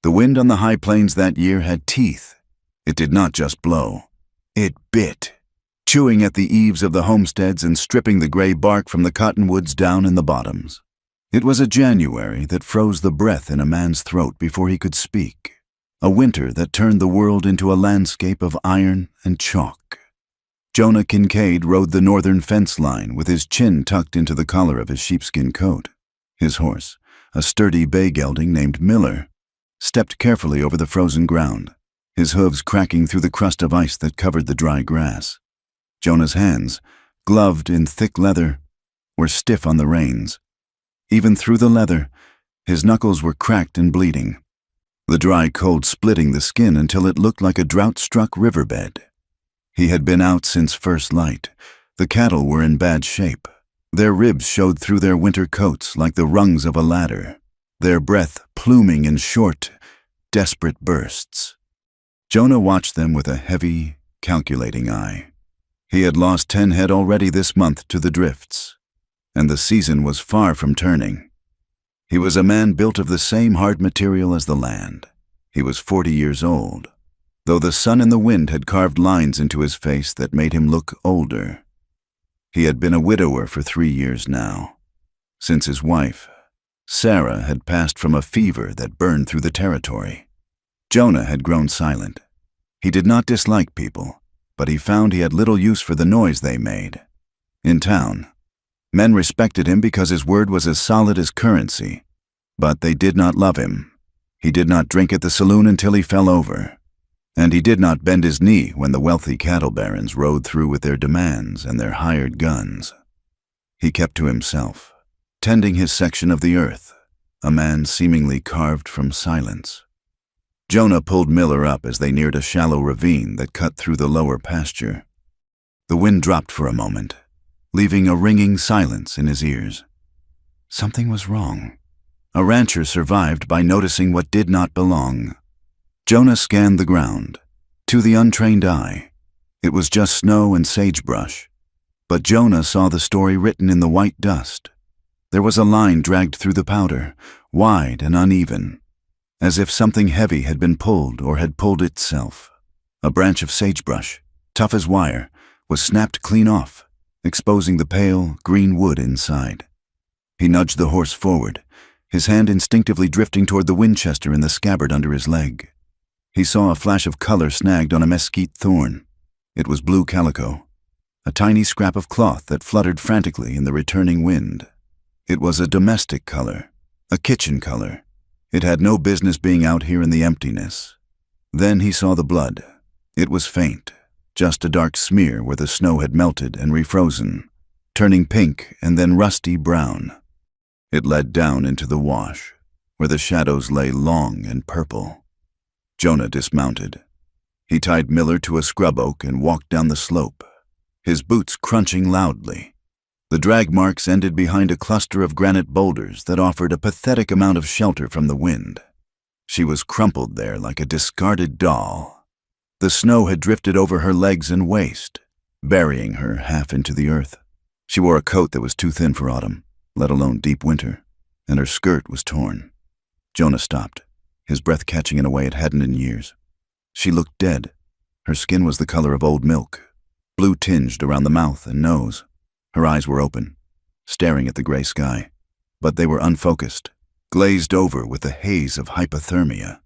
The wind on the high plains that year had teeth. It did not just blow. It bit, chewing at the eaves of the homesteads and stripping the gray bark from the cottonwoods down in the bottoms. It was a January that froze the breath in a man's throat before he could speak. A winter that turned the world into a landscape of iron and chalk. Jonah Kincaid rode the northern fence line with his chin tucked into the collar of his sheepskin coat. His horse, a sturdy bay gelding named Miller, stepped carefully over the frozen ground, his hooves cracking through the crust of ice that covered the dry grass. Jonah's hands, gloved in thick leather, were stiff on the reins. Even through the leather, his knuckles were cracked and bleeding, the dry cold splitting the skin until it looked like a drought-struck riverbed. He had been out since first light. The cattle were in bad shape. Their ribs showed through their winter coats like the rungs of a ladder, their breath pluming in short, desperate bursts. Jonah watched them with a heavy, calculating eye. He had lost 10 head already this month to the drifts, and the season was far from turning. He was a man built of the same hard material as the land. He was 40 years old, though the sun and the wind had carved lines into his face that made him look older. He had been a widower for 3 years now, since his wife, Sarah, had passed from a fever that burned through the territory. Jonah had grown silent. He did not dislike people, but he found he had little use for the noise they made. In town, men respected him because his word was as solid as currency, but they did not love him. He did not drink at the saloon until he fell over, and he did not bend his knee when the wealthy cattle barons rode through with their demands and their hired guns. He kept to himself, tending his section of the earth, a man seemingly carved from silence. Jonah pulled Miller up as they neared a shallow ravine that cut through the lower pasture. The wind dropped for a moment, leaving a ringing silence in his ears. Something was wrong. A rancher survived by noticing what did not belong. Jonah scanned the ground. To the untrained eye, it was just snow and sagebrush. But Jonah saw the story written in the white dust. There was a line dragged through the powder, wide and uneven, as if something heavy had been pulled or had pulled itself. A branch of sagebrush, tough as wire, was snapped clean off, exposing the pale, green wood inside. He nudged the horse forward, his hand instinctively drifting toward the Winchester in the scabbard under his leg. He saw a flash of color snagged on a mesquite thorn. It was blue calico, a tiny scrap of cloth that fluttered frantically in the returning wind. It was a domestic color, a kitchen color. It had no business being out here in the emptiness. Then he saw the blood. It was faint, just a dark smear where the snow had melted and refrozen, turning pink and then rusty brown. It led down into the wash, where the shadows lay long and purple. Jonah dismounted. He tied Miller to a scrub oak and walked down the slope, his boots crunching loudly. The drag marks ended behind a cluster of granite boulders that offered a pathetic amount of shelter from the wind. She was crumpled there like a discarded doll. The snow had drifted over her legs and waist, burying her half into the earth. She wore a coat that was too thin for autumn, let alone deep winter, and her skirt was torn. Jonah stopped, his breath catching in a way it hadn't in years. She looked dead. Her skin was the color of old milk, blue-tinged around the mouth and nose. Her eyes were open, staring at the gray sky, but they were unfocused, glazed over with the haze of hypothermia.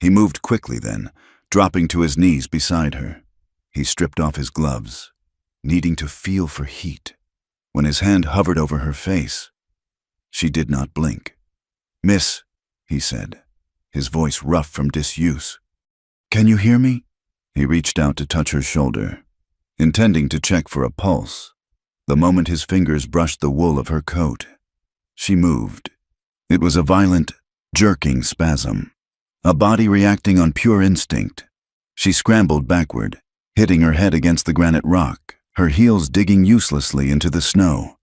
He moved quickly then, dropping to his knees beside her. He stripped off his gloves, needing to feel for heat. When his hand hovered over her face, she did not blink. "Miss," he said, his voice rough from disuse. "Can you hear me?" He reached out to touch her shoulder, intending to check for a pulse. The moment his fingers brushed the wool of her coat, she moved. It was a violent, jerking spasm, a body reacting on pure instinct. She scrambled backward, hitting her head against the granite rock, her heels digging uselessly into the snow.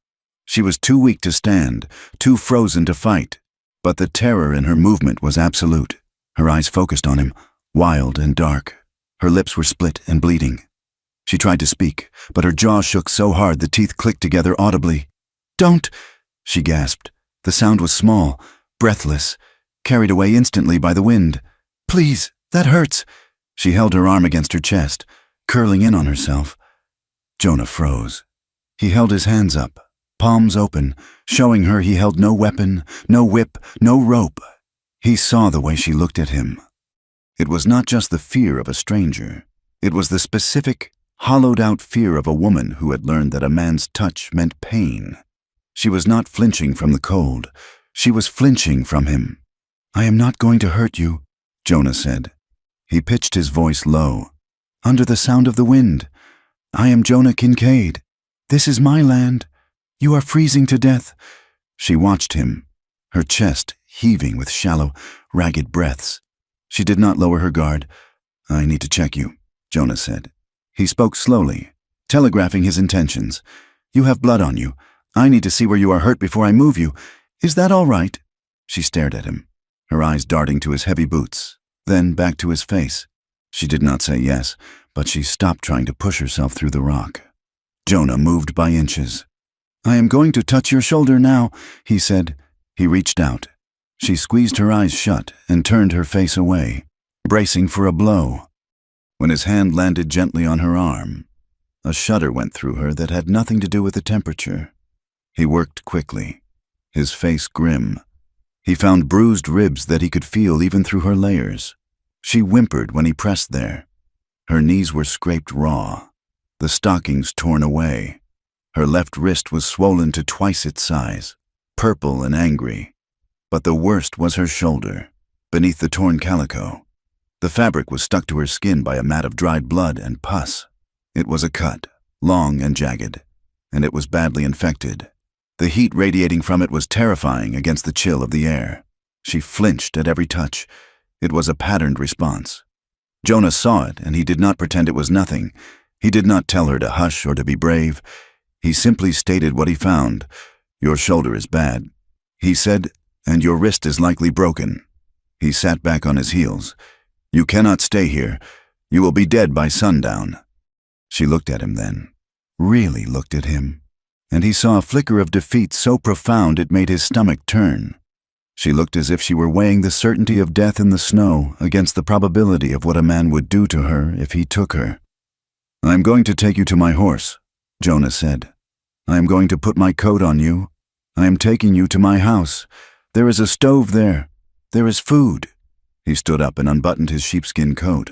She was too weak to stand, too frozen to fight, but the terror in her movement was absolute. Her eyes focused on him, wild and dark. Her lips were split and bleeding. She tried to speak, but her jaw shook so hard the teeth clicked together audibly. "Don't!" she gasped. The sound was small, breathless, carried away instantly by the wind. "Please, that hurts." She held her arm against her chest, curling in on herself. Jonah froze. He held his hands up, palms open, showing her he held no weapon, no whip, no rope. He saw the way she looked at him. It was not just the fear of a stranger. It was the specific, hollowed-out fear of a woman who had learned that a man's touch meant pain. She was not flinching from the cold. She was flinching from him. "I am not going to hurt you," Jonah said. He pitched his voice low, under the sound of the wind. "I am Jonah Kincaid. This is my land. You are freezing to death." She watched him, her chest heaving with shallow, ragged breaths. She did not lower her guard. "I need to check you," Jonah said. He spoke slowly, telegraphing his intentions. "You have blood on you. I need to see where you are hurt before I move you. Is that all right?" She stared at him, her eyes darting to his heavy boots, then back to his face. She did not say yes, but she stopped trying to push herself through the rock. Jonah moved by inches. "I am going to touch your shoulder now," he said. He reached out. She squeezed her eyes shut and turned her face away, bracing for a blow. When his hand landed gently on her arm, a shudder went through her that had nothing to do with the temperature. He worked quickly, his face grim. He found bruised ribs that he could feel even through her layers. She whimpered when he pressed there. Her knees were scraped raw, the stockings torn away. Her left wrist was swollen to twice its size, purple and angry. But the worst was her shoulder, beneath the torn calico. The fabric was stuck to her skin by a mat of dried blood and pus. It was a cut, long and jagged, and it was badly infected. The heat radiating from it was terrifying against the chill of the air. She flinched at every touch. It was a patterned response. Jonah saw it, and he did not pretend it was nothing. He did not tell her to hush or to be brave. He simply stated what he found. "Your shoulder is bad," he said, "and your wrist is likely broken." He sat back on his heels. "You cannot stay here. You will be dead by sundown." She looked at him then, really looked at him, and he saw a flicker of defeat so profound it made his stomach turn. She looked as if she were weighing the certainty of death in the snow against the probability of what a man would do to her if he took her. "I am going to take you to my horse," Jonah said. "I am going to put my coat on you. I am taking you to my house. There is a stove there. There is food." He stood up and unbuttoned his sheepskin coat.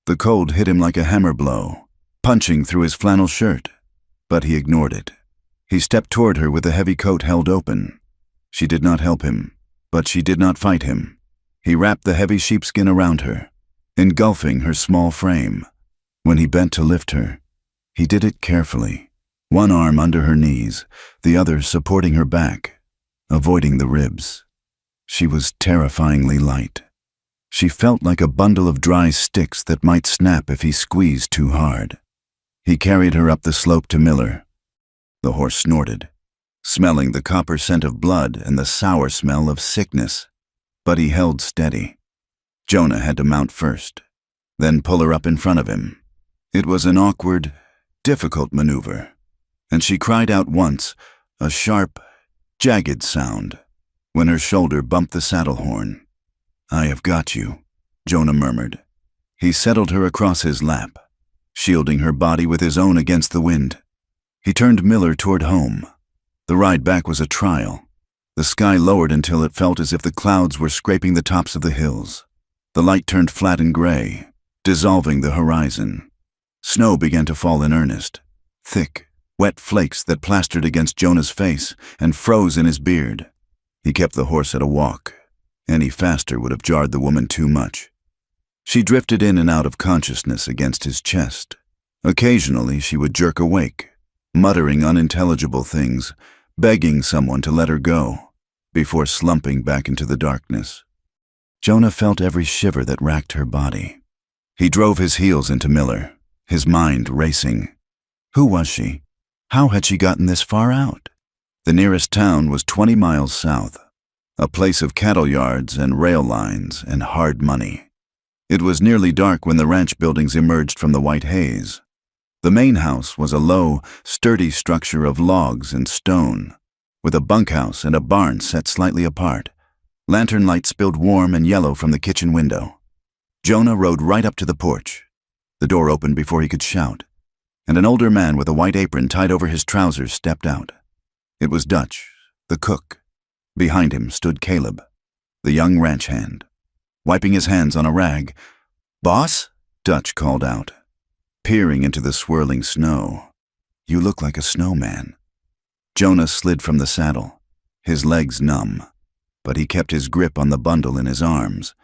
The cold hit him like a hammer blow, punching through his flannel shirt. But he ignored it. He stepped toward her with the heavy coat held open. She did not help him, but she did not fight him. He wrapped the heavy sheepskin around her, engulfing her small frame. When he bent to lift her, he did it carefully, one arm under her knees, the other supporting her back, avoiding the ribs. She was terrifyingly light. She felt like a bundle of dry sticks that might snap if he squeezed too hard. He carried her up the slope to Miller. The horse snorted, smelling the copper scent of blood and the sour smell of sickness, but he held steady. Jonah had to mount first, then pull her up in front of him. It was an awkward, difficult maneuver, and she cried out once, a sharp, jagged sound, when her shoulder bumped the saddle horn. "I have got you," Jonah murmured. He settled her across his lap, shielding her body with his own against the wind. He turned Miller toward home. The ride back was a trial. The sky lowered until it felt as if the clouds were scraping the tops of the hills. The light turned flat and gray, dissolving the horizon. Snow began to fall in earnest, thick, wet flakes that plastered against Jonah's face and froze in his beard. He kept the horse at a walk. Any faster would have jarred the woman too much. She drifted in and out of consciousness against his chest. Occasionally she would jerk awake, muttering unintelligible things, begging someone to let her go, before slumping back into the darkness. Jonah felt every shiver that racked her body. He drove his heels into Miller, his mind racing. Who was she? How had she gotten this far out? The nearest town was 20 miles south, a place of cattle yards and rail lines and hard money. It was nearly dark when the ranch buildings emerged from the white haze. The main house was a low, sturdy structure of logs and stone, with a bunkhouse and a barn set slightly apart. Lantern light spilled warm and yellow from the kitchen window. Jonah rode right up to the porch. The door opened before he could shout, and an older man with a white apron tied over his trousers stepped out. It was Dutch, the cook. Behind him stood Caleb, the young ranch hand, wiping his hands on a rag. "Boss?" Dutch called out, peering into the swirling snow. "You look like a snowman." Jonah slid from the saddle, his legs numb, but he kept his grip on the bundle in his arms.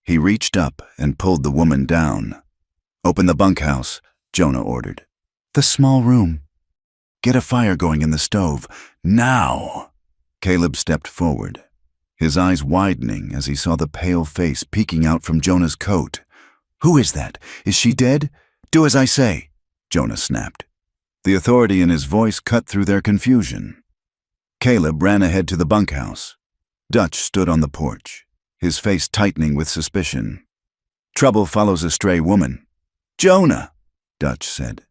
He reached up and pulled the woman down. "Open the bunkhouse," Jonah ordered. "The small room. Get a fire going in the stove. Now!" Caleb stepped forward, his eyes widening as he saw the pale face peeking out from Jonah's coat. "Who is that? Is she dead? Do as I say," Jonah snapped. The authority in his voice cut through their confusion. Caleb ran ahead to the bunkhouse. Dutch stood on the porch, his face tightening with suspicion. "Trouble follows a stray woman." "Jonah," Dutch said,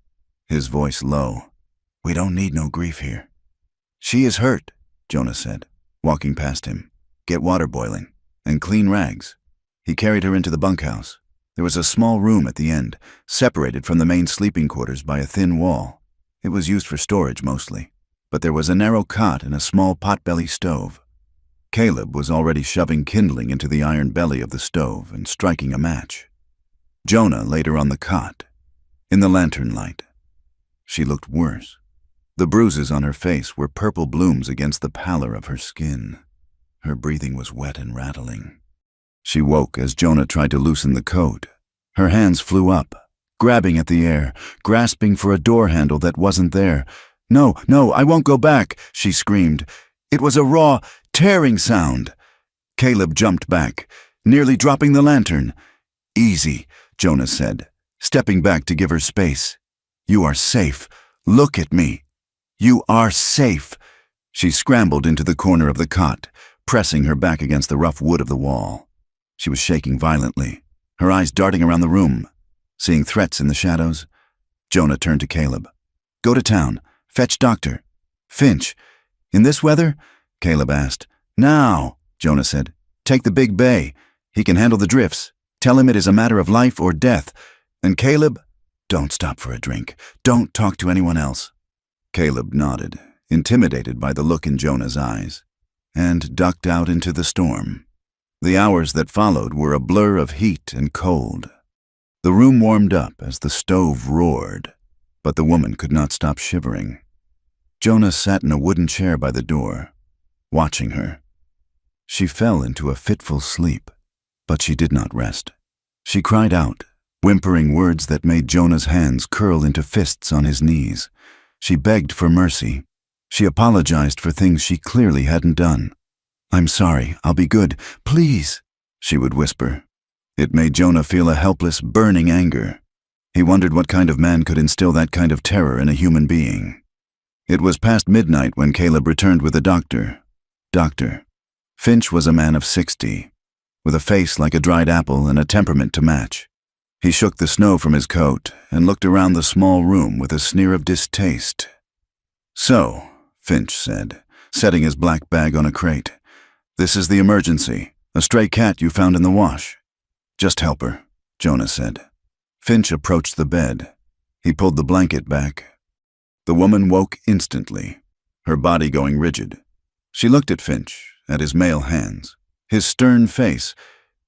his voice low. "We don't need no grief here." "She is hurt," Jonah said, walking past him. "Get water boiling, and clean rags." He carried her into the bunkhouse. There was a small room at the end, separated from the main sleeping quarters by a thin wall. It was used for storage mostly, but there was a narrow cot and a small potbelly stove. Caleb was already shoving kindling into the iron belly of the stove and striking a match. Jonah laid her on the cot, in the lantern light. She looked worse. The bruises on her face were purple blooms against the pallor of her skin. Her breathing was wet and rattling. She woke as Jonah tried to loosen the coat. Her hands flew up, grabbing at the air, grasping for a door handle that wasn't there. No, I won't go back," she screamed. It was a raw, tearing sound. Caleb jumped back, nearly dropping the lantern. "Easy," Jonah said, stepping back to give her space. "You are safe. Look at me. You are safe." She scrambled into the corner of the cot, pressing her back against the rough wood of the wall. She was shaking violently, her eyes darting around the room, seeing threats in the shadows. Jonah turned to Caleb. "Go to town. Fetch doctor." "Finch. In this weather?" Caleb asked. "Now," Jonah said. "Take the big bay. He can handle the drifts. Tell him it is a matter of life or death. And Caleb, don't stop for a drink. Don't talk to anyone else." Caleb nodded, intimidated by the look in Jonah's eyes, and ducked out into the storm. The hours that followed were a blur of heat and cold. The room warmed up as the stove roared, but the woman could not stop shivering. Jonah sat in a wooden chair by the door, watching her. She fell into a fitful sleep, but she did not rest. She cried out, whimpering words that made Jonah's hands curl into fists on his knees. She begged for mercy. She apologized for things she clearly hadn't done. "I'm sorry, I'll be good. Please," she would whisper. It made Jonah feel a helpless, burning anger. He wondered what kind of man could instill that kind of terror in a human being. It was past midnight when Caleb returned with a doctor. Finch was a man of 60, with a face like a dried apple and a temperament to match. He shook the snow from his coat and looked around the small room with a sneer of distaste. "So," Finch said, setting his black bag on a crate, "this is the emergency. A stray cat you found in the wash." "Just help her," Jonah said. Finch approached the bed. He pulled the blanket back. The woman woke instantly, her body going rigid. She looked at Finch, at his male hands, his stern face,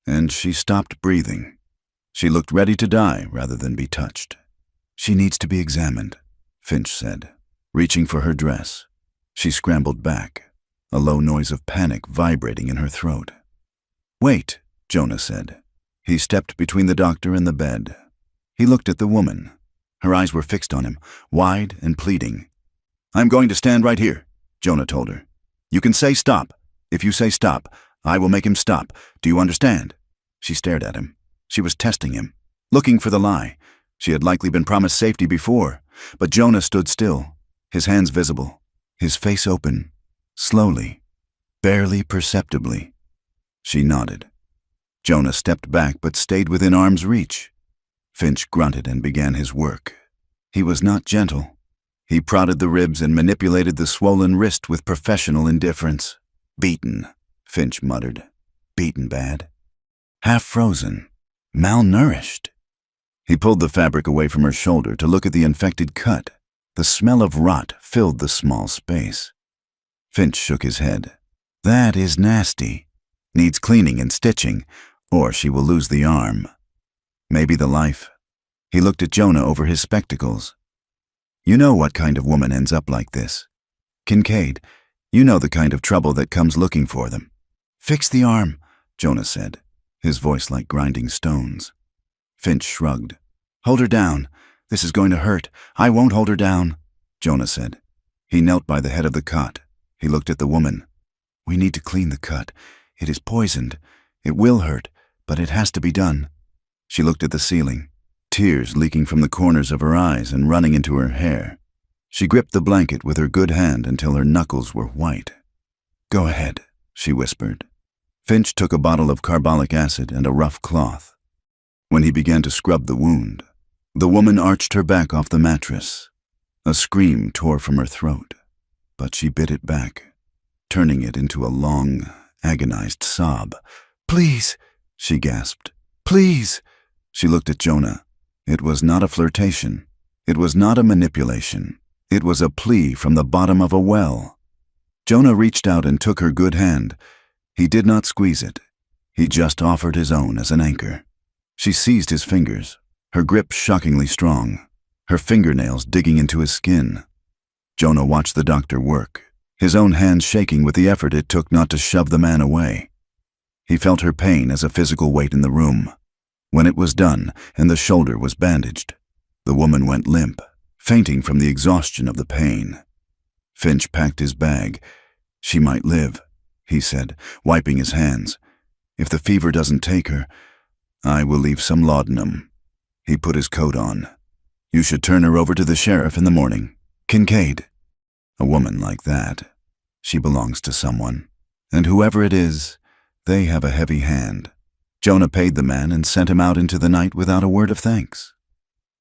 and she stopped breathing. She looked ready to die rather than be touched. "She needs to be examined," Finch said, reaching for her dress. She scrambled back, a low noise of panic vibrating in her throat. "Wait," Jonah said. He stepped between the doctor and the bed. He looked at the woman. Her eyes were fixed on him, wide and pleading. "I'm going to stand right here," Jonah told her. "You can say stop. If you say stop, I will make him stop. Do you understand?" She stared at him. She was testing him, looking for the lie. She had likely been promised safety before, but Jonah stood still, his hands visible, his face open, slowly, barely perceptibly. She nodded. Jonah stepped back but stayed within arm's reach. Finch grunted and began his work. He was not gentle. He prodded the ribs and manipulated the swollen wrist with professional indifference. "Beaten," Finch muttered. beaten bad, half-frozen, malnourished. He pulled the fabric away from her shoulder to look at the infected cut. The smell of rot filled the small space. Finch shook his head. That is nasty. Needs cleaning and stitching, or she will lose the arm. Maybe the life. He looked at Jonah over his spectacles. You know what kind of woman ends up like this. Kincaid, you know the kind of trouble that comes looking for them. Fix the arm, Jonah said, his voice like grinding stones. Finch shrugged. Hold her down. This is going to hurt. I won't hold her down, Jonah said. He knelt by the head of the cot. He looked at the woman. We need to clean the cut. It is poisoned. It will hurt, but it has to be done. She looked at the ceiling, tears leaking from the corners of her eyes and running into her hair. She gripped the blanket with her good hand until her knuckles were white. Go ahead, she whispered. Finch took a bottle of carbolic acid and a rough cloth. When he began to scrub the wound, the woman arched her back off the mattress. A scream tore from her throat, but she bit it back, turning it into a long, agonized sob. Please, she gasped. Please. She looked at Jonah. It was not a flirtation. It was not a manipulation. It was a plea from the bottom of a well. Jonah reached out and took her good hand. He did not squeeze it. He just offered his own as an anchor. She seized his fingers, her grip shockingly strong, her fingernails digging into his skin. Jonah watched the doctor work, his own hands shaking with the effort it took not to shove the man away. He felt her pain as a physical weight in the room. When it was done and the shoulder was bandaged, the woman went limp, fainting from the exhaustion of the pain. Finch packed his bag. She might live, he said, wiping his hands. If the fever doesn't take her, I will leave some laudanum. He put his coat on. You should turn her over to the sheriff in the morning. Kincaid. A woman like that. She belongs to someone. And whoever it is, they have a heavy hand. Jonah paid the man and sent him out into the night without a word of thanks.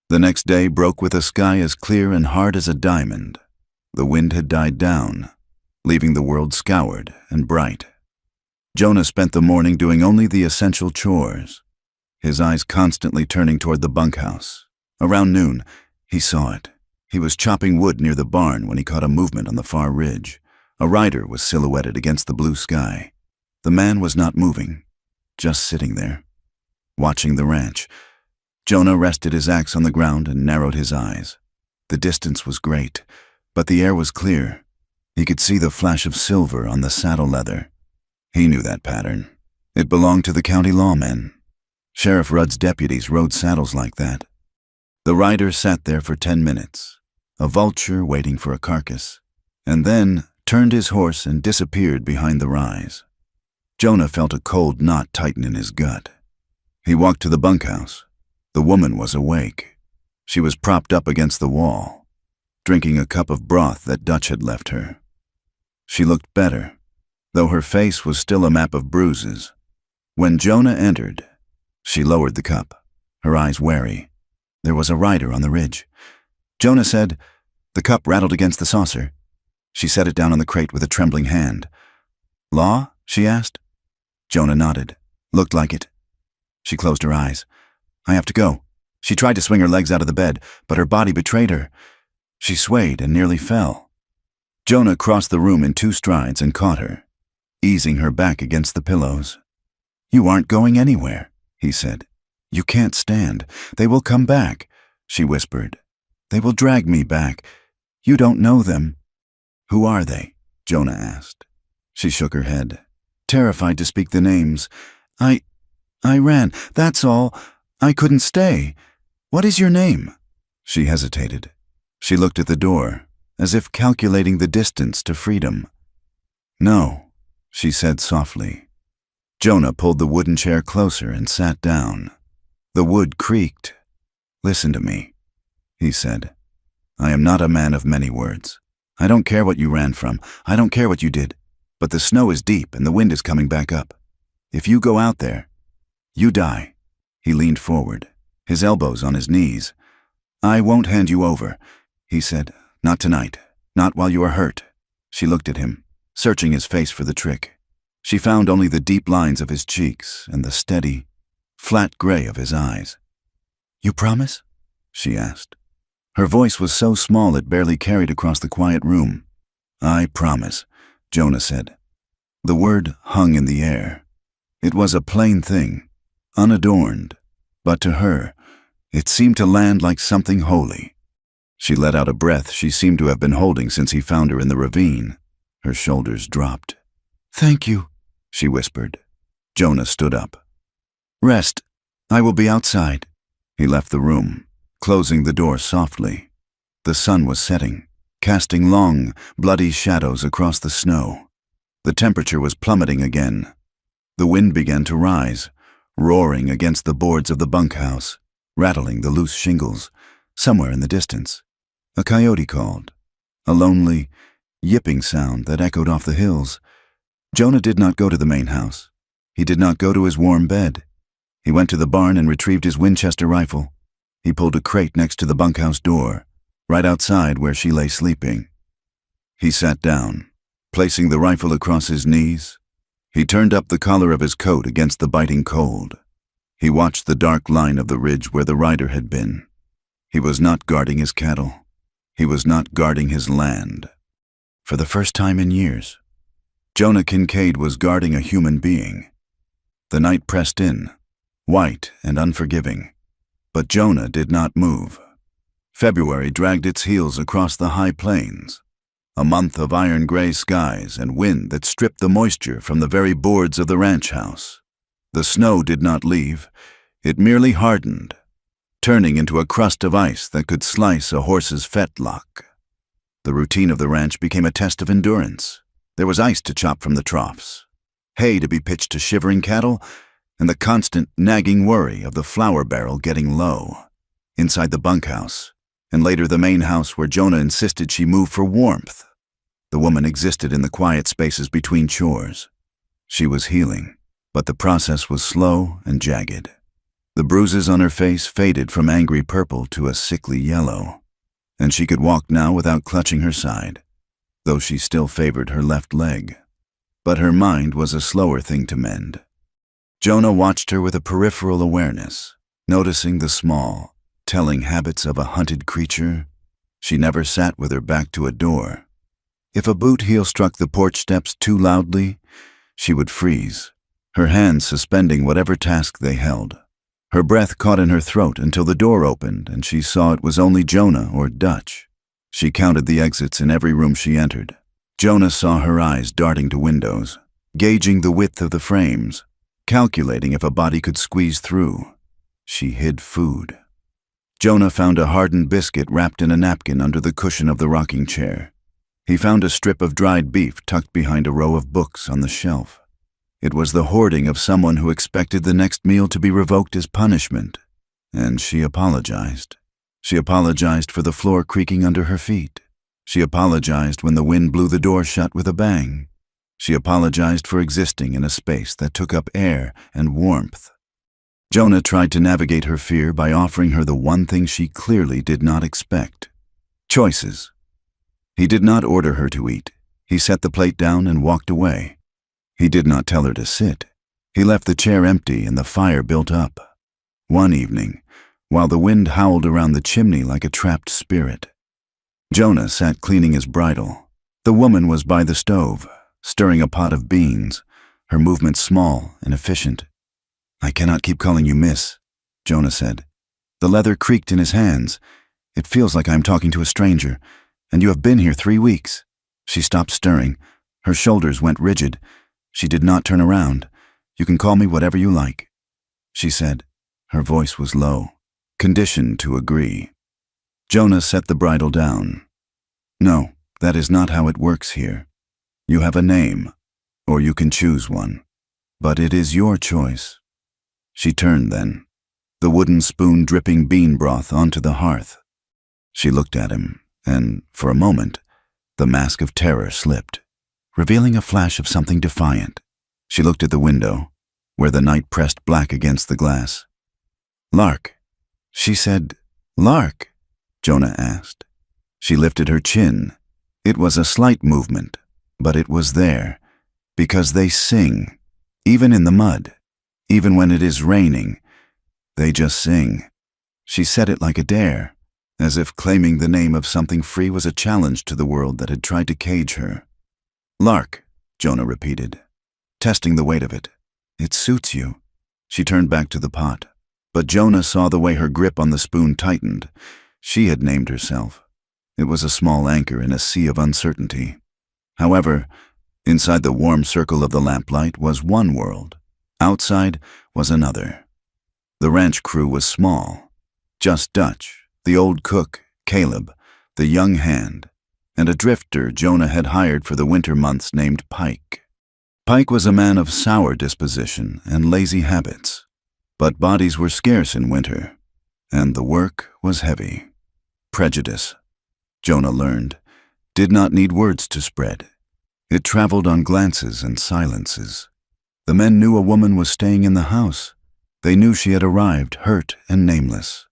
The next day broke with a sky as clear and hard as a diamond. The wind had died down, leaving the world scoured and bright. Jonah spent the morning doing only the essential chores, his eyes constantly turning toward the bunkhouse. Around noon, he saw it. He was chopping wood near the barn when he caught a movement on the far ridge. A rider was silhouetted against the blue sky. The man was not moving, just sitting there, watching the ranch. Jonah rested his axe on the ground and narrowed his eyes. The distance was great, but the air was clear. He could see the flash of silver on the saddle leather. He knew that pattern. It belonged to the county lawmen. Sheriff Rudd's deputies rode saddles like that. The rider sat there for 10 minutes, a vulture waiting for a carcass, and then turned his horse and disappeared behind the rise. Jonah felt a cold knot tighten in his gut. He walked to the bunkhouse. The woman was awake. She was propped up against the wall, drinking a cup of broth that Dutch had left her. She looked better, though her face was still a map of bruises. When Jonah entered, she lowered the cup, her eyes wary. There was a rider on the ridge. Jonah said, the cup rattled against the saucer. She set it down on the crate with a trembling hand. Law? She asked. Jonah nodded. Looked like it. She closed her eyes. I have to go. She tried to swing her legs out of the bed, but her body betrayed her. She swayed and nearly fell. Jonah crossed the room in 2 strides and caught her, easing her back against the pillows. You aren't going anywhere, he said. You can't stand. They will come back, she whispered. They will drag me back. You don't know them. Who are they? Jonah asked. She shook her head, terrified to speak the names. I ran, that's all. I couldn't stay. What is your name? She hesitated. She looked at the door, as if calculating the distance to freedom. No, she said softly. Jonah pulled the wooden chair closer and sat down. The wood creaked. Listen to me, he said. I am not a man of many words. I don't care what you ran from. I don't care what you did. But the snow is deep and the wind is coming back up. If you go out there, you die. He leaned forward, his elbows on his knees. I won't hand you over, he said. Not tonight. Not while you are hurt. She looked at him, searching his face for the trick. She found only the deep lines of his cheeks and the steady, flat gray of his eyes. "You promise?" she asked. Her voice was so small it barely carried across the quiet room. "I promise," Jonah said. The word hung in the air. It was a plain thing, unadorned, but to her, it seemed to land like something holy. She let out a breath she seemed to have been holding since he found her in the ravine. Her shoulders dropped. "Thank you," she whispered. Jonah stood up. "Rest. I will be outside." He left the room, closing the door softly. The sun was setting, casting long, bloody shadows across the snow. The temperature was plummeting again. The wind began to rise, roaring against the boards of the bunkhouse, rattling the loose shingles. Somewhere in the distance, a coyote called, a lonely, yipping sound that echoed off the hills. Jonah did not go to the main house. He did not go to his warm bed. He went to the barn and retrieved his Winchester rifle. He pulled a crate next to the bunkhouse door, right outside where she lay sleeping. He sat down, placing the rifle across his knees. He turned up the collar of his coat against the biting cold. He watched the dark line of the ridge where the rider had been. He was not guarding his cattle. He was not guarding his land. For the first time in years, Jonah Kincaid was guarding a human being. The night pressed in, white and unforgiving, but Jonah did not move. February dragged its heels across the high plains, a month of iron-gray skies and wind that stripped the moisture from the very boards of the ranch house. The snow did not leave, it merely hardened, turning into a crust of ice that could slice a horse's fetlock. The routine of the ranch became a test of endurance. There was ice to chop from the troughs, hay to be pitched to shivering cattle, and the constant nagging worry of the flour barrel getting low. Inside the bunkhouse, and later the main house where Jonah insisted she move for warmth, the woman existed in the quiet spaces between chores. She was healing, but the process was slow and jagged. The bruises on her face faded from angry purple to a sickly yellow, and she could walk now without clutching her side, though she still favored her left leg. But her mind was a slower thing to mend. Jonah watched her with a peripheral awareness, noticing the small, telling habits of a hunted creature. She never sat with her back to a door. If a boot heel struck the porch steps too loudly, she would freeze, her hands suspending whatever task they held. Her breath caught in her throat until the door opened and she saw it was only Jonah or Dutch. She counted the exits in every room she entered. Jonah saw her eyes darting to windows, gauging the width of the frames, calculating if a body could squeeze through. She hid food. Jonah found a hardened biscuit wrapped in a napkin under the cushion of the rocking chair. He found a strip of dried beef tucked behind a row of books on the shelf. It was the hoarding of someone who expected the next meal to be revoked as punishment, and she apologized. She apologized for the floor creaking under her feet. She apologized when the wind blew the door shut with a bang. She apologized for existing in a space that took up air and warmth. Jonah tried to navigate her fear by offering her the one thing she clearly did not expect: choices. He did not order her to eat. He set the plate down and walked away. He did not tell her to sit. He left the chair empty and the fire built up. One evening, while the wind howled around the chimney like a trapped spirit, Jonah sat cleaning his bridle. The woman was by the stove, stirring a pot of beans, her movements small and efficient. "I cannot keep calling you miss," Jonah said. The leather creaked in his hands. "It feels like I am talking to a stranger, and you have been here 3 weeks." She stopped stirring. Her shoulders went rigid. She did not turn around. "You can call me whatever you like," she said. Her voice was low, conditioned to agree. Jonah set the bridle down. "No, that is not how it works here. You have a name, or you can choose one, but it is your choice." She turned then, the wooden spoon dripping bean broth onto the hearth. She looked at him, and, for a moment, the mask of terror slipped, revealing a flash of something defiant. She looked at the window, where the night pressed black against the glass. "Lark," she said. "Lark?" Jonah asked. She lifted her chin. It was a slight movement, but it was there, Because they sing, even in the mud, even when it is raining. They just sing. She said it like a dare, as if claiming the name of something free was a challenge to the world that had tried to cage her. Lark, Jonah repeated, testing the weight of it. It suits you. She turned back to the pot, but Jonah saw the way her grip on the spoon tightened. She had named herself. It was a small anchor in a sea of uncertainty. However, inside the warm circle of the lamplight was one world. Outside was another. The ranch crew was small. Just Dutch, the old cook, Caleb, the young hand, and a drifter Jonah had hired for the winter months named Pike. Pike was a man of sour disposition and lazy habits, but bodies were scarce in winter, and the work was heavy. Prejudice, Jonah learned, did not need words to spread. It traveled on glances and silences. The men knew a woman was staying in the house. They knew she had arrived, hurt and nameless.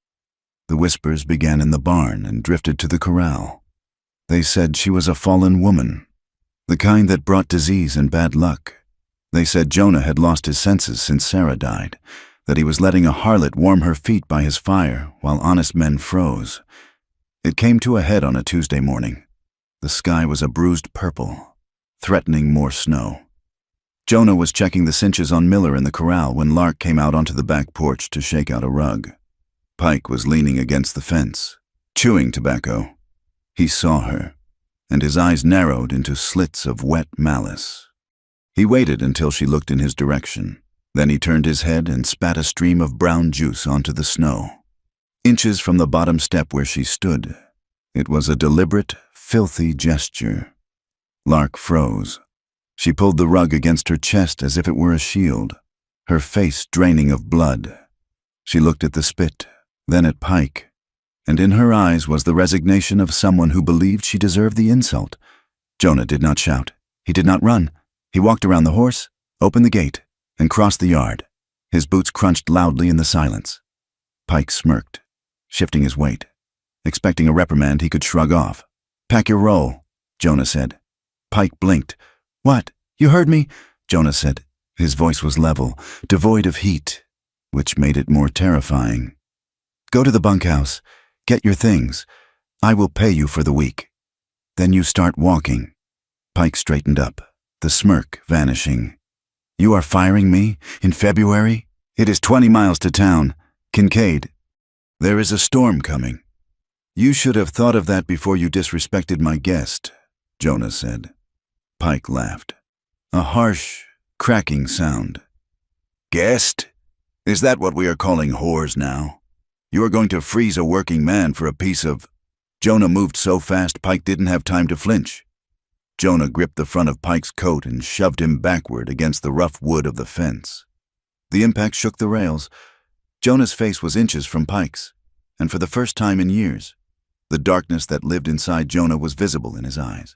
The whispers began in the barn and drifted to the corral. They said she was a fallen woman, the kind that brought disease and bad luck. They said Jonah had lost his senses since Sarah died, that he was letting a harlot warm her feet by his fire while honest men froze. It came to a head on a Tuesday morning. The sky was a bruised purple, threatening more snow. Jonah was checking the cinches on Miller in the corral when Lark came out onto the back porch to shake out a rug. Pike was leaning against the fence, chewing tobacco. He saw her, and his eyes narrowed into slits of wet malice. He waited until she looked in his direction. Then he turned his head and spat a stream of brown juice onto the snow. Inches from the bottom step where she stood, it was a deliberate, filthy gesture. Lark froze. She pulled the rug against her chest as if it were a shield, her face draining of blood. She looked at the spit, then at Pike, and in her eyes was the resignation of someone who believed she deserved the insult. Jonah did not shout. He did not run. He walked around the horse, opened the gate, and crossed the yard. His boots crunched loudly in the silence. Pike smirked, shifting his weight. Expecting a reprimand he could shrug off. "Pack your roll," Jonah said. Pike blinked. "What? You heard me?" Jonah said. His voice was level, devoid of heat, which made it more terrifying. "Go to the bunkhouse. Get your things. I will pay you for the week. Then you start walking." Pike straightened up, the smirk vanishing. "You are firing me? In February? It is 20 miles to town. Kincaid, there is a storm coming." "You should have thought of that before you disrespected my guest," Jonah said. Pike laughed. A harsh, cracking sound. "Guest? Is that what we are calling whores now? You are going to freeze a working man for a piece of—" Jonah moved so fast Pike didn't have time to flinch. Jonah gripped the front of Pike's coat and shoved him backward against the rough wood of the fence. The impact shook the rails. Jonah's face was inches from Pike's, and for the first time in years, the darkness that lived inside Jonah was visible in his eyes.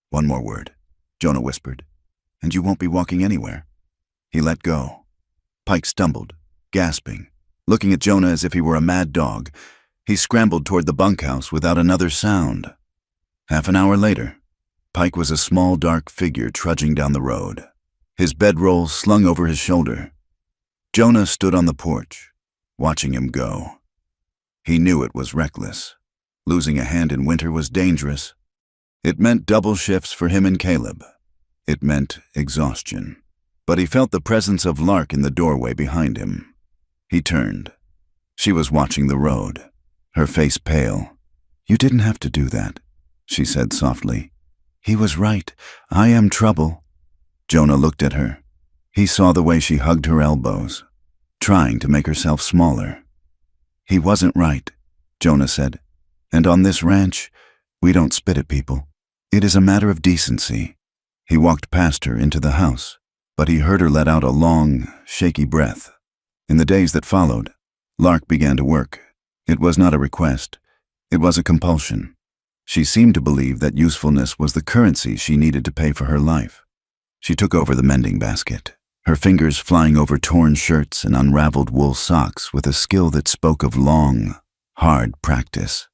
"One more word," Jonah whispered, "and you won't be walking anywhere." He let go. Pike stumbled, gasping, looking at Jonah as if he were a mad dog. He scrambled toward the bunkhouse without another sound. Half an hour later, Pike was a small, dark figure trudging down the road, his bedroll slung over his shoulder. Jonah stood on the porch, watching him go. He knew it was reckless. Losing a hand in winter was dangerous. It meant double shifts for him and Caleb. It meant exhaustion. But he felt the presence of Lark in the doorway behind him. He turned. She was watching the road, her face pale. "You didn't have to do that," she said softly. "He was right. I am trouble." Jonah looked at her. He saw the way she hugged her elbows, trying to make herself smaller. "He wasn't right," Jonah said. "And on this ranch, we don't spit at people. It is a matter of decency." He walked past her into the house, but he heard her let out a long, shaky breath. In the days that followed, Lark began to work. It was not a request. It was a compulsion. She seemed to believe that usefulness was the currency she needed to pay for her life. She took over the mending basket, her fingers flying over torn shirts and unraveled wool socks with a skill that spoke of long, hard practice.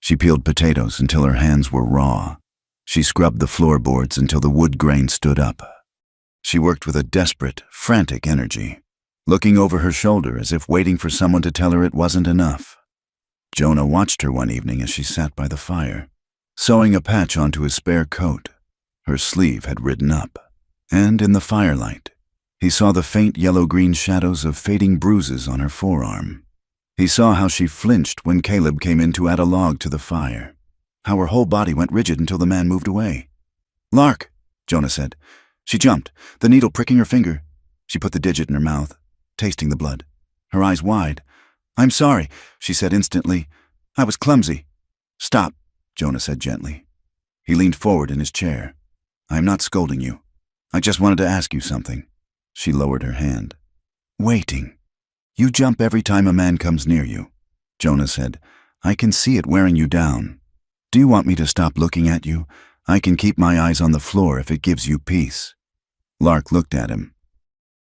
She peeled potatoes until her hands were raw. She scrubbed the floorboards until the wood grain stood up. She worked with a desperate, frantic energy, looking over her shoulder as if waiting for someone to tell her it wasn't enough. Jonah watched her one evening as she sat by the fire, sewing a patch onto his spare coat. Her sleeve had ridden up, and in the firelight, he saw the faint yellow-green shadows of fading bruises on her forearm. He saw how she flinched when Caleb came in to add a log to the fire, how her whole body went rigid until the man moved away. "Lark," Jonah said. She jumped, the needle pricking her finger. She put the digit in her mouth, tasting the blood, her eyes wide. "I'm sorry," she said instantly. "I was clumsy." "Stop," Jonah said gently. He leaned forward in his chair. "I am not scolding you. I just wanted to ask you something." She lowered her hand. "Waiting. You jump every time a man comes near you," Jonah said. "I can see it wearing you down. Do you want me to stop looking at you? I can keep my eyes on the floor if it gives you peace." Lark looked at him.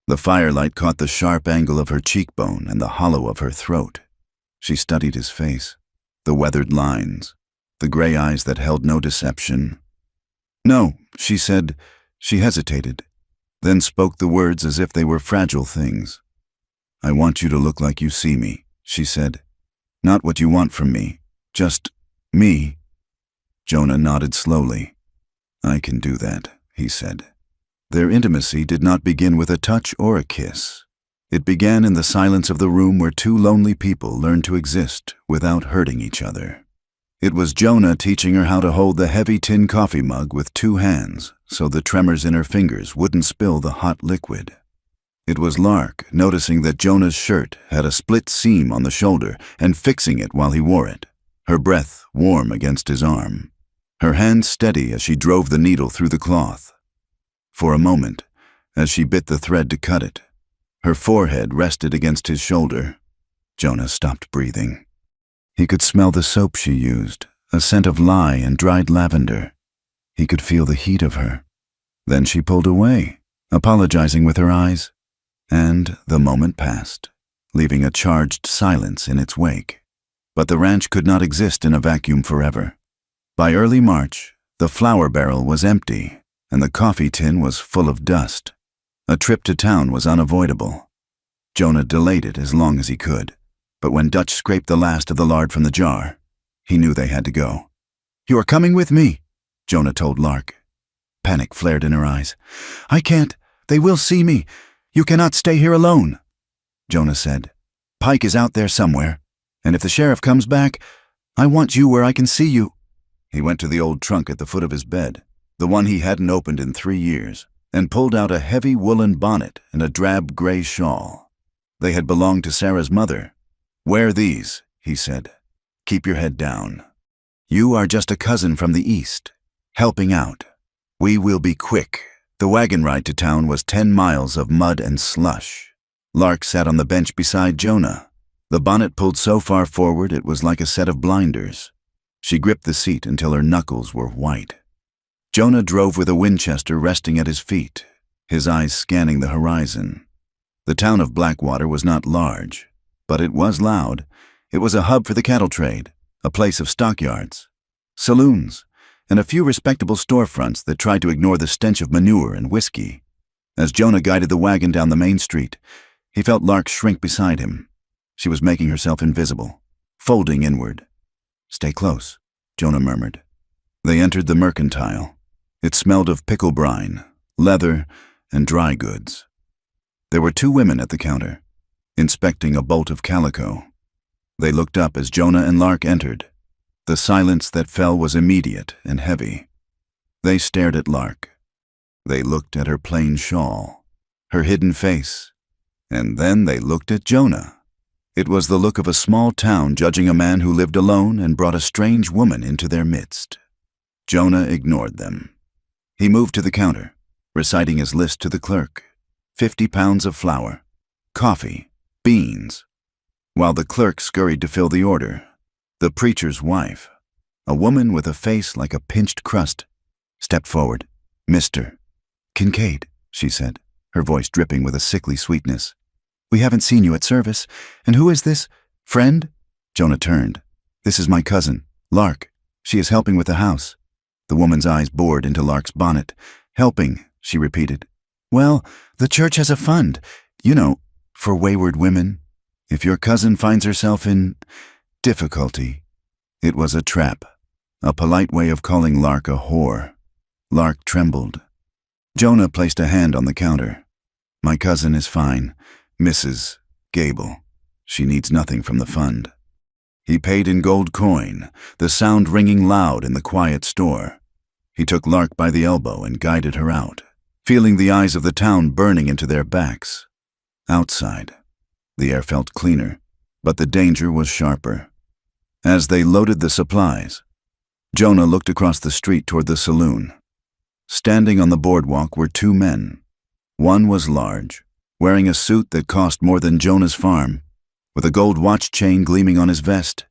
The firelight caught the sharp angle of her cheekbone and the hollow of her throat. She studied his face, the weathered lines, the gray eyes that held no deception. "No," she said. She hesitated, then spoke the words as if they were fragile things. "I want you to look like you see me," she said. "Not what you want from me, just me." Jonah nodded slowly. "I can do that," he said. Their intimacy did not begin with a touch or a kiss. It began in the silence of the room where two lonely people learned to exist without hurting each other. It was Jonah teaching her how to hold the heavy tin coffee mug with two hands so the tremors in her fingers wouldn't spill the hot liquid. It was Lark noticing that Jonah's shirt had a split seam on the shoulder and fixing it while he wore it, her breath warm against his arm, her hand steady as she drove the needle through the cloth. For a moment, as she bit the thread to cut it, her forehead rested against his shoulder. Jonah stopped breathing. He could smell the soap she used, a scent of lye and dried lavender. He could feel the heat of her. Then she pulled away, apologizing with her eyes, and the moment passed, leaving a charged silence in its wake. But the ranch could not exist in a vacuum forever. By early March, the flour barrel was empty, and the coffee tin was full of dust. A trip to town was unavoidable. Jonah delayed it as long as he could, but when Dutch scraped the last of the lard from the jar, he knew they had to go. "You are coming with me," Jonah told Lark. Panic flared in her eyes. "I can't. They will see me. You cannot stay here alone." Jonah said, "Pike is out there somewhere, and if the sheriff comes back, I want you where I can see you." He went to the old trunk at the foot of his bed, the one he hadn't opened in 3 years, and pulled out a heavy woolen bonnet and a drab gray shawl. They had belonged to Sarah's mother. "Wear these," he said. "Keep your head down. You are just a cousin from the east, helping out. We will be quick." The wagon ride to town was 10 miles of mud and slush. Lark sat on the bench beside Jonah. The bonnet pulled so far forward it was like a set of blinders. She gripped the seat until her knuckles were white. Jonah drove with a Winchester resting at his feet, his eyes scanning the horizon. The town of Blackwater was not large, but it was loud. It was a hub for the cattle trade, a place of stockyards, saloons, and a few respectable storefronts that tried to ignore the stench of manure and whiskey. As Jonah guided the wagon down the main street, he felt Lark shrink beside him. She was making herself invisible, folding inward. "Stay close," Jonah murmured. They entered the mercantile. It smelled of pickle brine, leather, and dry goods. There were 2 women at the counter, inspecting a bolt of calico. They looked up as Jonah and Lark entered. The silence that fell was immediate and heavy. They stared at Lark. They looked at her plain shawl, her hidden face, and then they looked at Jonah. It was the look of a small town judging a man who lived alone and brought a strange woman into their midst. Jonah ignored them. He moved to the counter, reciting his list to the clerk. 50 pounds of flour, coffee, beans. While the clerk scurried to fill the order, the preacher's wife, a woman with a face like a pinched crust, stepped forward. "Mr. Kincaid," she said, her voice dripping with a sickly sweetness. "We haven't seen you at service. And who is this? Friend?" Jonah turned. "This is my cousin, Lark. She is helping with the house." The woman's eyes bored into Lark's bonnet. "Helping," she repeated. Well, the church has a fund, you know, for wayward women. If your cousin finds herself in difficulty. It was a trap, a polite way of calling Lark a whore. Lark trembled. Jonah placed a hand on the counter. My cousin is fine, Mrs. Gable. She needs nothing from the fund. He paid in gold coin, the sound ringing loud in the quiet store. He took Lark by the elbow and guided her out, feeling the eyes of the town burning into their backs. Outside, the air felt cleaner, but the danger was sharper. As they loaded the supplies, Jonah looked across the street toward the saloon. Standing on the boardwalk were two men. One was large, wearing a suit that cost more than Jonah's farm, with a gold watch chain gleaming on his vest.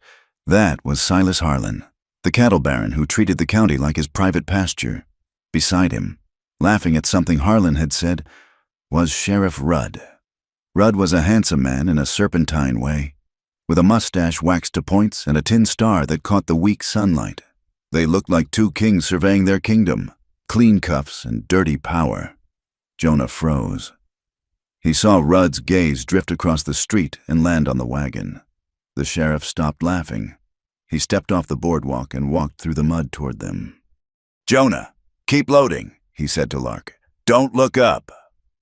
That was Silas Harlan, the cattle baron who treated the county like his private pasture. Beside him, laughing at something Harlan had said, was Sheriff Rudd. Rudd was a handsome man in a serpentine way, with a mustache waxed to points and a tin star that caught the weak sunlight. They looked like two kings surveying their kingdom, clean cuffs and dirty power. Jonah froze. He saw Rudd's gaze drift across the street and land on the wagon. The sheriff stopped laughing. He stepped off the boardwalk and walked through the mud toward them. "Jonah, keep loading," he said to Lark. "Don't look up."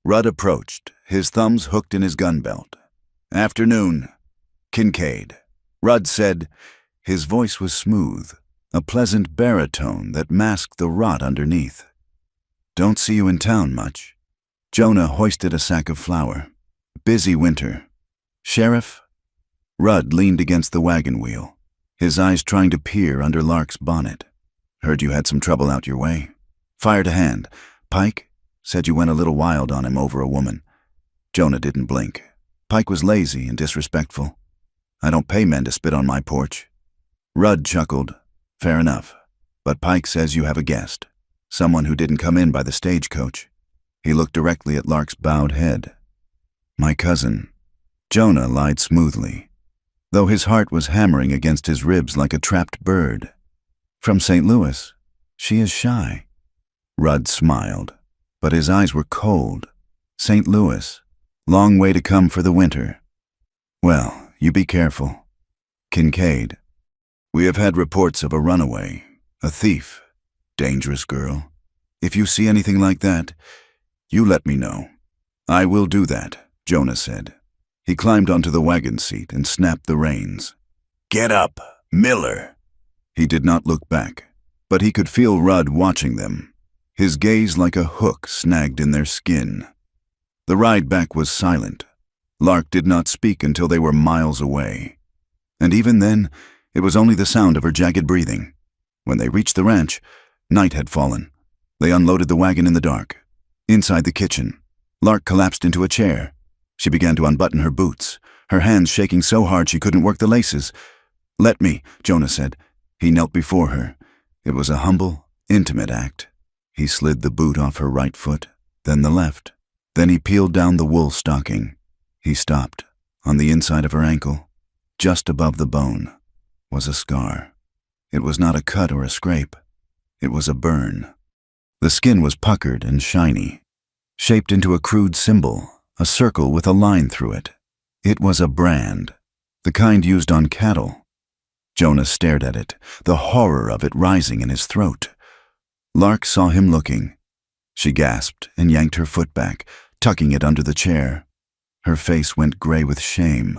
Rudd approached, his thumbs hooked in his gun belt. "Afternoon, Kincaid," Rudd said. His voice was smooth, a pleasant baritone that masked the rot underneath. "Don't see you in town much." Jonah hoisted a sack of flour. "Busy winter." "Sheriff?" Rudd leaned against the wagon wheel, his eyes trying to peer under Lark's bonnet. "Heard you had some trouble out your way." "Fired a hand. Pike said you went a little wild on him over a woman." Jonah didn't blink. "Pike was lazy and disrespectful. I don't pay men to spit on my porch." Rudd chuckled. "Fair enough. But Pike says you have a guest. Someone who didn't come in by the stagecoach." He looked directly at Lark's bowed head. "My cousin." Jonah lied smoothly, though his heart was hammering against his ribs like a trapped bird. "From St. Louis. She is shy." Rudd smiled, but his eyes were cold. "St. Louis. Long way to come for the winter." "Well, you be careful." "Kincaid. We have had reports of a runaway, a thief, dangerous girl. If you see anything like that, you let me know." "I will do that," Jonah said. He climbed onto the wagon seat and snapped the reins. "Get up, Miller." He did not look back, but he could feel Rudd watching them, his gaze like a hook snagged in their skin. The ride back was silent. Lark did not speak until they were miles away. And even then, it was only the sound of her jagged breathing. When they reached the ranch, night had fallen. They unloaded the wagon in the dark. Inside the kitchen, Lark collapsed into a chair. She began to unbutton her boots, her hands shaking so hard she couldn't work the laces. "Let me," Jonah said. He knelt before her. It was a humble, intimate act. He slid the boot off her right foot, then the left. Then he peeled down the wool stocking. He stopped. On the inside of her ankle, just above the bone, was a scar. It was not a cut or a scrape. It was a burn. The skin was puckered and shiny, shaped into a crude symbol, a circle with a line through it. It was a brand, the kind used on cattle. Jonah stared at it, the horror of it rising in his throat. Lark saw him looking. She gasped and yanked her foot back, tucking it under the chair. Her face went gray with shame.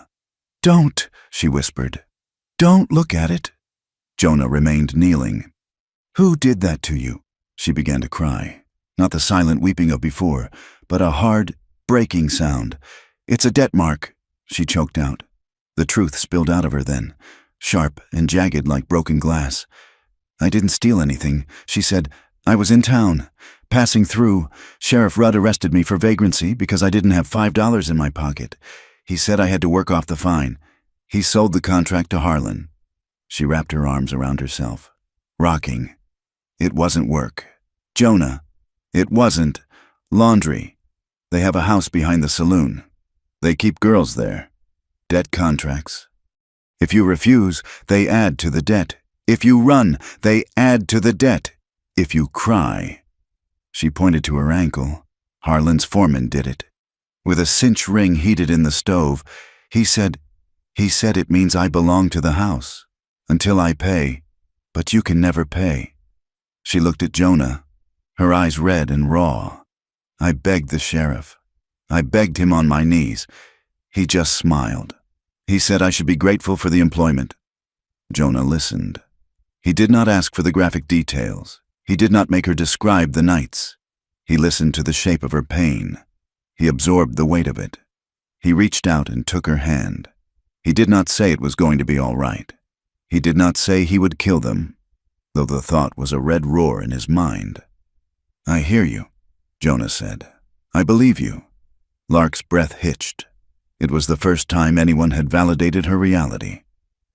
"Don't," she whispered. "Don't look at it." Jonah remained kneeling. "Who did that to you?" She began to cry. Not the silent weeping of before, but a hard, breaking sound. "It's a debt mark," she choked out. The truth spilled out of her then, sharp and jagged like broken glass. "I didn't steal anything," she said. "I was in town, passing through. Sheriff Rudd arrested me for vagrancy because I didn't have $5 in my pocket. He said I had to work off the fine. He sold the contract to Harlan." She wrapped her arms around herself, rocking. "It wasn't work. Jonah, it wasn't. Laundry. They have a house behind the saloon. They keep girls there. Debt contracts. If you refuse, they add to the debt. If you run, they add to the debt. If you cry." She pointed to her ankle. Harlan's foreman did it. With a cinch ring heated in the stove, he said it means I belong to the house. Until I pay, but you can never pay. She looked at Jonah, her eyes red and raw. I begged the sheriff. I begged him on my knees. He just smiled. He said I should be grateful for the employment. Jonah listened. He did not ask for the graphic details. He did not make her describe the nights. He listened to the shape of her pain. He absorbed the weight of it. He reached out and took her hand. He did not say it was going to be all right. He did not say he would kill them, though the thought was a red roar in his mind. I hear you, Jonah said. I believe you. Lark's breath hitched. It was the first time anyone had validated her reality.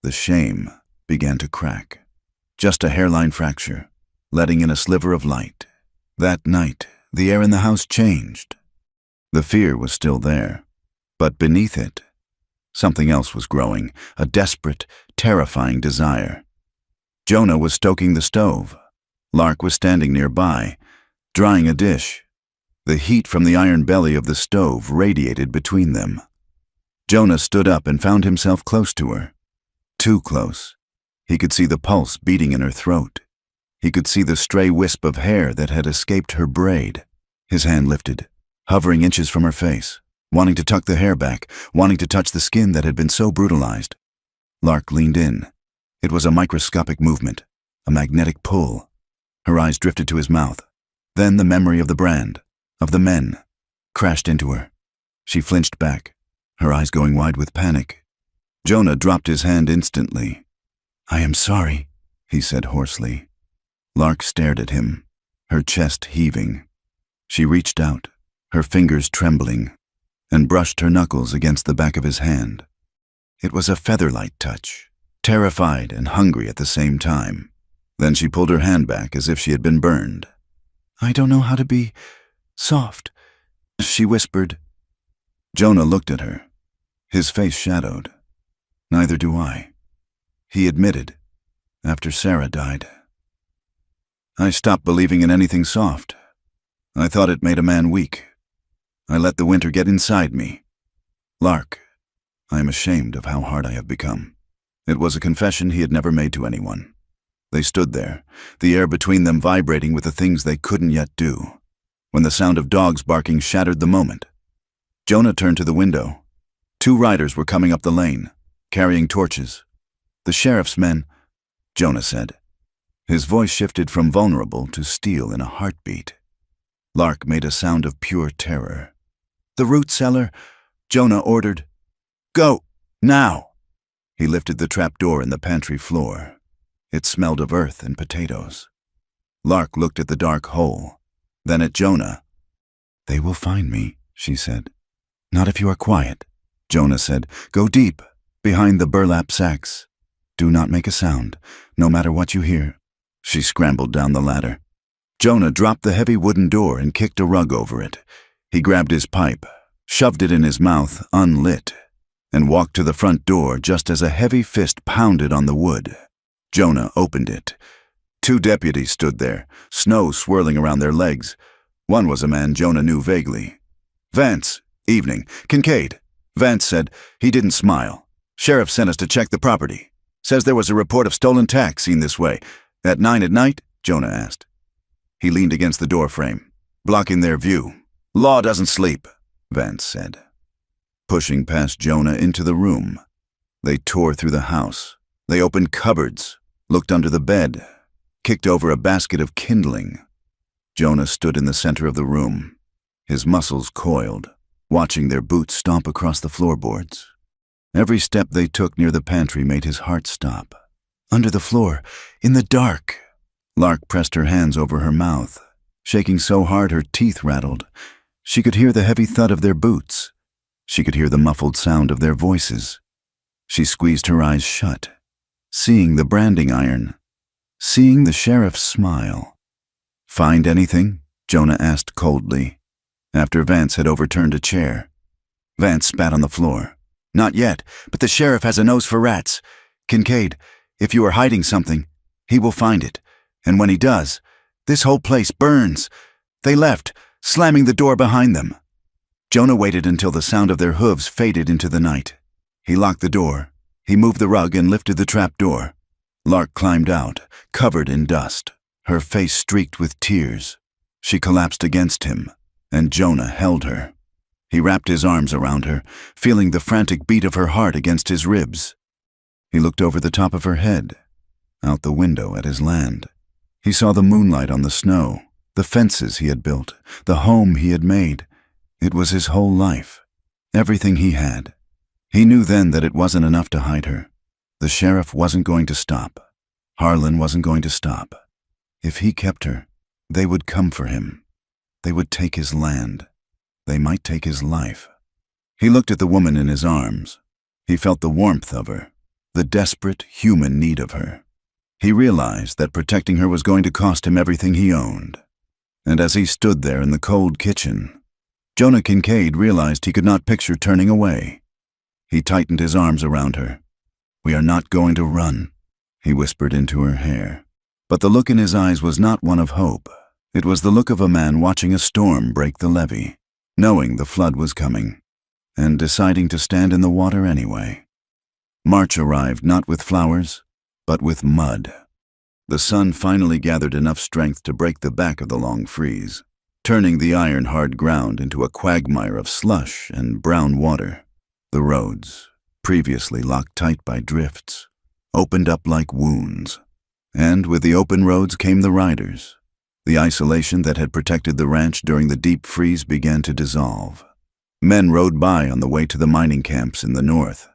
The shame began to crack. Just a hairline fracture, letting in a sliver of light. That night, the air in the house changed. The fear was still there, but beneath it, something else was growing, a desperate, terrifying desire. Jonah was stoking the stove. Lark was standing nearby, drying a dish. The heat from the iron belly of the stove radiated between them. Jonah stood up and found himself close to her. Too close. He could see the pulse beating in her throat. He could see the stray wisp of hair that had escaped her braid. His hand lifted, hovering inches from her face, wanting to tuck the hair back, wanting to touch the skin that had been so brutalized. Lark leaned in. It was a microscopic movement, a magnetic pull. Her eyes drifted to his mouth. Then the memory of the brand, of the men, crashed into her. She flinched back, her eyes going wide with panic. Jonah dropped his hand instantly. I am sorry, he said hoarsely. Lark stared at him, her chest heaving. She reached out, her fingers trembling, and brushed her knuckles against the back of his hand. It was a feather-light touch, terrified and hungry at the same time. Then she pulled her hand back as if she had been burned. I don't know how to be soft, she whispered. Jonah looked at her, his face shadowed. Neither do I. He admitted, after Sarah died. I stopped believing in anything soft. I thought it made a man weak. I let the winter get inside me. Lark, I am ashamed of how hard I have become. It was a confession he had never made to anyone. They stood there, the air between them vibrating with the things they couldn't yet do, when the sound of dogs barking shattered the moment. Jonah turned to the window. 2 riders were coming up the lane, carrying torches. The sheriff's men, Jonah said. His voice shifted from vulnerable to steel in a heartbeat. Lark made a sound of pure terror. The root cellar, Jonah ordered. Go, now! He lifted the trap door in the pantry floor. It smelled of earth and potatoes. Lark looked at the dark hole, then at Jonah. They will find me, she said. Not if you are quiet, Jonah said. Go deep, behind the burlap sacks. Do not make a sound, no matter what you hear. She scrambled down the ladder. Jonah dropped the heavy wooden door and kicked a rug over it. He grabbed his pipe, shoved it in his mouth, unlit, and walked to the front door just as a heavy fist pounded on the wood. Jonah opened it. 2 deputies stood there, snow swirling around their legs. One was a man Jonah knew vaguely. Vance, evening. Kincaid. Vance said. He didn't smile. Sheriff sent us to check the property. Says there was a report of stolen tack seen this way. At 9 at night? Jonah asked. He leaned against the door frame, blocking their view. Law doesn't sleep, Vance said. Pushing past Jonah into the room, they tore through the house. They opened cupboards, looked under the bed, kicked over a basket of kindling. Jonah stood in the center of the room, his muscles coiled, watching their boots stomp across the floorboards. Every step they took near the pantry made his heart stop. Under the floor, in the dark. Lark pressed her hands over her mouth, shaking so hard her teeth rattled. She could hear the heavy thud of their boots. She could hear the muffled sound of their voices. She squeezed her eyes shut, seeing the branding iron, seeing the sheriff's smile. Find anything? Jonah asked coldly, after Vance had overturned a chair. Vance spat on the floor. Not yet, but the sheriff has a nose for rats. Kincaid, if you are hiding something, he will find it. And when he does, this whole place burns. They left, slamming the door behind them. Jonah waited until the sound of their hooves faded into the night. He locked the door. He moved the rug and lifted the trap door. Lark climbed out, covered in dust, her face streaked with tears. She collapsed against him, and Jonah held her. He wrapped his arms around her, feeling the frantic beat of her heart against his ribs. He looked over the top of her head, out the window at his land. He saw the moonlight on the snow, the fences he had built, the home he had made. It was his whole life, everything he had. He knew then that it wasn't enough to hide her. The sheriff wasn't going to stop. Harlan wasn't going to stop. If he kept her, they would come for him. They would take his land. They might take his life. He looked at the woman in his arms. He felt the warmth of her, the desperate human need of her. He realized that protecting her was going to cost him everything he owned. And as he stood there in the cold kitchen, Jonah Kincaid realized he could not picture turning away. He tightened his arms around her. "We are not going to run," he whispered into her hair. But the look in his eyes was not one of hope. It was the look of a man watching a storm break the levee, knowing the flood was coming, and deciding to stand in the water anyway. March arrived not with flowers, but with mud. The sun finally gathered enough strength to break the back of the long freeze, turning the iron-hard ground into a quagmire of slush and brown water. The roads, previously locked tight by drifts, opened up like wounds. And with the open roads came the riders. The isolation that had protected the ranch during the deep freeze began to dissolve. Men rode by on the way to the mining camps in the north.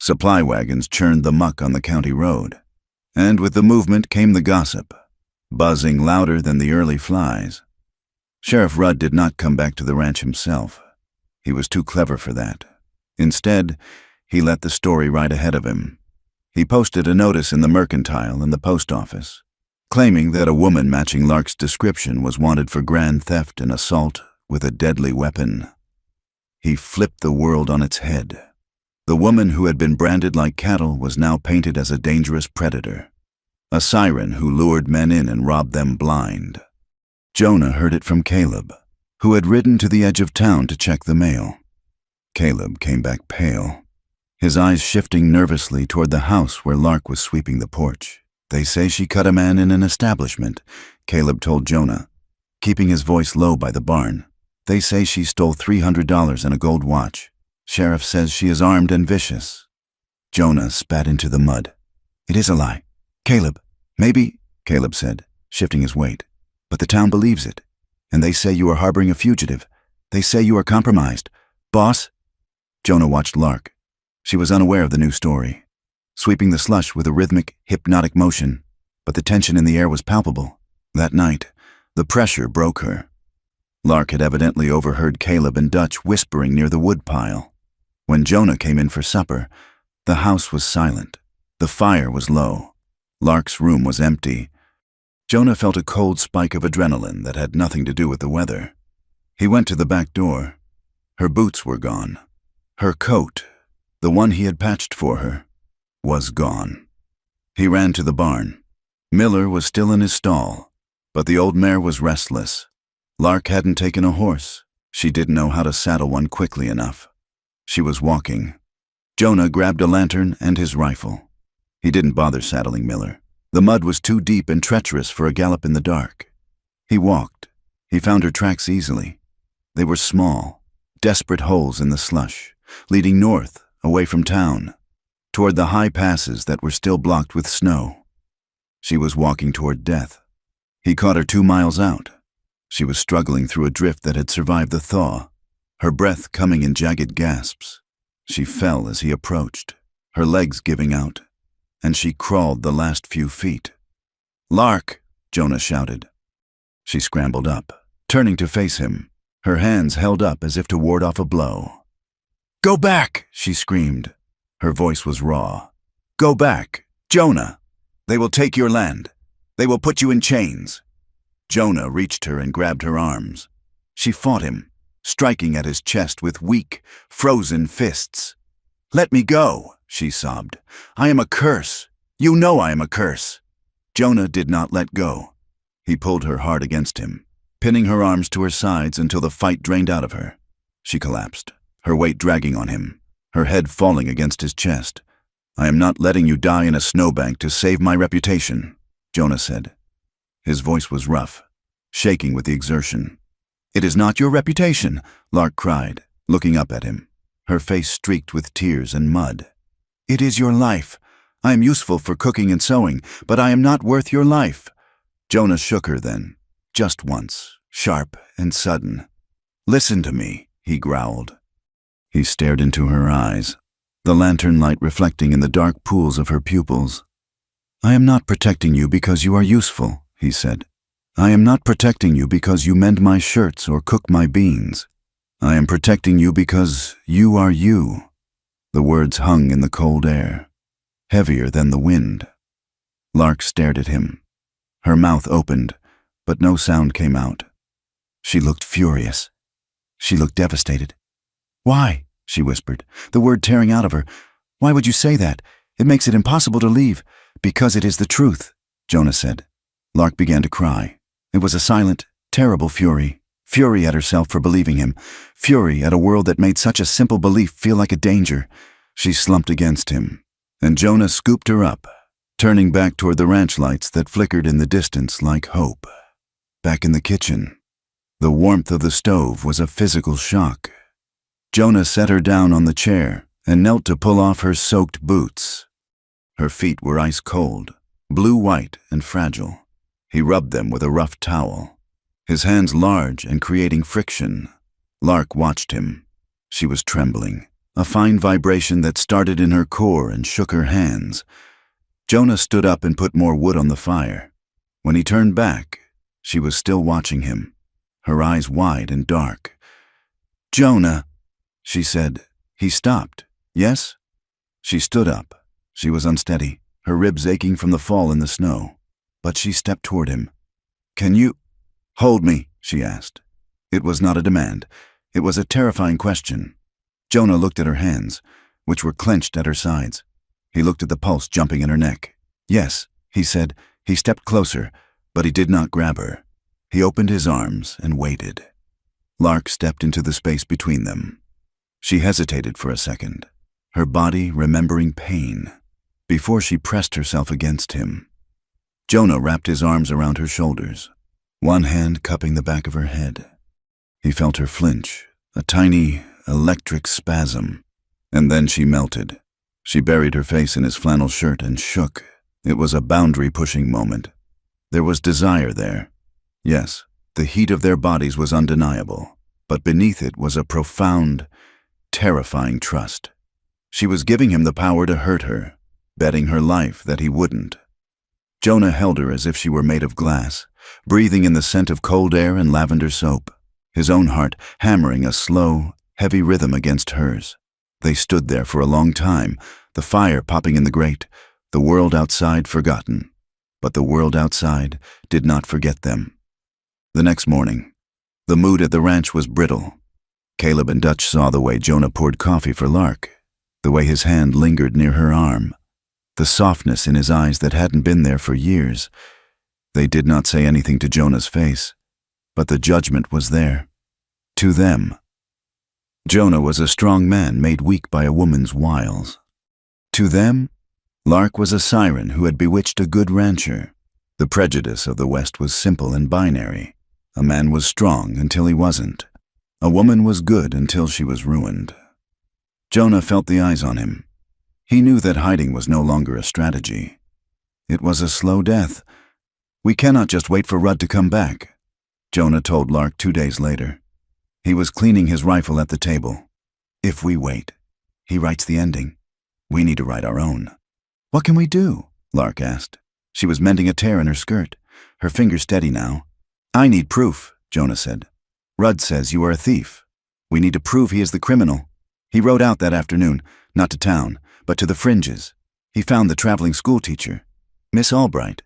Supply wagons churned the muck on the county road. And with the movement came the gossip, buzzing louder than the early flies. Sheriff Rudd did not come back to the ranch himself. He was too clever for that. Instead, he let the story ride ahead of him. He posted a notice in the Mercantile and the post office, claiming that a woman matching Lark's description was wanted for grand theft and assault with a deadly weapon. He flipped the world on its head. The woman who had been branded like cattle was now painted as a dangerous predator, a siren who lured men in and robbed them blind. Jonah heard it from Caleb, who had ridden to the edge of town to check the mail. Caleb came back pale, his eyes shifting nervously toward the house where Lark was sweeping the porch. "They say she cut a man in an establishment," Caleb told Jonah, keeping his voice low by the barn. "They say she stole $300 and a gold watch. Sheriff says she is armed and vicious." Jonah spat into the mud. "It is a lie. Caleb, maybe," Caleb said, shifting his weight. "But the town believes it. And they say you are harboring a fugitive. They say you are compromised. Boss?" Jonah watched Lark. She was unaware of the new story, sweeping the slush with a rhythmic, hypnotic motion. But the tension in the air was palpable. That night, the pressure broke her. Lark had evidently overheard Caleb and Dutch whispering near the woodpile. When Jonah came in for supper, the house was silent. The fire was low. Lark's room was empty. Jonah felt a cold spike of adrenaline that had nothing to do with the weather. He went to the back door. Her boots were gone. Her coat, the one he had patched for her, was gone. He ran to the barn. Miller was still in his stall, but the old mare was restless. Lark hadn't taken a horse. She didn't know how to saddle one quickly enough. She was walking. Jonah grabbed a lantern and his rifle. He didn't bother saddling Miller. The mud was too deep and treacherous for a gallop in the dark. He walked. He found her tracks easily. They were small, desperate holes in the slush, leading north, away from town, toward the high passes that were still blocked with snow. She was walking toward death. He caught her 2 miles out. She was struggling through a drift that had survived the thaw, her breath coming in jagged gasps. She fell as he approached, her legs giving out, and she crawled the last few feet. "Lark!" Jonah shouted. She scrambled up, turning to face him, her hands held up as if to ward off a blow. "Go back!" she screamed. Her voice was raw. "Go back! Jonah! They will take your land. They will put you in chains." Jonah reached her and grabbed her arms. She fought him, striking at his chest with weak, frozen fists. "Let me go," she sobbed. "I am a curse. You know I am a curse." Jonah did not let go. He pulled her hard against him, pinning her arms to her sides until the fight drained out of her. She collapsed, her weight dragging on him, her head falling against his chest. "I am not letting you die in a snowbank to save my reputation," Jonah said. His voice was rough, shaking with the exertion. "It is not your reputation," Lark cried, looking up at him, her face streaked with tears and mud. "It is your life. I am useful for cooking and sewing, but I am not worth your life." Jonah shook her then, just once, sharp and sudden. "Listen to me," he growled. He stared into her eyes, the lantern light reflecting in the dark pools of her pupils. "I am not protecting you because you are useful," he said. "I am not protecting you because you mend my shirts or cook my beans. I am protecting you because you are you." The words hung in the cold air, heavier than the wind. Lark stared at him. Her mouth opened, but no sound came out. She looked furious. She looked devastated. "Why?" she whispered, the word tearing out of her. "Why would you say that? It makes it impossible to leave." "Because it is the truth," Jonah said. Lark began to cry. It was a silent, terrible fury. Fury at herself for believing him. Fury at a world that made such a simple belief feel like a danger. She slumped against him, and Jonah scooped her up, turning back toward the ranch lights that flickered in the distance like hope. Back in the kitchen, the warmth of the stove was a physical shock. Jonah set her down on the chair and knelt to pull off her soaked boots. Her feet were ice cold, blue-white and fragile. He rubbed them with a rough towel, his hands large and creating friction. Lark watched him. She was trembling, a fine vibration that started in her core and shook her hands. Jonah stood up and put more wood on the fire. When he turned back, she was still watching him, her eyes wide and dark. "Jonah," she said. He stopped. "Yes?" She stood up. She was unsteady, her ribs aching from the fall in the snow. But she stepped toward him. "Can you hold me?" she asked. It was not a demand. It was a terrifying question. Jonah looked at her hands, which were clenched at her sides. He looked at the pulse jumping in her neck. "Yes," he said. He stepped closer, but he did not grab her. He opened his arms and waited. Lark stepped into the space between them. She hesitated for a second, her body remembering pain, before she pressed herself against him. Jonah wrapped his arms around her shoulders, one hand cupping the back of her head. He felt her flinch, a tiny, electric spasm, and then she melted. She buried her face in his flannel shirt and shook. It was a boundary-pushing moment. There was desire there. Yes, the heat of their bodies was undeniable, but beneath it was a profound, terrifying trust. She was giving him the power to hurt her, betting her life that he wouldn't. Jonah held her as if she were made of glass, breathing in the scent of cold air and lavender soap, his own heart hammering a slow, heavy rhythm against hers. They stood there for a long time, the fire popping in the grate, the world outside forgotten. But the world outside did not forget them. The next morning, the mood at the ranch was brittle. Caleb and Dutch saw the way Jonah poured coffee for Lark, the way his hand lingered near her arm, the softness in his eyes that hadn't been there for years. They did not say anything to Jonah's face, but the judgment was there. To them. Jonah was a strong man made weak by a woman's wiles. To them, Lark was a siren who had bewitched a good rancher. The prejudice of the West was simple and binary. A man was strong until he wasn't. A woman was good until she was ruined. Jonah felt the eyes on him. He knew that hiding was no longer a strategy. It was a slow death. "We cannot just wait for Rudd to come back," Jonah told Lark 2 days later. He was cleaning his rifle at the table. "If we wait, he writes the ending. We need to write our own." "What can we do?" Lark asked. She was mending a tear in her skirt, her fingers steady now. "I need proof," Jonah said. "Rudd says you are a thief. We need to prove he is the criminal. He rode out that afternoon, not to town, but to the fringes. He found the traveling schoolteacher, Miss Albright,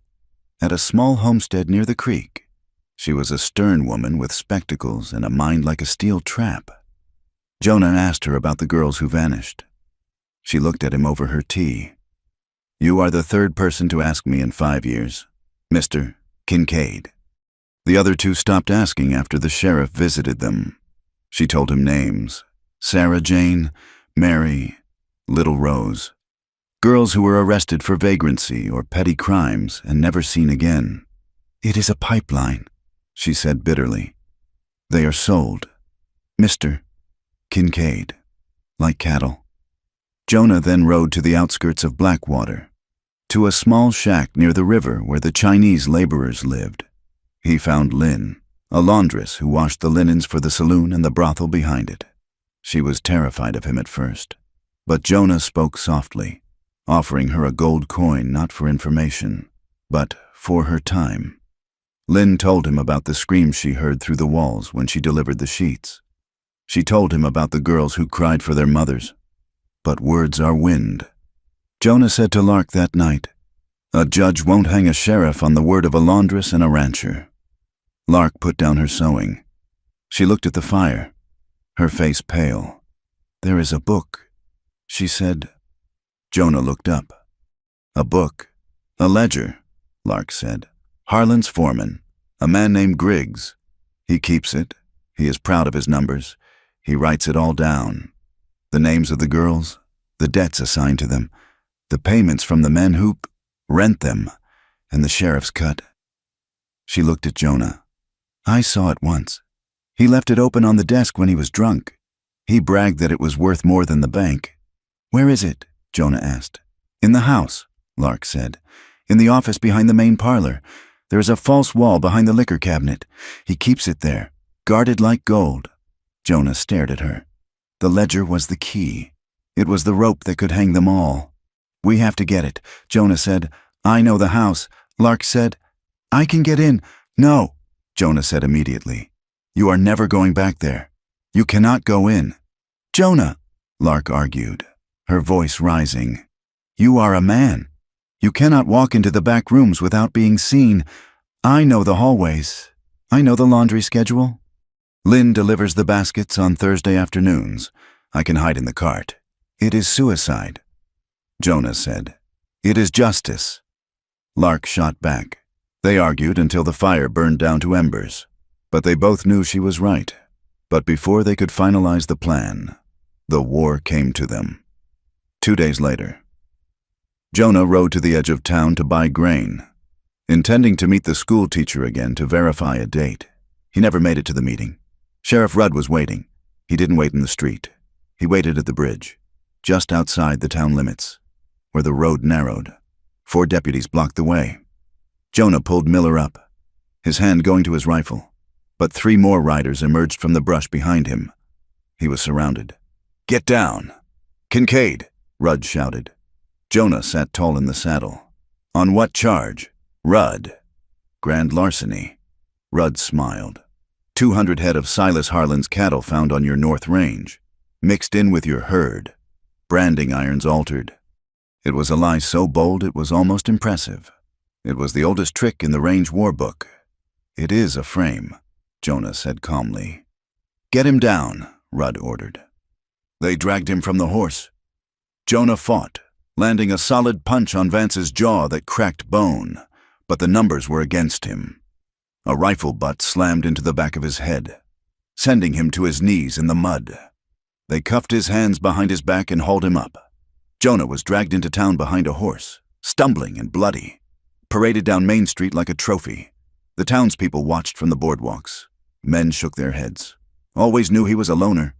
at a small homestead near the creek. She was a stern woman with spectacles and a mind like a steel trap." Jonah asked her about the girls who vanished. She looked at him over her tea. "You are the third person to ask me in 5 years, Mr. Kincaid." The other two stopped asking after the sheriff visited them. She told him names: Sarah Jane, Mary, Little Rose. Girls who were arrested for vagrancy or petty crimes and never seen again. "It is a pipeline," she said bitterly. "They are sold. Mr. Kincaid, like cattle." Jonah then rode to the outskirts of Blackwater, to a small shack near the river where the Chinese laborers lived. He found Lynn, a laundress who washed the linens for the saloon and the brothel behind it. She was terrified of him at first, but Jonah spoke softly, offering her a gold coin not for information, but for her time. Lynn told him about the screams she heard through the walls when she delivered the sheets. She told him about the girls who cried for their mothers. But words are wind. Jonah said to Lark that night, "A judge won't hang a sheriff on the word of a laundress and a rancher." Lark put down her sewing. She looked at the fire, her face pale. "There is a book," she said. Jonah looked up. "A book? A ledger," Lark said. "Harlan's foreman, a man named Griggs. He keeps it. He is proud of his numbers. He writes it all down. The names of the girls, the debts assigned to them, the payments from the men who rent them, and the sheriff's cut." She looked at Jonah. "I saw it once. He left it open on the desk when he was drunk. He bragged that it was worth more than the bank." "Where is it?" Jonah asked. "In the house," Lark said. "In the office behind the main parlor. There is a false wall behind the liquor cabinet. He keeps it there, guarded like gold." Jonah stared at her. The ledger was the key. It was the rope that could hang them all. "We have to get it," Jonah said. "I know the house." Lark said, "I can get in." "No," Jonah said immediately. "You are never going back there. You cannot go in." "Jonah," Lark argued, her voice rising, "you are a man. You cannot walk into the back rooms without being seen. I know the hallways. I know the laundry schedule. Lynn delivers the baskets on Thursday afternoons. I can hide in the cart. It is suicide." Jonah said, "It is justice." Lark shot back. They argued until the fire burned down to embers, but they both knew she was right. But before they could finalize the plan, the war came to them. 2 days later, Jonah rode to the edge of town to buy grain, intending to meet the school teacher again to verify a date. He never made it to the meeting. Sheriff Rudd was waiting. He didn't wait in the street. He waited at the bridge, just outside the town limits, where the road narrowed. 4 deputies blocked the way. Jonah pulled Miller up, his hand going to his rifle, but 3 more riders emerged from the brush behind him. He was surrounded. "Get down!" "Kincaid!" Rudd shouted. Jonah sat tall in the saddle. "On what charge?" "Rudd." "Grand larceny." Rudd smiled. 200 head of Silas Harlan's cattle found on your north range, mixed in with your herd. Branding irons altered. It was a lie so bold it was almost impressive. It was the oldest trick in the range war book. "It is a frame," Jonah said calmly. "Get him down," Rudd ordered. They dragged him from the horse. Jonah fought, landing a solid punch on Vance's jaw that cracked bone, but the numbers were against him. A rifle butt slammed into the back of his head, sending him to his knees in the mud. They cuffed his hands behind his back and hauled him up. Jonah was dragged into town behind a horse, stumbling and bloody, paraded down Main Street like a trophy. The townspeople watched from the boardwalks. Men shook their heads. "Always knew he was a loner."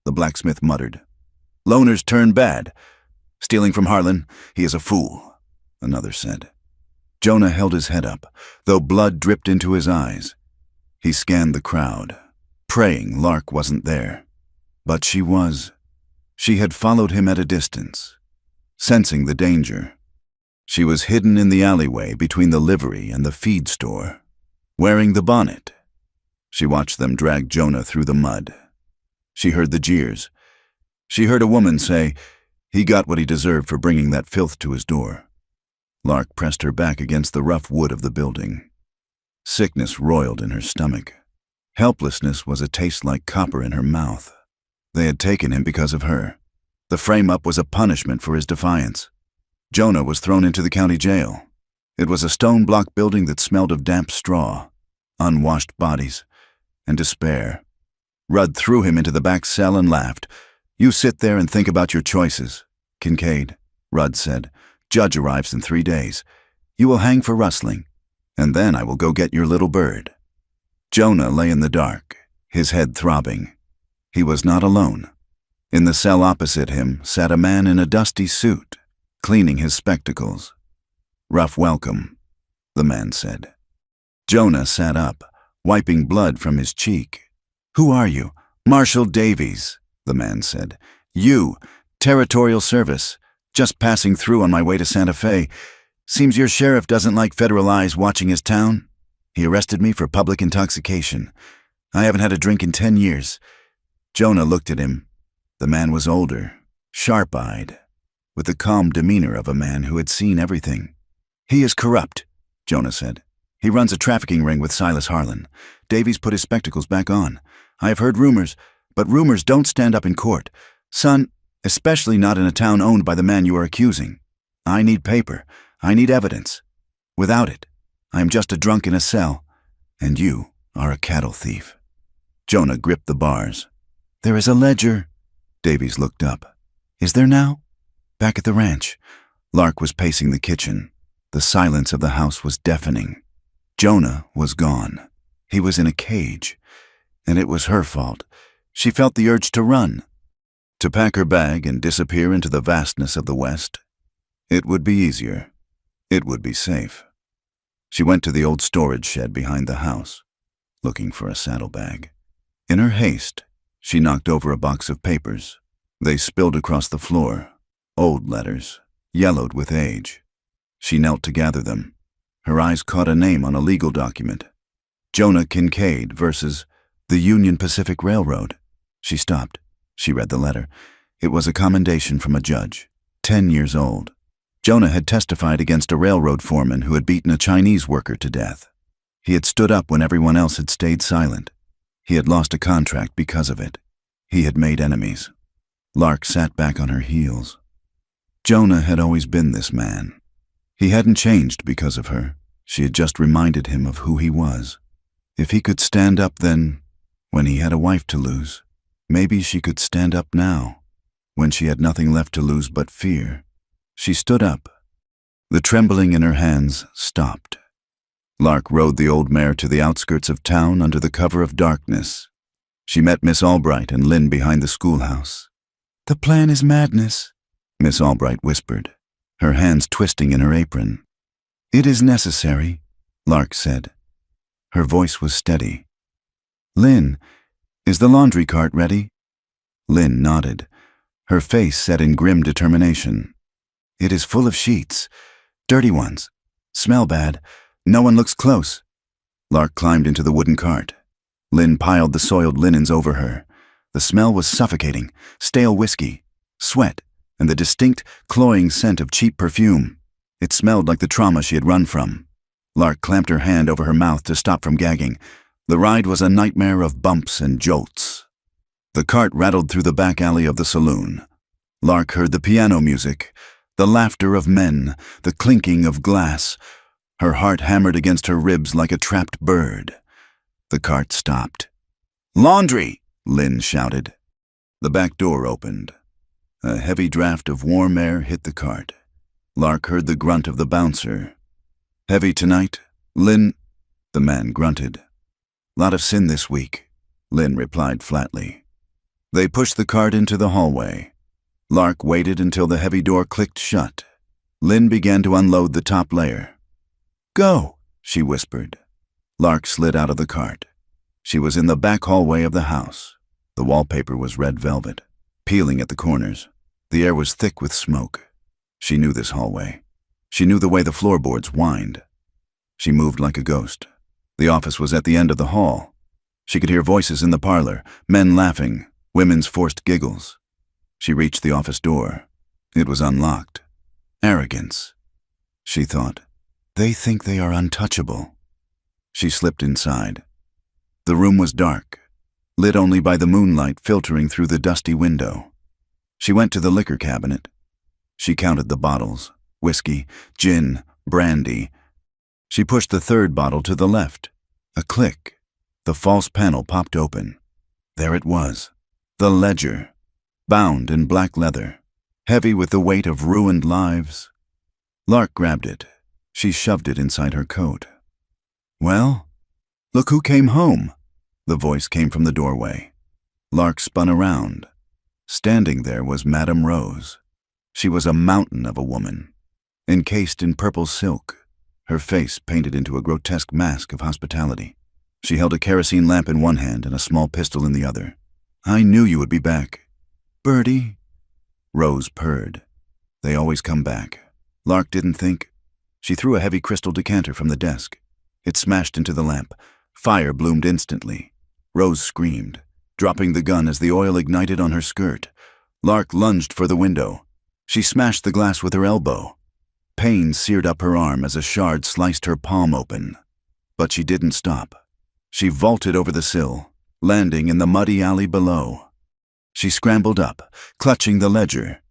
The blacksmith muttered, "Loners turn bad. Stealing from Harlan, he is a fool," another said. Jonah held his head up, though blood dripped into his eyes. He scanned the crowd, praying Lark wasn't there. But she was. She had followed him at a distance, sensing the danger. She was hidden in the alleyway between the livery and the feed store, wearing the bonnet. She watched them drag Jonah through the mud. She heard the jeers. She heard a woman say, "He got what he deserved for bringing that filth to his door." Lark pressed her back against the rough wood of the building. Sickness roiled in her stomach. Helplessness was a taste like copper in her mouth. They had taken him because of her. The frame-up was a punishment for his defiance. Jonah was thrown into the county jail. It was a stone block building that smelled of damp straw. unwashed bodies, and despair. Rudd threw him into the back cell and laughed. "You sit there and think about your choices." "Kincaid," Rudd said, "judge arrives in 3 days. You will hang for rustling, and then I will go get your little bird." Jonah lay in the dark, his head throbbing. He was not alone. In the cell opposite him sat a man in a dusty suit, cleaning his spectacles. "Rough welcome," the man said. Jonah sat up, wiping blood from his cheek. "Who are you?" "Marshal Davies," the man said. "You, Territorial Service, just passing through on my way to Santa Fe. Seems your sheriff doesn't like federal eyes watching his town. He arrested me for public intoxication. I haven't had a drink in 10 years. Jonah looked at him. The man was older, sharp-eyed, with the calm demeanor of a man who had seen everything. "He is corrupt," Jonah said. "He runs a trafficking ring with Silas Harlan." Davies put his spectacles back on. "I have heard rumors, but rumors don't stand up in court. Son, especially not in a town owned by the man you are accusing. I need paper. I need evidence. Without it, I am just a drunk in a cell, and you are a cattle thief." Jonah gripped the bars. "There is a ledger." Davies looked up. "Is there now?" Back at the ranch, Lark was pacing the kitchen. The silence of the house was deafening. Jonah was gone. He was in a cage, and it was her fault. She felt the urge to run, to pack her bag and disappear into the vastness of the West. It would be easier. It would be safe. She went to the old storage shed behind the house, looking for a saddlebag. In her haste, she knocked over a box of papers. They spilled across the floor, old letters, yellowed with age. She knelt to gather them. Her eyes caught a name on a legal document. Jonah Kincaid versus the Union Pacific Railroad. She stopped. She read the letter. It was a commendation from a judge, 10 years old. Jonah had testified against a railroad foreman who had beaten a Chinese worker to death. He had stood up when everyone else had stayed silent. He had lost a contract because of it. He had made enemies. Lark sat back on her heels. Jonah had always been this man. He hadn't changed because of her. She had just reminded him of who he was. If he could stand up then, when he had a wife to lose, maybe she could stand up now, when she had nothing left to lose but fear. She stood up. The trembling in her hands stopped. Lark rode the old mare to the outskirts of town under the cover of darkness. She met Miss Albright and Lynn behind the schoolhouse. "The plan is madness," Miss Albright whispered, her hands twisting in her apron. "It is necessary," Lark said. Her voice was steady. "Lynn, is the laundry cart ready?" Lynn nodded, her face set in grim determination. "It is full of sheets. Dirty ones. Smell bad. No one looks close." Lark climbed into the wooden cart. Lynn piled the soiled linens over her. The smell was suffocating. Stale whiskey, sweat, and the distinct, cloying scent of cheap perfume. It smelled like the trauma she had run from. Lark clamped her hand over her mouth to stop from gagging. The ride was a nightmare of bumps and jolts. The cart rattled through the back alley of the saloon. Lark heard the piano music, the laughter of men, the clinking of glass. Her heart hammered against her ribs like a trapped bird. The cart stopped. "Laundry!" Lynn shouted. The back door opened. A heavy draft of warm air hit the cart. Lark heard the grunt of the bouncer. "Heavy tonight, Lynn?" The man grunted. "Lot of sin this week," Lynn replied flatly. They pushed the cart into the hallway. Lark waited until the heavy door clicked shut. Lynn began to unload the top layer. "Go," she whispered. Lark slid out of the cart. She was in the back hallway of the house. The wallpaper was red velvet, peeling at the corners. The air was thick with smoke. She knew this hallway. She knew the way the floorboards whined. She moved like a ghost. The office was at the end of the hall. She could hear voices in the parlor, men laughing, women's forced giggles. She reached the office door. It was unlocked. Arrogance, she thought. They think they are untouchable. She slipped inside. The room was dark, lit only by the moonlight filtering through the dusty window. She went to the liquor cabinet. She counted the bottles, whiskey, gin, brandy. She pushed the third bottle to the left. A click. The false panel popped open. There it was. The ledger, bound in black leather, heavy with the weight of ruined lives. Lark grabbed it. She shoved it inside her coat. "Well, look who came home," the voice came from the doorway. Lark spun around. Standing there was Madame Rose. She was a mountain of a woman, encased in purple silk, her face painted into a grotesque mask of hospitality. She held a kerosene lamp in one hand and a small pistol in the other. "I knew you would be back." "Birdie," Rose purred. "They always come back." Lark didn't think. She threw a heavy crystal decanter from the desk. It smashed into the lamp. Fire bloomed instantly. Rose screamed, dropping the gun as the oil ignited on her skirt. Lark lunged for the window. She smashed the glass with her elbow. Pain seared up her arm as a shard sliced her palm open. But she didn't stop. She vaulted over the sill, landing in the muddy alley below. She scrambled up, clutching the ledger.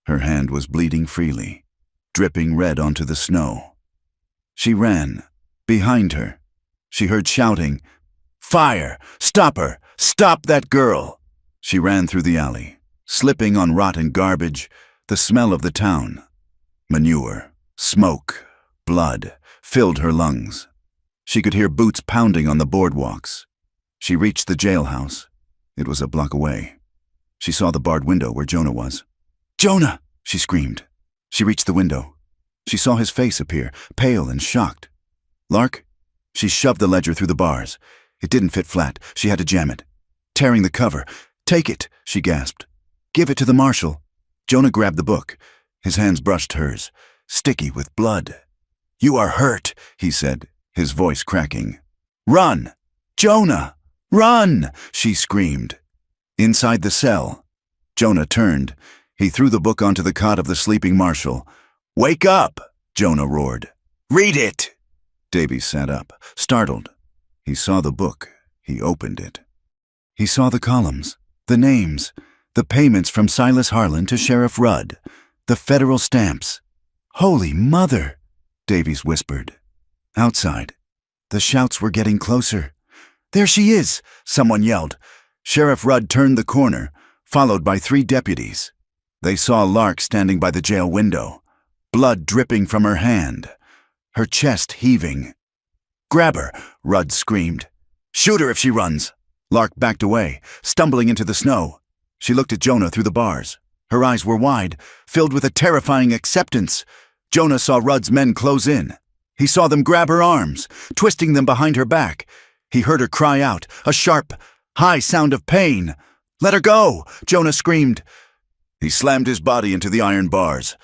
Her hand was bleeding freely, dripping red onto the snow. She ran. Behind her, she heard shouting, "Fire! Stop her! Stop that girl!" She ran through the alley, slipping on rotten garbage, the smell of the town. Manure, smoke, blood filled her lungs. She could hear boots pounding on the boardwalks. She reached the jailhouse. It was a block away. She saw the barred window where Jonah was. "Jonah!" she screamed. She reached the window. She saw his face appear, pale and shocked. "Lark?" She shoved the ledger through the bars. It didn't fit flat. She had to jam it. Tearing the cover. "Take it," she gasped. "Give it to the marshal." Jonah grabbed the book. His hands brushed hers, sticky with blood. "You are hurt," he said, his voice cracking. "Run! Jonah! Run!" she screamed. Inside the cell, Jonah turned. He threw the book onto the cot of the sleeping marshal. "Wake up!" Jonah roared. "Read it!" Davies sat up, startled. He saw the book. He opened it. He saw the columns, the names, the payments from Silas Harlan to Sheriff Rudd, the federal stamps. "Holy Mother!" Davies whispered. Outside, the shouts were getting closer. "There she is!" someone yelled. Sheriff Rudd turned the corner, followed by 3 deputies. They saw Lark standing by the jail window, blood dripping from her hand, her chest heaving. "Grab her!" Rudd screamed. "Shoot her if she runs!" Lark backed away, stumbling into the snow. She looked at Jonah through the bars. Her eyes were wide, filled with a terrifying acceptance. Jonah saw Rudd's men close in. He saw them grab her arms, twisting them behind her back. He heard her cry out, a sharp, high sound of pain. "Let her go!" Jonah screamed. He slammed his body into the iron bars.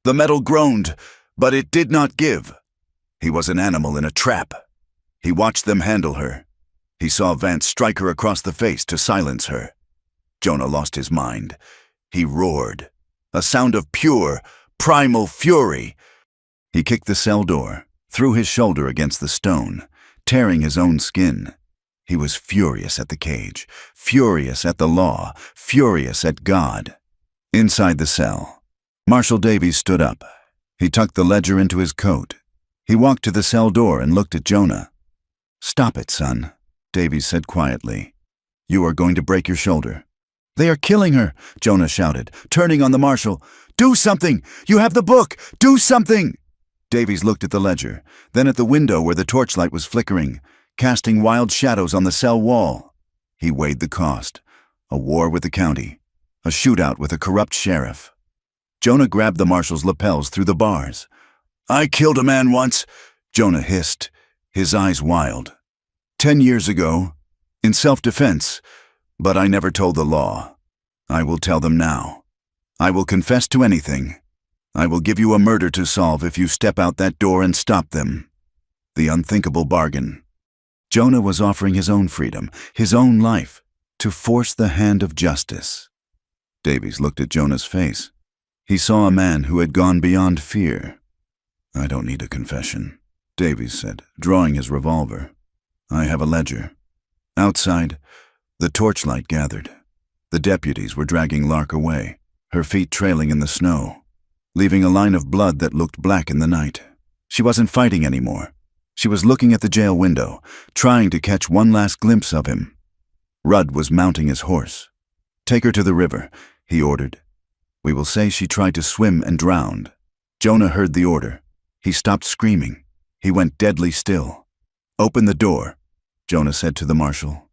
The metal groaned, but it did not give. He was an animal in a trap. He watched them handle her. He saw Vance strike her across the face to silence her. Jonah lost his mind. He roared, a sound of pure, primal fury. He kicked the cell door, threw his shoulder against the stone, tearing his own skin. He was furious at the cage, furious at the law, furious at God. Inside the cell, Marshal Davies stood up. He tucked the ledger into his coat. He walked to the cell door and looked at Jonah. "Stop it, son," Davies said quietly. "You are going to break your shoulder." "They are killing her," Jonah shouted, turning on the marshal. "Do something! You have the book! Do something!" Davies looked at the ledger, then at the window where the torchlight was flickering, casting wild shadows on the cell wall. He weighed the cost. A war with the county. A shootout with a corrupt sheriff. Jonah grabbed the marshal's lapels through the bars. "I killed a man once," Jonah hissed, his eyes wild. 10 years ago, in self-defense, but I never told the law. I will tell them now. I will confess to anything. I will give you a murder to solve if you step out that door and stop them." The unthinkable bargain. Jonah was offering his own freedom, his own life, to force the hand of justice. Davies looked at Jonah's face. He saw a man who had gone beyond fear. "I don't need a confession," Davies said, drawing his revolver. "I have a ledger." Outside, the torchlight gathered. The deputies were dragging Lark away, her feet trailing in the snow, leaving a line of blood that looked black in the night. She wasn't fighting anymore. She was looking at the jail window, trying to catch one last glimpse of him. Rudd was mounting his horse. "Take her to the river," he ordered. "We will say she tried to swim and drowned." Jonah heard the order. He stopped screaming. He went deadly still. "Open the door," Jonah said to the marshal.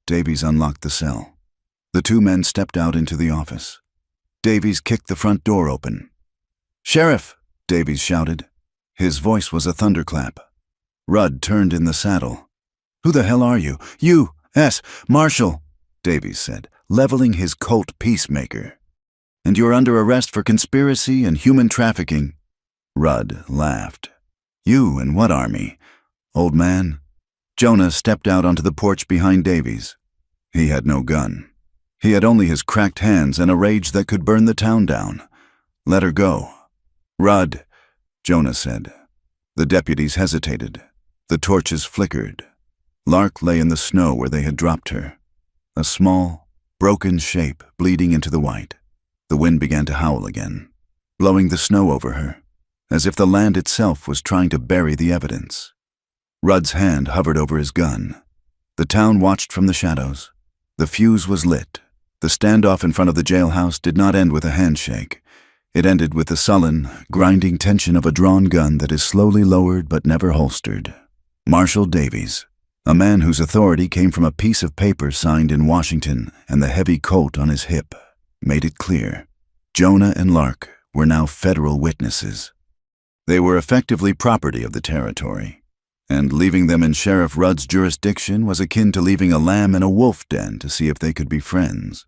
Davies unlocked the cell. The two men stepped out into the office. Davies kicked the front door open. "Sheriff!" Davies shouted. His voice was a thunderclap. Rudd turned in the saddle. "Who the hell are you?" "U.S. Marshal," Davies said, leveling his Colt Peacemaker. "And you're under arrest for conspiracy and human trafficking." Rudd laughed. "You and what army, old man?" Jonah stepped out onto the porch behind Davies. He had no gun. He had only his cracked hands and a rage that could burn the town down. "Let her go." "Rudd," Jonah said. The deputies hesitated. The torches flickered. Lark lay in the snow where they had dropped her. A small, broken shape bleeding into the white. The wind began to howl again, blowing the snow over her, as if the land itself was trying to bury the evidence. Rudd's hand hovered over his gun. The town watched from the shadows. The fuse was lit. The standoff in front of the jailhouse did not end with a handshake. It ended with the sullen, grinding tension of a drawn gun that is slowly lowered but never holstered. Marshal Davies, a man whose authority came from a piece of paper signed in Washington and the heavy Colt on his hip, made it clear. Jonah and Lark were now federal witnesses. They were effectively property of the territory, and leaving them in Sheriff Rudd's jurisdiction was akin to leaving a lamb in a wolf den to see if they could be friends.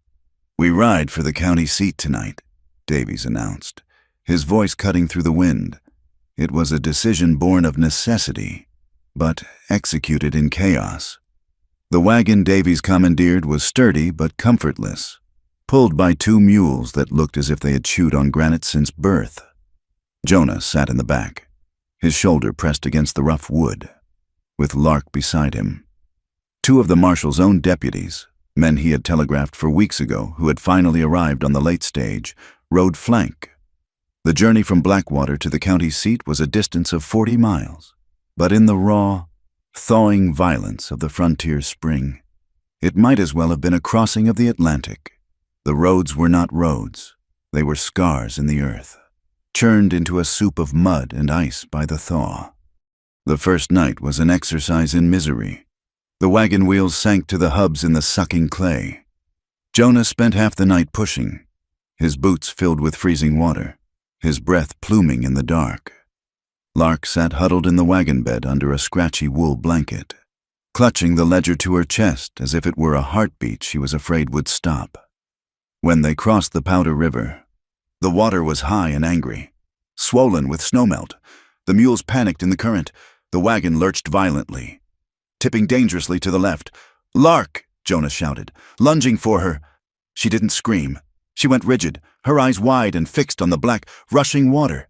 "We ride for the county seat tonight," Davies announced, his voice cutting through the wind. It was a decision born of necessity, but executed in chaos. The wagon Davies commandeered was sturdy but comfortless, pulled by two mules that looked as if they had chewed on granite since birth. Jonah sat in the back, his shoulder pressed against the rough wood, with Lark beside him. Two of the marshal's own deputies, men he had telegraphed for weeks ago who had finally arrived on the late stage, rode flank. The journey from Blackwater to the county seat was a distance of 40 miles, but in the raw, thawing violence of the frontier spring, it might as well have been a crossing of the Atlantic. The roads were not roads. They were scars in the earth, churned into a soup of mud and ice by the thaw. The first night was an exercise in misery. The wagon wheels sank to the hubs in the sucking clay. Jonah spent half the night pushing, his boots filled with freezing water, his breath pluming in the dark. Lark sat huddled in the wagon bed under a scratchy wool blanket, clutching the ledger to her chest as if it were a heartbeat she was afraid would stop. When they crossed the Powder River, the water was high and angry, swollen with snowmelt. The mules panicked in the current. The wagon lurched violently, tipping dangerously to the left. "Lark!" Jonah shouted, lunging for her. She didn't scream. She went rigid, her eyes wide and fixed on the black, rushing water.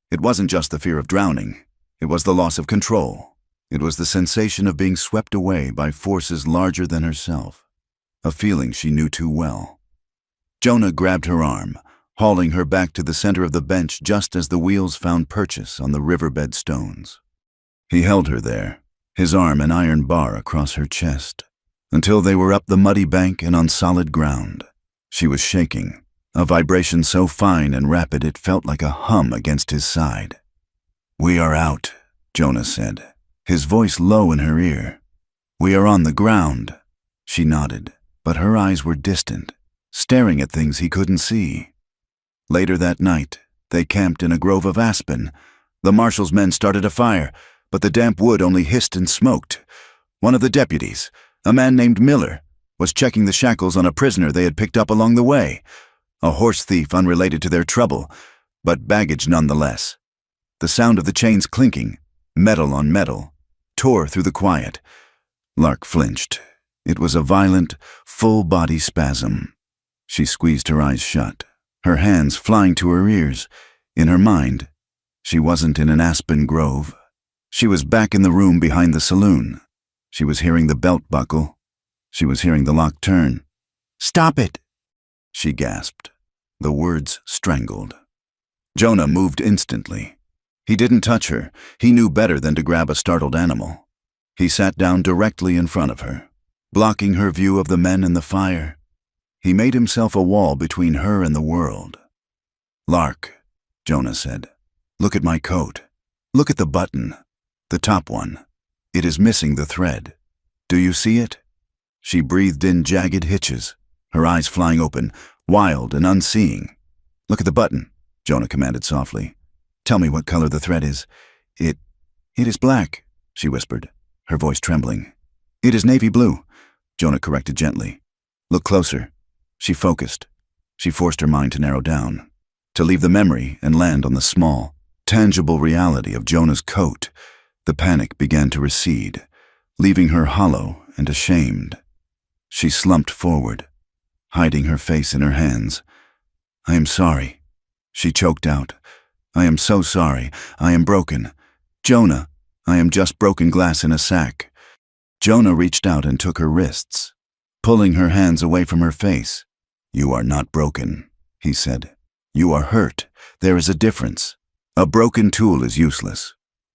It wasn't just the fear of drowning. It was the loss of control. It was the sensation of being swept away by forces larger than herself, a feeling she knew too well. Jonah grabbed her arm, hauling her back to the center of the bench just as the wheels found purchase on the riverbed stones. He held her there, his arm an iron bar across her chest, until they were up the muddy bank and on solid ground. She was shaking, a vibration so fine and rapid it felt like a hum against his side. "We are out," Jonah said, his voice low in her ear. "We are on the ground." She nodded, but her eyes were distant, staring at things he couldn't see. Later that night, they camped in a grove of aspen. The marshal's men started a fire, but the damp wood only hissed and smoked. One of the deputies, a man named Miller, was checking the shackles on a prisoner they had picked up along the way, a horse thief unrelated to their trouble, but baggage nonetheless. The sound of the chains clinking, metal on metal, tore through the quiet. Lark flinched. It was a violent, full-body spasm. She squeezed her eyes shut, her hands flying to her ears. In her mind, she wasn't in an aspen grove. She was back in the room behind the saloon. She was hearing the belt buckle. She was hearing the lock turn. "Stop it!" she gasped, the words strangled. Jonah moved instantly. He didn't touch her. He knew better than to grab a startled animal. He sat down directly in front of her, blocking her view of the men and the fire. He made himself a wall between her and the world. "Lark," Jonah said, "look at my coat. Look at the button. The top one. It is missing the thread. Do you see it?" She breathed in jagged hitches, her eyes flying open, wild and unseeing. "Look at the button," Jonah commanded softly. "Tell me what color the thread is." It is black," she whispered, her voice trembling. "It is navy blue," Jonah corrected gently. "Look closer." She focused. She forced her mind to narrow down, to leave the memory and land on the small, tangible reality of Jonah's coat. The panic began to recede, leaving her hollow and ashamed. She slumped forward, hiding her face in her hands. "I am sorry," she choked out. "I am so sorry. I am broken. Jonah, I am just broken glass in a sack." Jonah reached out and took her wrists, pulling her hands away from her face. "You are not broken," he said. "You are hurt. There is a difference. A broken tool is useless.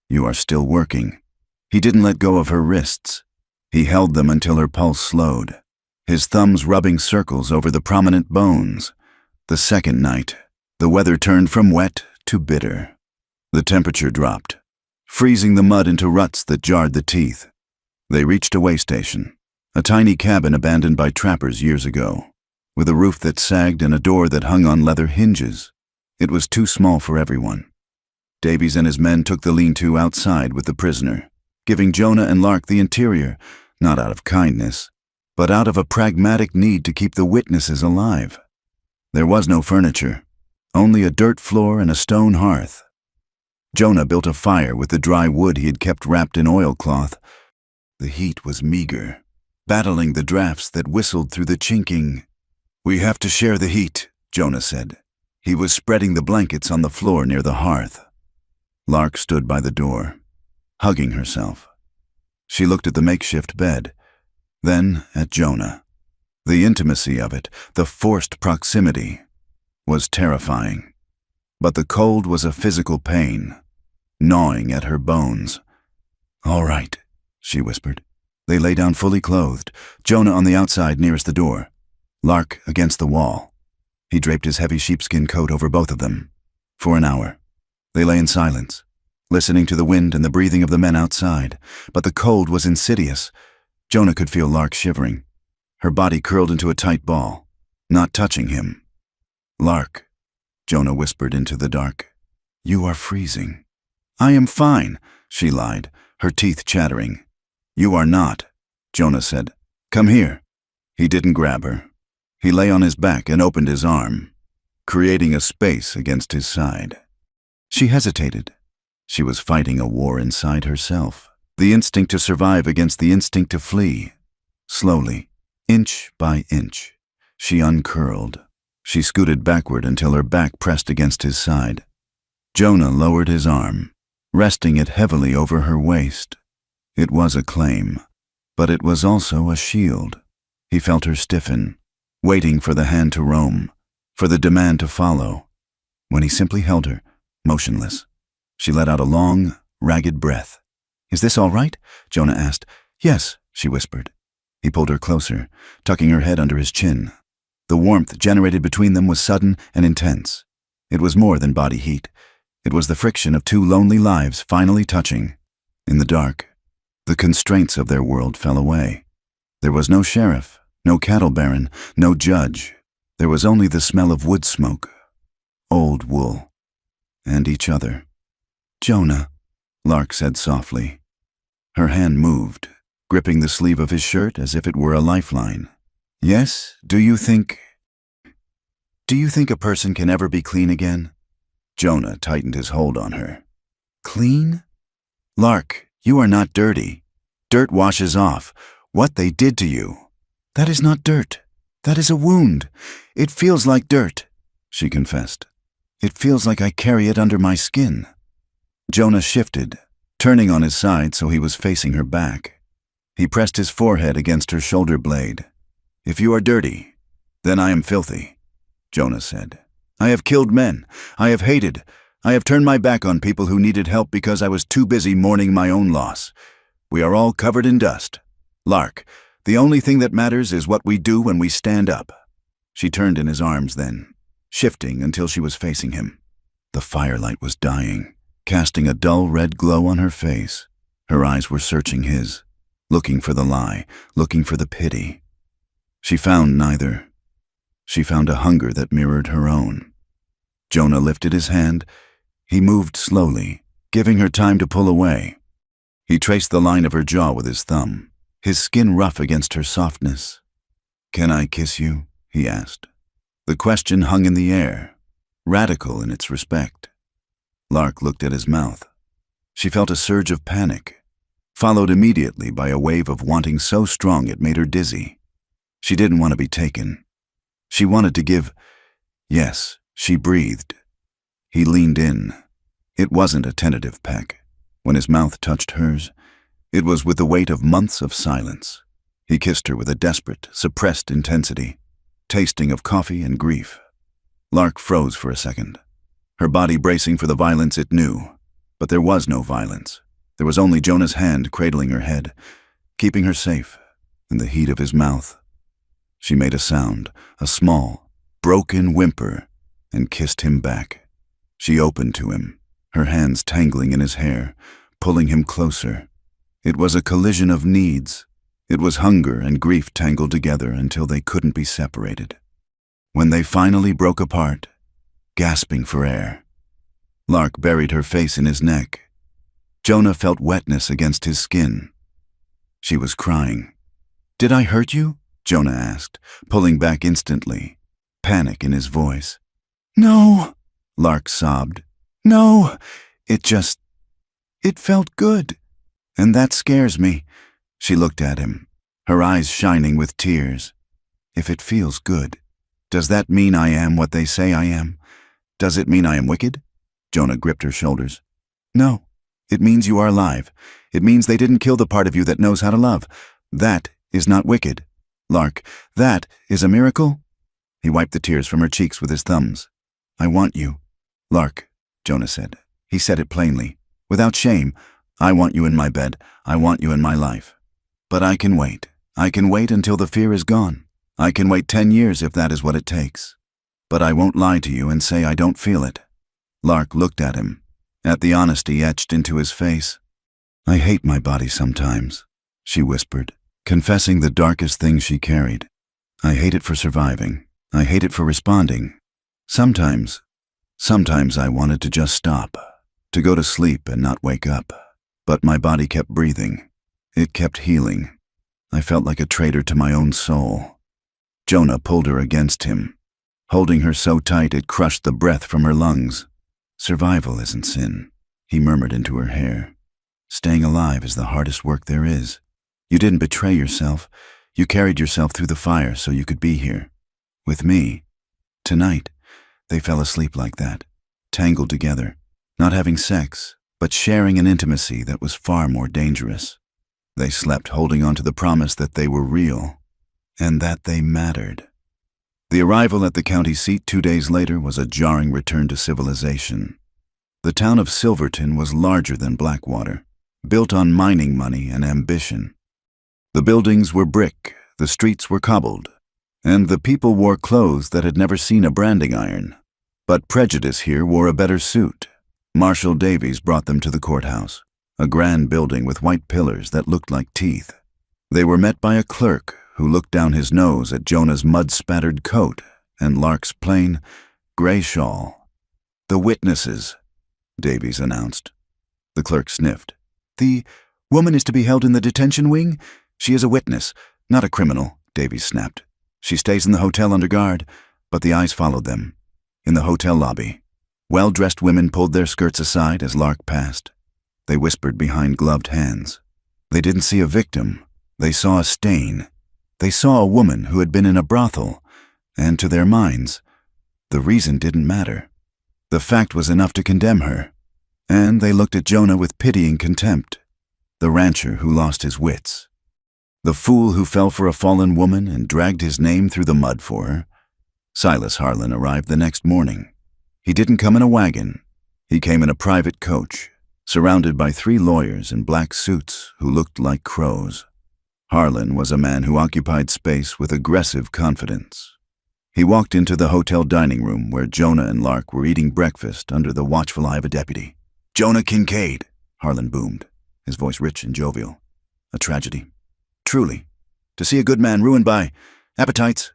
You are still working." He didn't let go of her wrists. He held them until her pulse slowed, his thumbs rubbing circles over the prominent bones. The second night, the weather turned from wet to bitter. The temperature dropped, freezing the mud into ruts that jarred the teeth. They reached a way station, a tiny cabin abandoned by trappers years ago, with a roof that sagged and a door that hung on leather hinges. It was too small for everyone. Davies and his men took the lean-to outside with the prisoner, giving Jonah and Lark the interior, not out of kindness, but out of a pragmatic need to keep the witnesses alive. There was no furniture, only a dirt floor and a stone hearth. Jonah built a fire with the dry wood he had kept wrapped in oilcloth. The heat was meager, battling the drafts that whistled through the chinking. "We have to share the heat," Jonah said. He was spreading the blankets on the floor near the hearth. Lark stood by the door, hugging herself. She looked at the makeshift bed, then at Jonah. The intimacy of it, the forced proximity, was terrifying. But the cold was a physical pain, gnawing at her bones. "All right," she whispered. They lay down fully clothed, Jonah on the outside nearest the door, Lark against the wall. He draped his heavy sheepskin coat over both of them. For an hour, they lay in silence, listening to the wind and the breathing of the men outside. But the cold was insidious. Jonah could feel Lark shivering, her body curled into a tight ball, not touching him. "Lark," Jonah whispered into the dark, "you are freezing." "I am fine," she lied, her teeth chattering. "You are not," Jonah said. "Come here." He didn't grab her. He lay on his back and opened his arm, creating a space against his side. She hesitated. She was fighting a war inside herself, the instinct to survive against the instinct to flee. Slowly, inch by inch, she uncurled. She scooted backward until her back pressed against his side. Jonah lowered his arm, resting it heavily over her waist. It was a claim, but it was also a shield. He felt her stiffen, waiting for the hand to roam, for the demand to follow. When he simply held her, motionless, she let out a long, ragged breath. "Is this all right?" Jonah asked. "Yes," she whispered. He pulled her closer, tucking her head under his chin. The warmth generated between them was sudden and intense. It was more than body heat. It was the friction of two lonely lives finally touching. In the dark, the constraints of their world fell away. There was no sheriff, no cattle baron, no judge. There was only the smell of wood smoke, old wool, and each other. "Jonah," Lark said softly. Her hand moved, gripping the sleeve of his shirt as if it were a lifeline. "Yes, do you think a person can ever be clean again?" Jonah tightened his hold on her. "Clean? Lark, you are not dirty. Dirt washes off. What they did to you. That is not dirt. That is a wound. It feels like dirt," she confessed. "It feels like I carry it under my skin." Jonah shifted, turning on his side so he was facing her back. He pressed his forehead against her shoulder blade. "If you are dirty, then I am filthy," Jonah said. "I have killed men. I have hated. I have turned my back on people who needed help because I was too busy mourning my own loss. We are all covered in dust. Lark, the only thing that matters is what we do when we stand up." She turned in his arms then, shifting until she was facing him. The firelight was dying, casting a dull red glow on her face. Her eyes were searching his, looking for the lie, looking for the pity. She found neither. She found a hunger that mirrored her own. Jonah lifted his hand. He moved slowly, giving her time to pull away. He traced the line of her jaw with his thumb, his skin rough against her softness. "Can I kiss you?" he asked. The question hung in the air, radical in its respect. Lark looked at his mouth. She felt a surge of panic, followed immediately by a wave of wanting so strong it made her dizzy. She didn't want to be taken. She wanted to give. Yes, she breathed. He leaned in. It wasn't a tentative peck. When his mouth touched hers, it was with the weight of months of silence. He kissed her with a desperate, suppressed intensity, tasting of coffee and grief. Lark froze for a second, her body bracing for the violence it knew. But there was no violence. There was only Jonah's hand cradling her head, keeping her safe, in the heat of his mouth. She made a sound, a small, broken whimper, and kissed him back. She opened to him, her hands tangling in his hair, pulling him closer. It was a collision of needs. It was hunger and grief tangled together until they couldn't be separated. When they finally broke apart, gasping for air, Lark buried her face in his neck. Jonah felt wetness against his skin. She was crying. "Did I hurt you?" Jonah asked, pulling back instantly, panic in his voice. "No," Lark sobbed. "No, it felt good. And that scares me." She looked at him, her eyes shining with tears. "If it feels good, does that mean I am what they say I am? Does it mean I am wicked?" Jonah gripped her shoulders. "No, it means you are alive. It means they didn't kill the part of you that knows how to love. That is not wicked. Lark, that is a miracle." He wiped the tears from her cheeks with his thumbs. "I want you." "Lark," Jonah said. He said it plainly, without shame. "I want you in my bed. I want you in my life. But I can wait. I can wait until the fear is gone. I can wait 10 years if that is what it takes. But I won't lie to you and say I don't feel it." Lark looked at him, at the honesty etched into his face. "I hate my body sometimes," she whispered, confessing the darkest thing she carried. "I hate it for surviving. I hate it for responding. Sometimes I wanted to just stop, to go to sleep and not wake up. But my body kept breathing. It kept healing. I felt like a traitor to my own soul." Jonah pulled her against him, holding her so tight it crushed the breath from her lungs. "Survival isn't sin," he murmured into her hair. "Staying alive is the hardest work there is. You didn't betray yourself. You carried yourself through the fire so you could be here. With me. Tonight, they fell asleep like that, tangled together, not having sex, but sharing an intimacy that was far more dangerous. They slept holding on to the promise that they were real, and that they mattered." The arrival at the county seat 2 days later was a jarring return to civilization. The town of Silverton was larger than Blackwater, built on mining money and ambition. The buildings were brick, the streets were cobbled, and the people wore clothes that had never seen a branding iron. But prejudice here wore a better suit. Marshal Davies brought them to the courthouse, a grand building with white pillars that looked like teeth. They were met by a clerk who looked down his nose at Jonah's mud-spattered coat and Lark's plain, gray shawl. "The witnesses," Davies announced. The clerk sniffed. "The woman is to be held in the detention wing? She is a witness, not a criminal," Davies snapped. "She stays in the hotel under guard." But the eyes followed them. In the hotel lobby, well-dressed women pulled their skirts aside as Lark passed. They whispered behind gloved hands. They didn't see a victim. They saw a stain. They saw a woman who had been in a brothel, and to their minds, the reason didn't matter. The fact was enough to condemn her. And they looked at Jonah with pitying contempt, the rancher who lost his wits. The fool who fell for a fallen woman and dragged his name through the mud for her. Silas Harlan arrived the next morning. He didn't come in a wagon. He came in a private coach, surrounded by 3 lawyers in black suits who looked like crows. Harlan was a man who occupied space with aggressive confidence. He walked into the hotel dining room where Jonah and Lark were eating breakfast under the watchful eye of a deputy. "Jonah Kincaid," Harlan boomed, his voice rich and jovial. "A tragedy. Truly. To see a good man ruined by appetites."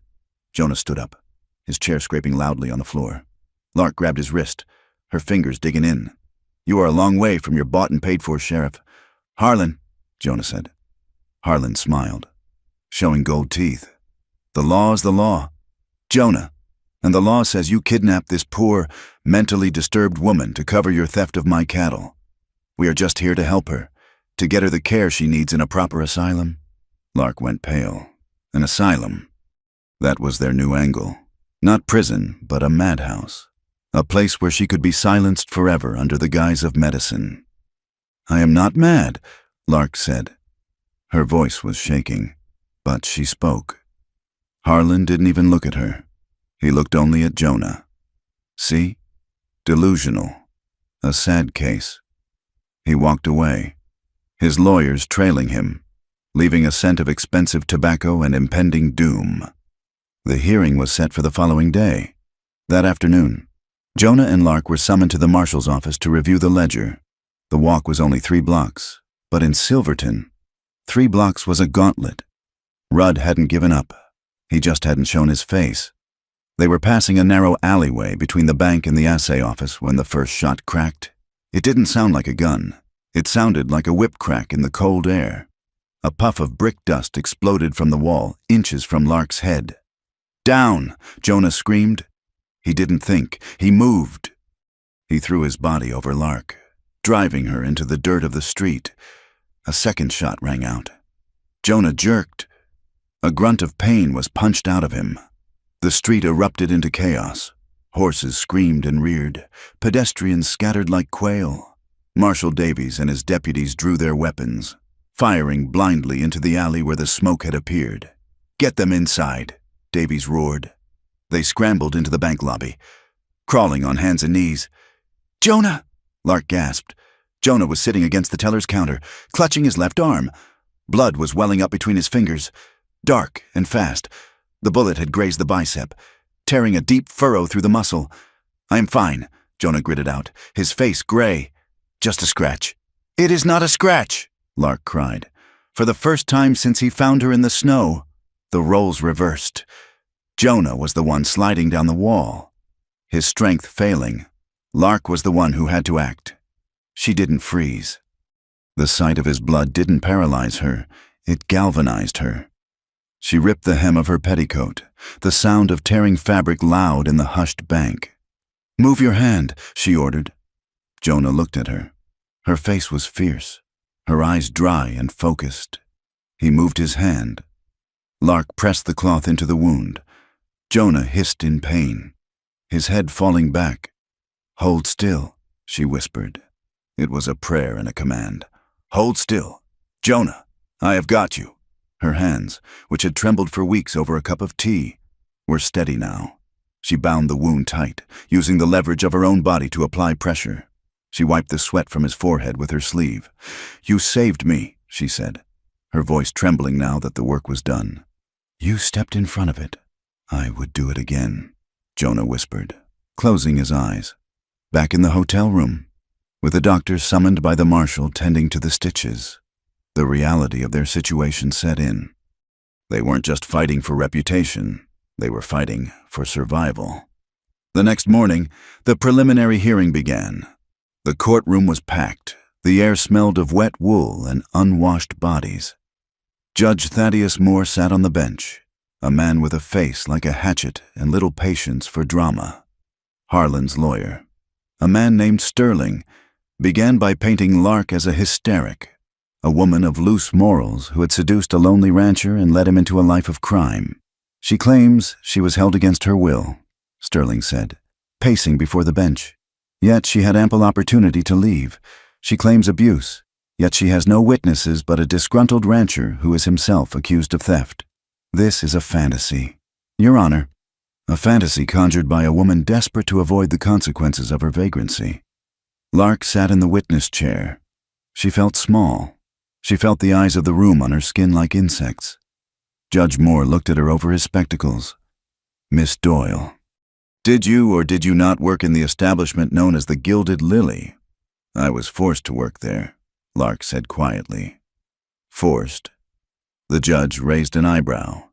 Jonah stood up, his chair scraping loudly on the floor. Lark grabbed his wrist, her fingers digging in. "You are a long way from your bought and paid for sheriff." "Harlan," Jonah said. Harlan smiled, showing gold teeth. "The law is the law, Jonah, and the law says you kidnapped this poor, mentally disturbed woman to cover your theft of my cattle. We are just here to help her, to get her the care she needs in a proper asylum." Lark went pale. An asylum. That was their new angle. Not prison, but a madhouse. A place where she could be silenced forever under the guise of medicine. "I am not mad," Lark said. Her voice was shaking, but she spoke. Harlan didn't even look at her. He looked only at Jonah. "See? Delusional. A sad case." He walked away, his lawyers trailing him, leaving a scent of expensive tobacco and impending doom. The hearing was set for the following day. That afternoon, Jonah and Lark were summoned to the marshal's office to review the ledger. The walk was only 3 blocks, but in Silverton, 3 blocks was a gauntlet. Rudd hadn't given up. He just hadn't shown his face. They were passing a narrow alleyway between the bank and the assay office when the first shot cracked. It didn't sound like a gun. It sounded like a whip crack in the cold air. A puff of brick dust exploded from the wall, inches from Lark's head. "Down!" Jonah screamed. He didn't think. He moved. He threw his body over Lark, driving her into the dirt of the street. A second shot rang out. Jonah jerked. A grunt of pain was punched out of him. The street erupted into chaos. Horses screamed and reared. Pedestrians scattered like quail. Marshal Davies and his deputies drew their weapons, firing blindly into the alley where the smoke had appeared. "Get them inside," Davies roared. They scrambled into the bank lobby, crawling on hands and knees. "Jonah!" Lark gasped. Jonah was sitting against the teller's counter, clutching his left arm. Blood was welling up between his fingers, dark and fast. The bullet had grazed the bicep, tearing a deep furrow through the muscle. "I am fine," Jonah gritted out, his face gray. "Just a scratch." "It is not a scratch," Lark cried. For the first time since he found her in the snow, the roles reversed. Jonah was the one sliding down the wall. His strength failing, Lark was the one who had to act. She didn't freeze. The sight of his blood didn't paralyze her, it galvanized her. She ripped the hem of her petticoat, the sound of tearing fabric loud in the hushed bank. "Move your hand," she ordered. Jonah looked at her. Her face was fierce, her eyes dry and focused. He moved his hand. Lark pressed the cloth into the wound. Jonah hissed in pain, his head falling back. "Hold still," she whispered. It was a prayer and a command. "Hold still. Jonah, I have got you." Her hands, which had trembled for weeks over a cup of tea, were steady now. She bound the wound tight, using the leverage of her own body to apply pressure. She wiped the sweat from his forehead with her sleeve. "You saved me," she said, her voice trembling now that the work was done. "You stepped in front of it. I would do it again," Jonah whispered, closing his eyes. Back in the hotel room, with the doctor summoned by the marshal tending to the stitches, the reality of their situation set in. They weren't just fighting for reputation, they were fighting for survival. The next morning, the preliminary hearing began. The courtroom was packed. The air smelled of wet wool and unwashed bodies. Judge Thaddeus Moore sat on the bench, a man with a face like a hatchet and little patience for drama. Harlan's lawyer, a man named Sterling, began by painting Lark as a hysteric, a woman of loose morals who had seduced a lonely rancher and led him into a life of crime. "She claims she was held against her will," Sterling said, pacing before the bench. "Yet she had ample opportunity to leave. She claims abuse, yet she has no witnesses but a disgruntled rancher who is himself accused of theft. This is a fantasy, Your Honor, a fantasy conjured by a woman desperate to avoid the consequences of her vagrancy." Lark sat in the witness chair. She felt small. She felt the eyes of the room on her skin like insects. Judge Moore looked at her over his spectacles. Miss Doyle, did you or did you not work in the establishment known as the Gilded Lily? I was forced to work there, Lark said quietly. Forced? The judge raised an eyebrow.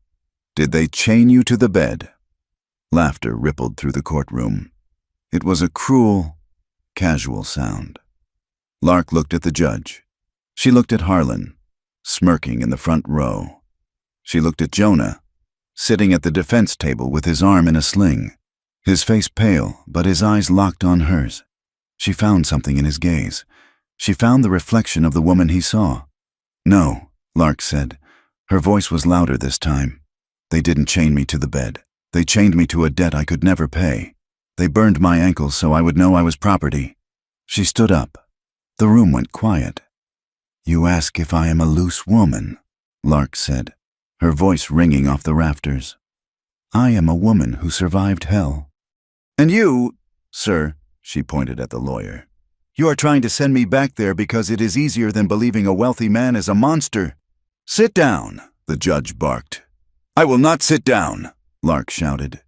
Did they chain you to the bed? Laughter rippled through the courtroom. It was a cruel, casual sound. Lark looked at the judge. She looked at Harlan, smirking in the front row. She looked at Jonah, sitting at the defense table with his arm in a sling, his face pale, but his eyes locked on hers. She found something in his gaze. She found the reflection of the woman he saw. No, Lark said. Her voice was louder this time. They didn't chain me to the bed. They chained me to a debt I could never pay. They burned my ankles so I would know I was property. She stood up. The room went quiet. You ask if I am a loose woman, Lark said, her voice ringing off the rafters. I am a woman who survived hell. And you, sir, she pointed at the lawyer, you are trying to send me back there because it is easier than believing a wealthy man is a monster. Sit down, the judge barked. I will not sit down, Lark shouted.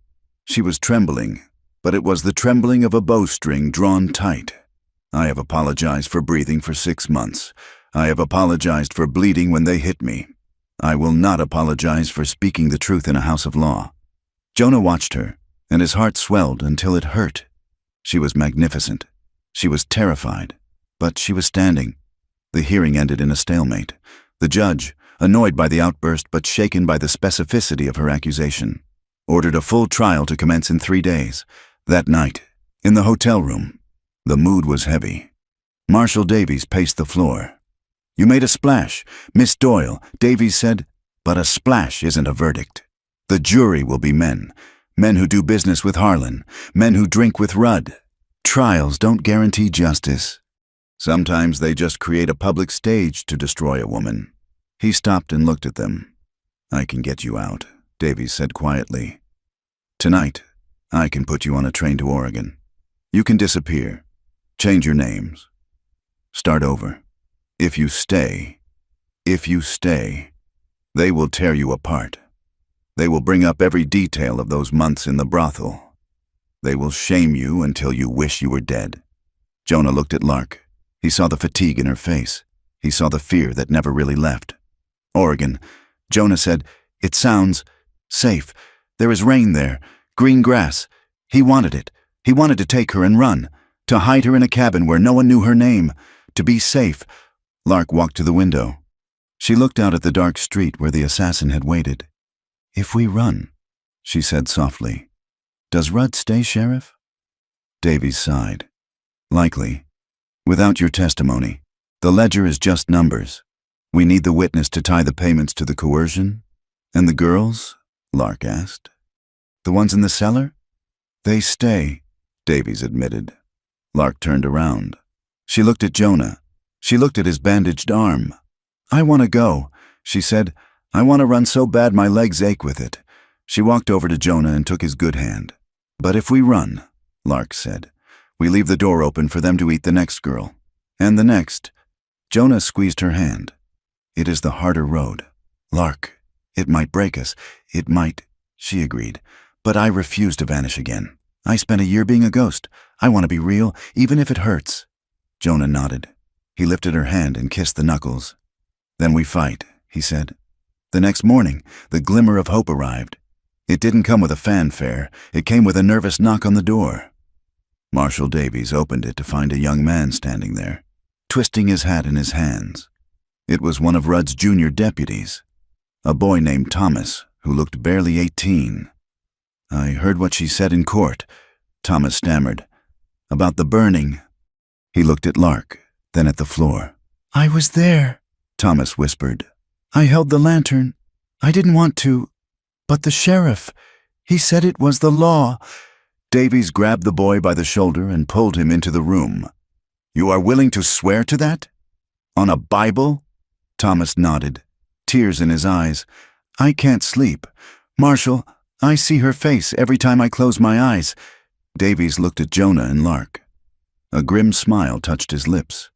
She was trembling, but it was the trembling of a bowstring drawn tight. I have apologized for breathing for 6 months. I have apologized for bleeding when they hit me. I will not apologize for speaking the truth in a house of law. Jonah watched her, and his heart swelled until it hurt. She was magnificent. She was terrified, but she was standing. The hearing ended in a stalemate. The judge, annoyed by the outburst but shaken by the specificity of her accusation, ordered a full trial to commence in 3 days. That night, in the hotel room, the mood was heavy. Marshal Davies paced the floor. You made a splash, Miss Doyle, Davies said, but a splash isn't a verdict. The jury will be men who do business with Harlan, men who drink with Rudd. Trials don't guarantee justice. Sometimes they just create a public stage to destroy a woman. He stopped and looked at them. I can get you out, Davies said quietly. Tonight, I can put you on a train to Oregon. You can disappear. Change your names. Start over. If you stay, they will tear you apart. They will bring up every detail of those months in the brothel. They will shame you until you wish you were dead. Jonah looked at Lark. He saw the fatigue in her face. He saw the fear that never really left. Oregon, Jonah said, it sounds safe. There is rain there, green grass. He wanted it. He wanted to take her and run, to hide her in a cabin where no one knew her name, to be safe. Lark walked to the window. She looked out at the dark street where the assassin had waited. If we run, she said softly. Does Rudd stay sheriff? Davies sighed. Likely. Without your testimony, the ledger is just numbers. We need the witness to tie the payments to the coercion. And the girls? Lark asked. The ones in the cellar? They stay, Davies admitted. Lark turned around. She looked at Jonah. She looked at his bandaged arm. I want to go, she said. I want to run so bad my legs ache with it. She walked over to Jonah and took his good hand. But if we run, Lark said, we leave the door open for them to eat the next girl. And the next. Jonah squeezed her hand. It is the harder road. Lark, it might break us. It might, she agreed. But I refuse to vanish again. I spent a year being a ghost. I want to be real, even if it hurts. Jonah nodded. He lifted her hand and kissed the knuckles. Then we fight, he said. The next morning, the glimmer of hope arrived. It didn't come with a fanfare. It came with a nervous knock on the door. Marshal Davies opened it to find a young man standing there, twisting his hat in his hands. It was one of Rudd's junior deputies, a boy named Thomas, who looked barely 18. I heard what she said in court, Thomas stammered. About the burning. He looked at Lark, then at the floor. I was there, Thomas whispered. I held the lantern. I didn't want to. But the sheriff, he said it was the law. Davies grabbed the boy by the shoulder and pulled him into the room. You are willing to swear to that? On a Bible? Thomas nodded, tears in his eyes. I can't sleep. Marshal, I see her face every time I close my eyes. Davies looked at Jonah and Lark. A grim smile touched his lips.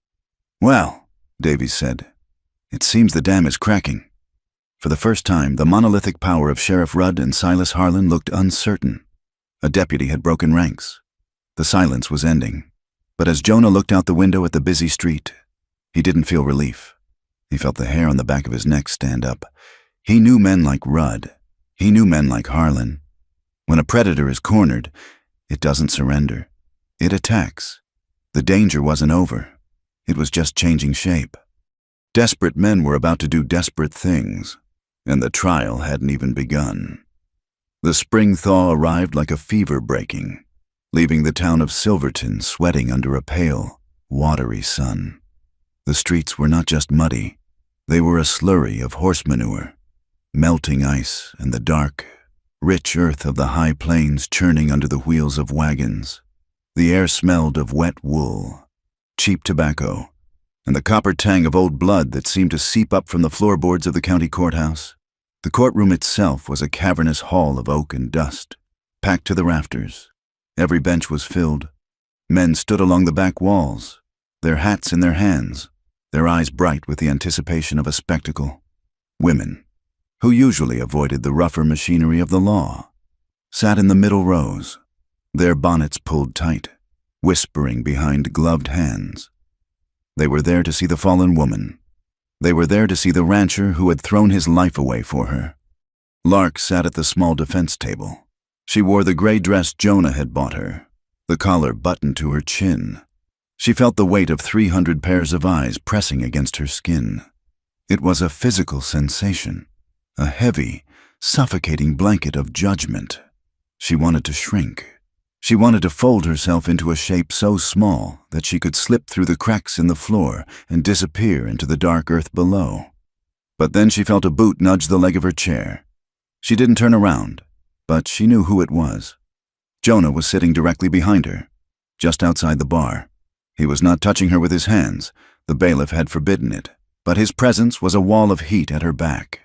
"Well," Davies said, "it seems the dam is cracking." For the first time, the monolithic power of Sheriff Rudd and Silas Harlan looked uncertain. A deputy had broken ranks. The silence was ending. But as Jonah looked out the window at the busy street, he didn't feel relief. He felt the hair on the back of his neck stand up. He knew men like Rudd. He knew men like Harlan. When a predator is cornered, it doesn't surrender. It attacks. The danger wasn't over. It was just changing shape. Desperate men were about to do desperate things, and the trial hadn't even begun. The spring thaw arrived like a fever breaking, leaving the town of Silverton sweating under a pale, watery sun. The streets were not just muddy. They were a slurry of horse manure, melting ice and the dark, rich earth of the high plains churning under the wheels of wagons. The air smelled of wet wool, cheap tobacco, and the copper tang of old blood that seemed to seep up from the floorboards of the county courthouse. The courtroom itself was a cavernous hall of oak and dust, packed to the rafters. Every bench was filled. Men stood along the back walls, their hats in their hands, their eyes bright with the anticipation of a spectacle. Women, who usually avoided the rougher machinery of the law, sat in the middle rows, their bonnets pulled tight, whispering behind gloved hands. They were there to see the fallen woman. They were there to see the rancher who had thrown his life away for her. Lark sat at the small defense table. She wore the gray dress Jonah had bought her, the collar buttoned to her chin. She felt the weight of 300 pairs of eyes pressing against her skin. It was a physical sensation, a heavy, suffocating blanket of judgment. She wanted to shrink. She wanted to fold herself into a shape so small that she could slip through the cracks in the floor and disappear into the dark earth below. But then she felt a boot nudge the leg of her chair. She didn't turn around, but she knew who it was. Jonah was sitting directly behind her, just outside the bar. He was not touching her with his hands. The bailiff had forbidden it, but his presence was a wall of heat at her back.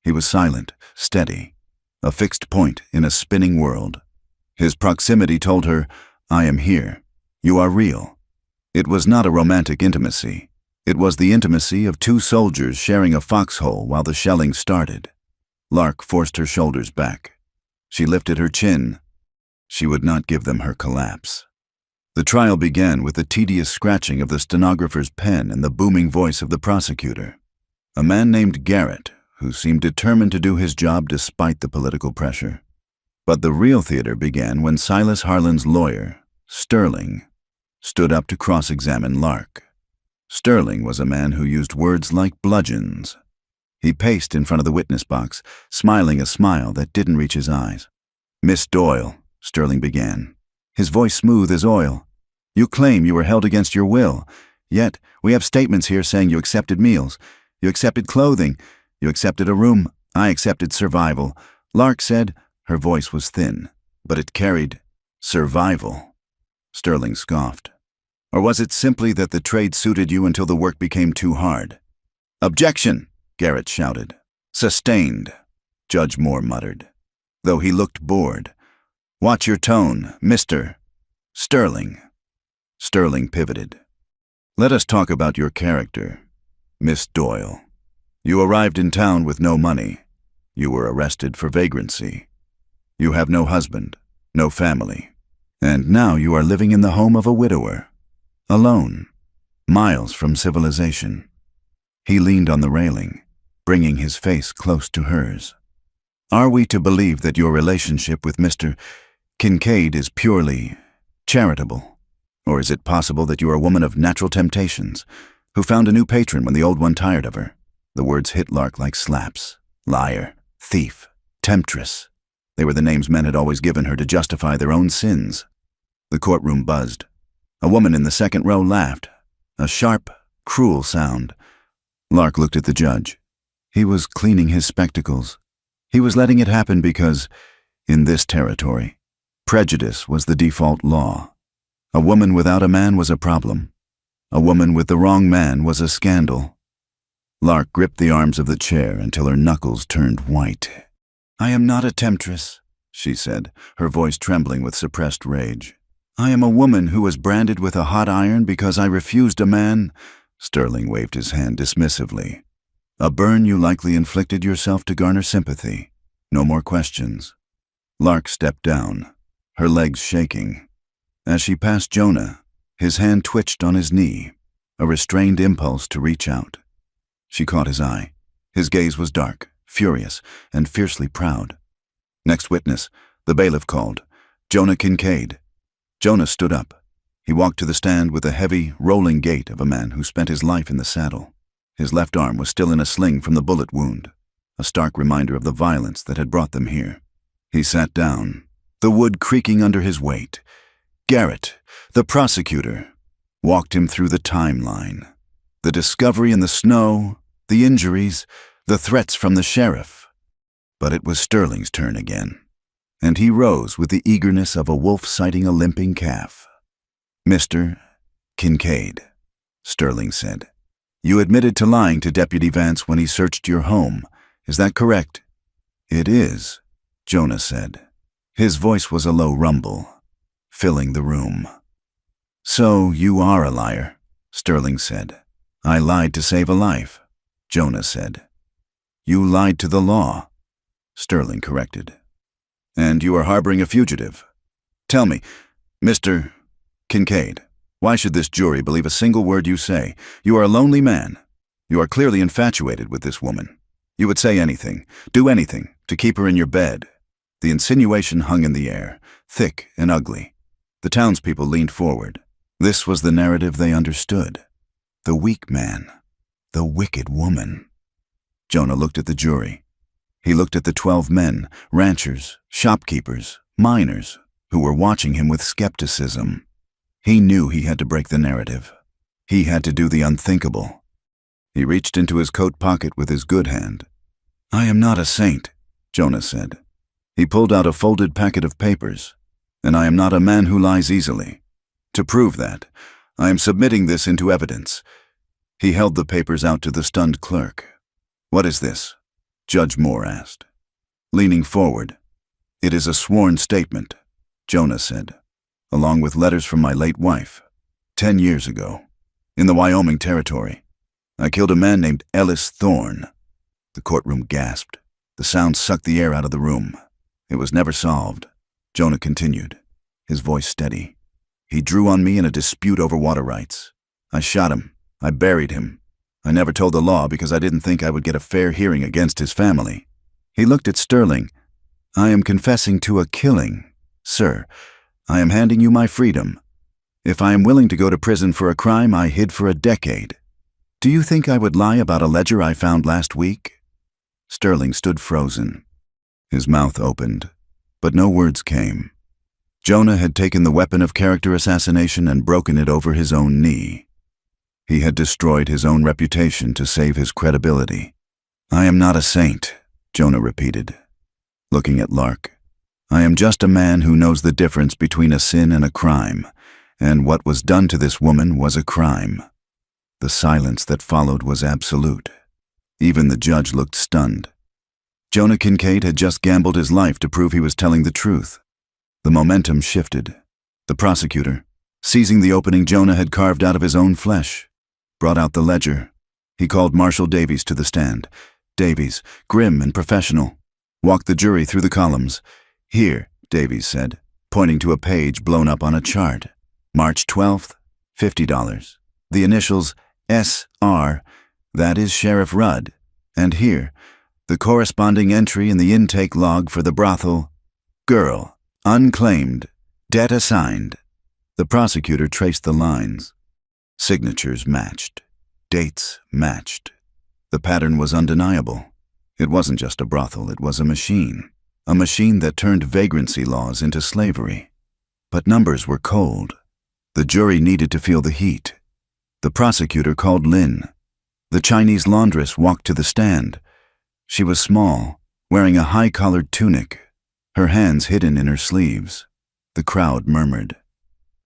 He was silent, steady, a fixed point in a spinning world. His proximity told her, "I am here. You are real." It was not a romantic intimacy. It was the intimacy of two soldiers sharing a foxhole while the shelling started. Lark forced her shoulders back. She lifted her chin. She would not give them her collapse. The trial began with the tedious scratching of the stenographer's pen and the booming voice of the prosecutor. A man named Garrett, who seemed determined to do his job despite the political pressure. But the real theater began when Silas Harlan's lawyer, Sterling, stood up to cross-examine Lark. Sterling was a man who used words like bludgeons. He paced in front of the witness box, smiling a smile that didn't reach his eyes. "Miss Doyle," Sterling began, his voice smooth as oil, "you claim you were held against your will, yet we have statements here saying you accepted meals, you accepted clothing, you accepted a room, I accepted survival." Lark said. Her voice was thin, but it carried survival. Sterling scoffed. "Or was it simply that the trade suited you until the work became too hard?" "Objection!" Garrett shouted. "Sustained," Judge Moore muttered, though he looked bored. "Watch your tone, Mr. Sterling." Sterling pivoted. "Let us talk about your character, Miss Doyle. You arrived in town with no money. You were arrested for vagrancy. You have no husband, no family, and now you are living in the home of a widower, alone, miles from civilization." He leaned on the railing, bringing his face close to hers. "Are we to believe that your relationship with Mr. Kincaid is purely charitable? Or is it possible that you are a woman of natural temptations, who found a new patron when the old one tired of her?" The words hit Lark like slaps. Liar, thief, temptress. They were the names men had always given her to justify their own sins. The courtroom buzzed. A woman in the second row laughed, a sharp, cruel sound. Lark looked at the judge. He was cleaning his spectacles. He was letting it happen because, in this territory, prejudice was the default law. A woman without a man was a problem. A woman with the wrong man was a scandal. Lark gripped the arms of the chair until her knuckles turned white. "I am not a temptress," she said, her voice trembling with suppressed rage. I am a woman who was branded with a hot iron because I refused a man. Sterling waved his hand dismissively. A burn you likely inflicted yourself to garner sympathy. No more questions. Lark stepped down, her legs shaking. As she passed Jonah, his hand twitched on his knee, a restrained impulse to reach out. She caught his eye. His gaze was dark, furious, and fiercely proud. Next witness, the bailiff called. Jonah Kincaid. Jonah stood up. He walked to the stand with the heavy, rolling gait of a man who spent his life in the saddle. His left arm was still in a sling from the bullet wound, a stark reminder of the violence that had brought them here. He sat down, the wood creaking under his weight. Garrett, the prosecutor, walked him through the timeline. The discovery in the snow, the injuries, the threats from the sheriff. But it was Sterling's turn again, and he rose with the eagerness of a wolf sighting a limping calf. Mr. Kincaid, Sterling said, you admitted to lying to Deputy Vance when he searched your home. Is that correct? It is, Jonah said. His voice was a low rumble, filling the room. So you are a liar, Sterling said. I lied to save a life, Jonah said. You lied to the law, Sterling corrected. And you are harboring a fugitive. Tell me, Mr. Kincaid, why should this jury believe a single word you say? You are a lonely man. You are clearly infatuated with this woman. You would say anything, do anything, to keep her in your bed. The insinuation hung in the air, thick and ugly. The townspeople leaned forward. This was the narrative they understood. The weak man, the wicked woman. Jonah looked at the jury. He looked at the 12 men, ranchers, shopkeepers, miners, who were watching him with skepticism. He knew he had to break the narrative. He had to do the unthinkable. He reached into his coat pocket with his good hand. I am not a saint, Jonah said. He pulled out a folded packet of papers. And I am not a man who lies easily. To prove that, I am submitting this into evidence. He held the papers out to the stunned clerk. What is this? Judge Moore asked. Leaning forward, it is a sworn statement, Jonah said, along with letters from my late wife, 10 years ago, in the Wyoming Territory. I killed a man named Ellis Thorne. The courtroom gasped. The sound sucked the air out of the room. It was never solved. Jonah continued, his voice steady. He drew on me in a dispute over water rights. I shot him. I buried him. I never told the law because I didn't think I would get a fair hearing against his family. He looked at Sterling. I am confessing to a killing. Sir, I am handing you my freedom. If I am willing to go to prison for a crime I hid for a decade. Do you think I would lie about a ledger I found last week? Sterling stood frozen. His mouth opened, but no words came. Jonah had taken the weapon of character assassination and broken it over his own knee. He had destroyed his own reputation to save his credibility. I am not a saint, Jonah repeated, looking at Lark. I am just a man who knows the difference between a sin and a crime, and what was done to this woman was a crime. The silence that followed was absolute. Even the judge looked stunned. Jonah Kincaid had just gambled his life to prove he was telling the truth. The momentum shifted. The prosecutor, seizing the opening Jonah had carved out of his own flesh, brought out the ledger. He called Marshal Davies to the stand. Davies, grim and professional, walked the jury through the columns. Here, Davies said, pointing to a page blown up on a chart. March 12th, $50. The initials S.R., that is Sheriff Rudd. And here, the corresponding entry in the intake log for the brothel. Girl, unclaimed, debt assigned. The prosecutor traced the lines. Signatures matched. Dates matched. The pattern was undeniable. It wasn't just a brothel, it was a machine that turned vagrancy laws into slavery. But numbers were cold. The jury needed to feel the heat. The prosecutor called Lynn. The Chinese laundress walked to the stand. She was small, wearing a high-collared tunic, her hands hidden in her sleeves. The crowd murmured.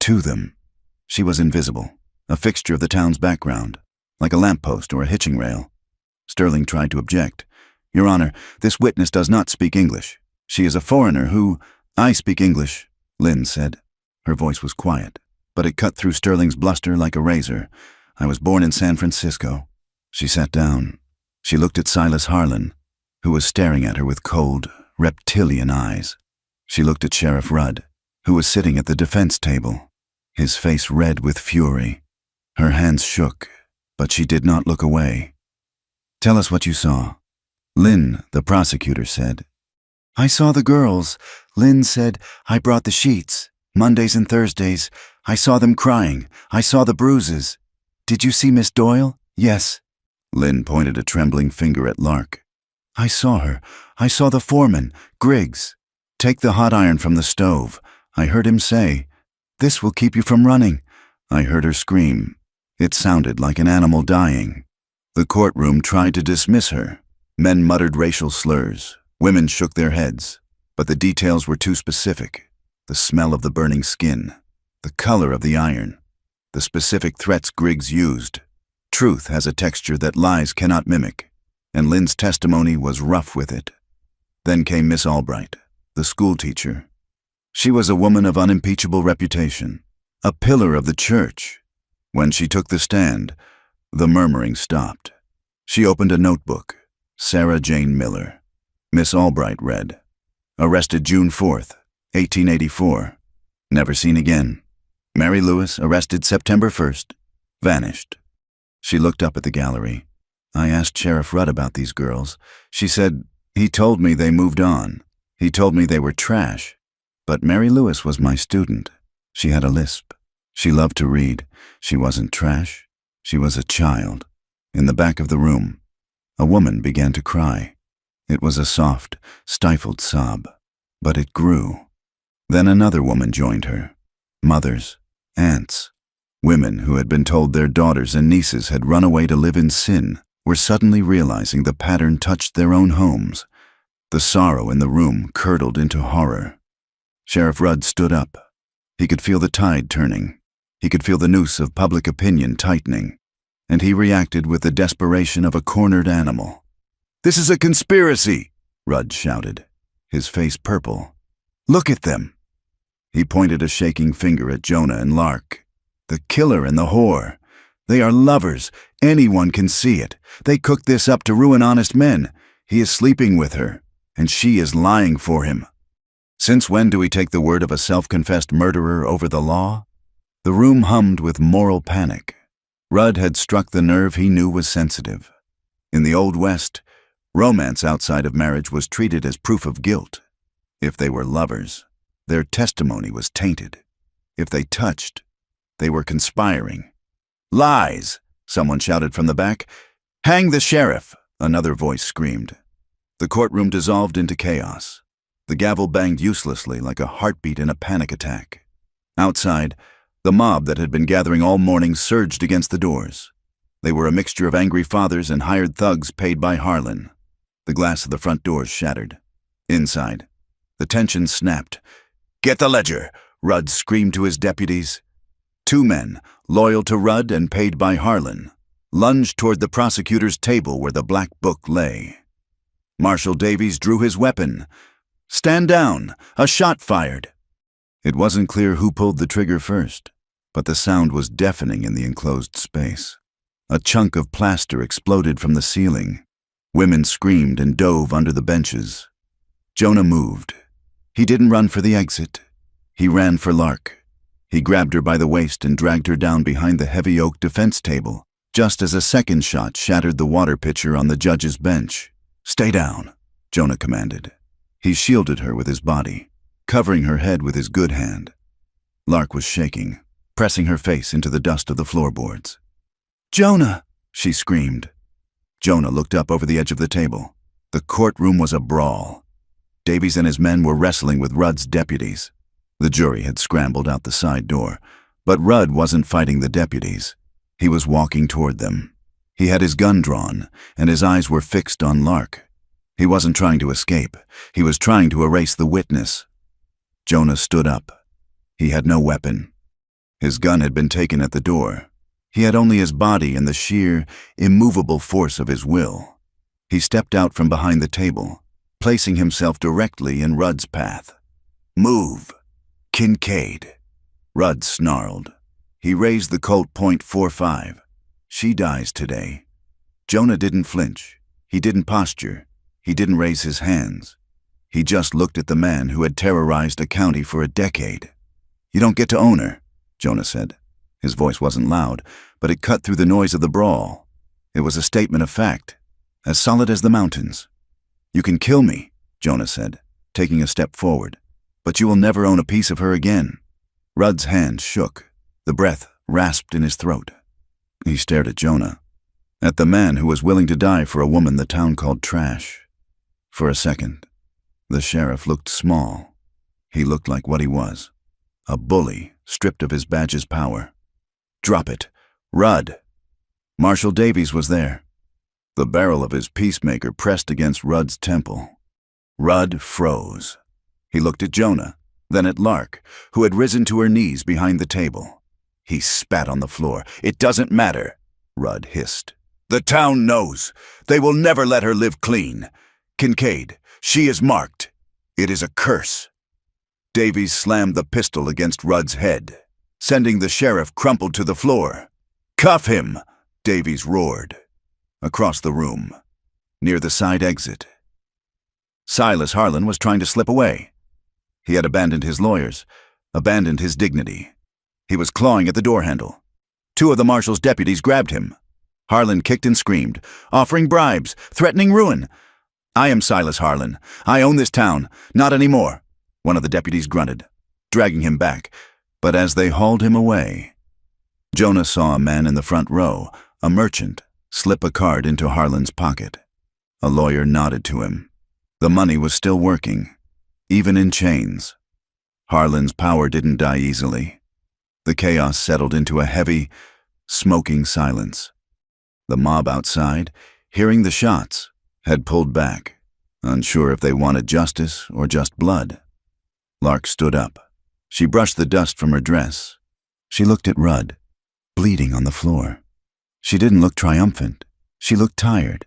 To them. She was invisible, a fixture of the town's background, like a lamppost or a hitching rail. Sterling tried to object. Your Honor, this witness does not speak English. She is a foreigner who— I speak English, Lynn said. Her voice was quiet, but it cut through Sterling's bluster like a razor. "I was born in San Francisco." She sat down. She looked at Silas Harlan, who was staring at her with cold, reptilian eyes. She looked at Sheriff Rudd, who was sitting at the defense table, his face red with fury. Her hands shook, but she did not look away. "Tell us what you saw." Lynn, the prosecutor, said. "I saw the girls. Lynn said, I brought the sheets. Mondays and Thursdays. I saw them crying. I saw the bruises. Did you see Miss Doyle?" "Yes." Lynn pointed a trembling finger at Lark. "I saw her. I saw the foreman, Griggs. Take the hot iron from the stove. I heard him say, 'This will keep you from running.' I heard her scream. It sounded like an animal dying." The courtroom tried to dismiss her. Men muttered racial slurs. Women shook their heads. But the details were too specific. The smell of the burning skin. The color of the iron. The specific threats Griggs used. Truth has a texture that lies cannot mimic, and Lynn's testimony was rough with it. Then came Miss Albright, the schoolteacher. She was a woman of unimpeachable reputation, a pillar of the church. When she took the stand, the murmuring stopped. She opened a notebook. Sarah Jane Miller. Miss Albright read, "Arrested June 4th, 1884. Never seen again. Mary Lewis, arrested September 1st. Vanished." She looked up at the gallery. "I asked Sheriff Rudd about these girls. She said, he told me they moved on. He told me they were trash. But Mary Lewis was my student. She had a lisp. She loved to read. She wasn't trash. She was a child." In the back of the room, a woman began to cry. It was a soft, stifled sob, but it grew. Then another woman joined her. Mothers, aunts, women who had been told their daughters and nieces had run away to live in sin were suddenly realizing the pattern touched their own homes. The sorrow in the room curdled into horror. Sheriff Rudd stood up. He could feel the tide turning. He could feel the noose of public opinion tightening. And he reacted with the desperation of a cornered animal. "This is a conspiracy!" Rudd shouted, his face purple. "Look at them!" He pointed a shaking finger at Jonah and Lark. "The killer and the whore. They are lovers. Anyone can see it. They cooked this up to ruin honest men. He is sleeping with her, and she is lying for him. Since when do we take the word of a self-confessed murderer over the law?" The room hummed with moral panic. Rudd had struck the nerve he knew was sensitive. In the Old West, romance outside of marriage was treated as proof of guilt. If they were lovers, their testimony was tainted. If they touched, they were conspiring. "Lies!" someone shouted from the back. "Hang the sheriff!" another voice screamed. The courtroom dissolved into chaos. The gavel banged uselessly like a heartbeat in a panic attack. Outside, the mob that had been gathering all morning surged against the doors. They were a mixture of angry fathers and hired thugs paid by Harlan. The glass of the front doors shattered. Inside, the tension snapped. "Get the ledger!" Rudd screamed to his deputies. Two men, loyal to Rudd and paid by Harlan, lunged toward the prosecutor's table where the black book lay. Marshal Davies drew his weapon. "Stand down! A shot fired!" It wasn't clear who pulled the trigger first, but the sound was deafening in the enclosed space. A chunk of plaster exploded from the ceiling. Women screamed and dove under the benches. Jonah moved. He didn't run for the exit. He ran for Lark. He grabbed her by the waist and dragged her down behind the heavy oak defense table, just as a second shot shattered the water pitcher on the judge's bench. "Stay down," Jonah commanded. He shielded her with his body, covering her head with his good hand. Lark was shaking, pressing her face into the dust of the floorboards. "Jonah!" she screamed. Jonah looked up over the edge of the table. The courtroom was a brawl. Davies and his men were wrestling with Rudd's deputies. The jury had scrambled out the side door, but Rudd wasn't fighting the deputies. He was walking toward them. He had his gun drawn, and his eyes were fixed on Lark. He wasn't trying to escape. He was trying to erase the witness. Jonah stood up. He had no weapon. His gun had been taken at the door. He had only his body and the sheer, immovable force of his will. He stepped out from behind the table, placing himself directly in Rudd's path. "Move! Kincaid!" Rudd snarled. He raised the Colt .45. She dies today. Jonah didn't flinch. He didn't posture. He didn't raise his hands. He just looked at the man who had terrorized a county for a decade. "You don't get to own her," Jonah said. His voice wasn't loud, but it cut through the noise of the brawl. It was a statement of fact, as solid as the mountains. "You can kill me," Jonah said, taking a step forward, "but you will never own a piece of her again." Rudd's hand shook. The breath rasped in his throat. He stared at Jonah, at the man who was willing to die for a woman the town called trash. For a second, the sheriff looked small. He looked like what he was, a bully stripped of his badge's power. "Drop it, Rudd!" Marshal Davies was there. The barrel of his peacemaker pressed against Rudd's temple. Rudd froze. He looked at Jonah, then at Lark, who had risen to her knees behind the table. He spat on the floor. "It doesn't matter," Rudd hissed. "The town knows. They will never let her live clean. Kincaid, she is marked. It is a curse." Davies slammed the pistol against Rudd's head, sending the sheriff crumpled to the floor. "Cuff him!" Davies roared. Across the room, near the side exit, Silas Harlan was trying to slip away. He had abandoned his lawyers, abandoned his dignity. He was clawing at the door handle. Two of the marshal's deputies grabbed him. Harlan kicked and screamed, offering bribes, threatening ruin. "I am Silas Harlan. I own this town. Not anymore," one of the deputies grunted, dragging him back. But as they hauled him away, Jonah saw a man in the front row, a merchant, slip a card into Harlan's pocket. A lawyer nodded to him. The money was still working, even in chains. Harlan's power didn't die easily. The chaos settled into a heavy, smoking silence. The mob outside, hearing the shots, had pulled back, unsure if they wanted justice or just blood. Lark stood up. She brushed the dust from her dress. She looked at Rudd, bleeding on the floor. She didn't look triumphant. She looked tired.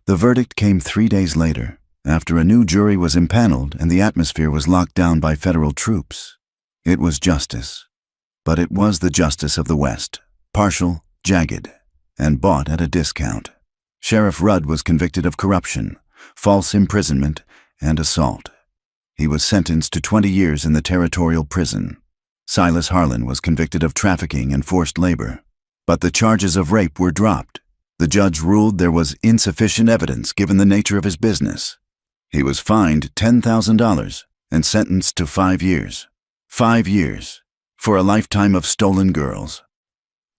The verdict came 3 days later, after a new jury was impaneled and the atmosphere was locked down by federal troops. It was justice. But it was the justice of the West, partial, jagged, and bought at a discount. Sheriff Rudd was convicted of corruption, false imprisonment, and assault. He was sentenced to 20 years in the territorial prison. Silas Harlan was convicted of trafficking and forced labor. But the charges of rape were dropped. The judge ruled there was insufficient evidence given the nature of his business. He was fined $10,000 and sentenced to 5 years. 5 years for a lifetime of stolen girls.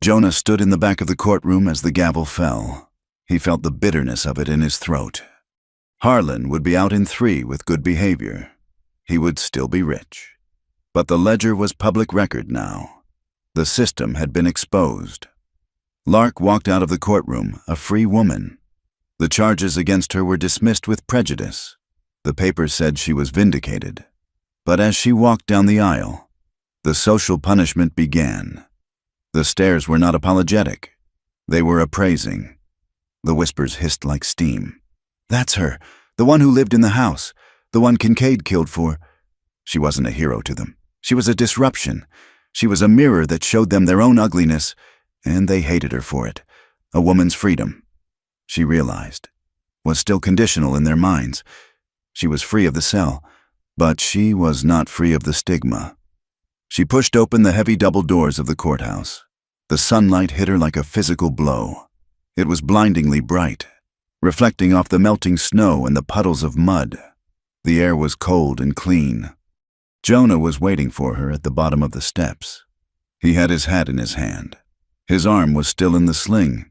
Jonah stood in the back of the courtroom as the gavel fell. He felt the bitterness of it in his throat. Harlan would be out in 3 with good behavior. He would still be rich. But the ledger was public record now. The system had been exposed. Lark walked out of the courtroom, a free woman. The charges against her were dismissed with prejudice. The papers said she was vindicated. But as she walked down the aisle, the social punishment began. The stares were not apologetic. They were appraising. The whispers hissed like steam. "That's her, the one who lived in the house, the one Kincaid killed for." She wasn't a hero to them. She was a disruption. She was a mirror that showed them their own ugliness, and they hated her for it. A woman's freedom, she realized, was still conditional in their minds. She was free of the cell, but she was not free of the stigma. She pushed open the heavy double doors of the courthouse. The sunlight hit her like a physical blow. It was blindingly bright, reflecting off the melting snow and the puddles of mud. The air was cold and clean. Jonah was waiting for her at the bottom of the steps. He had his hat in his hand. His arm was still in the sling,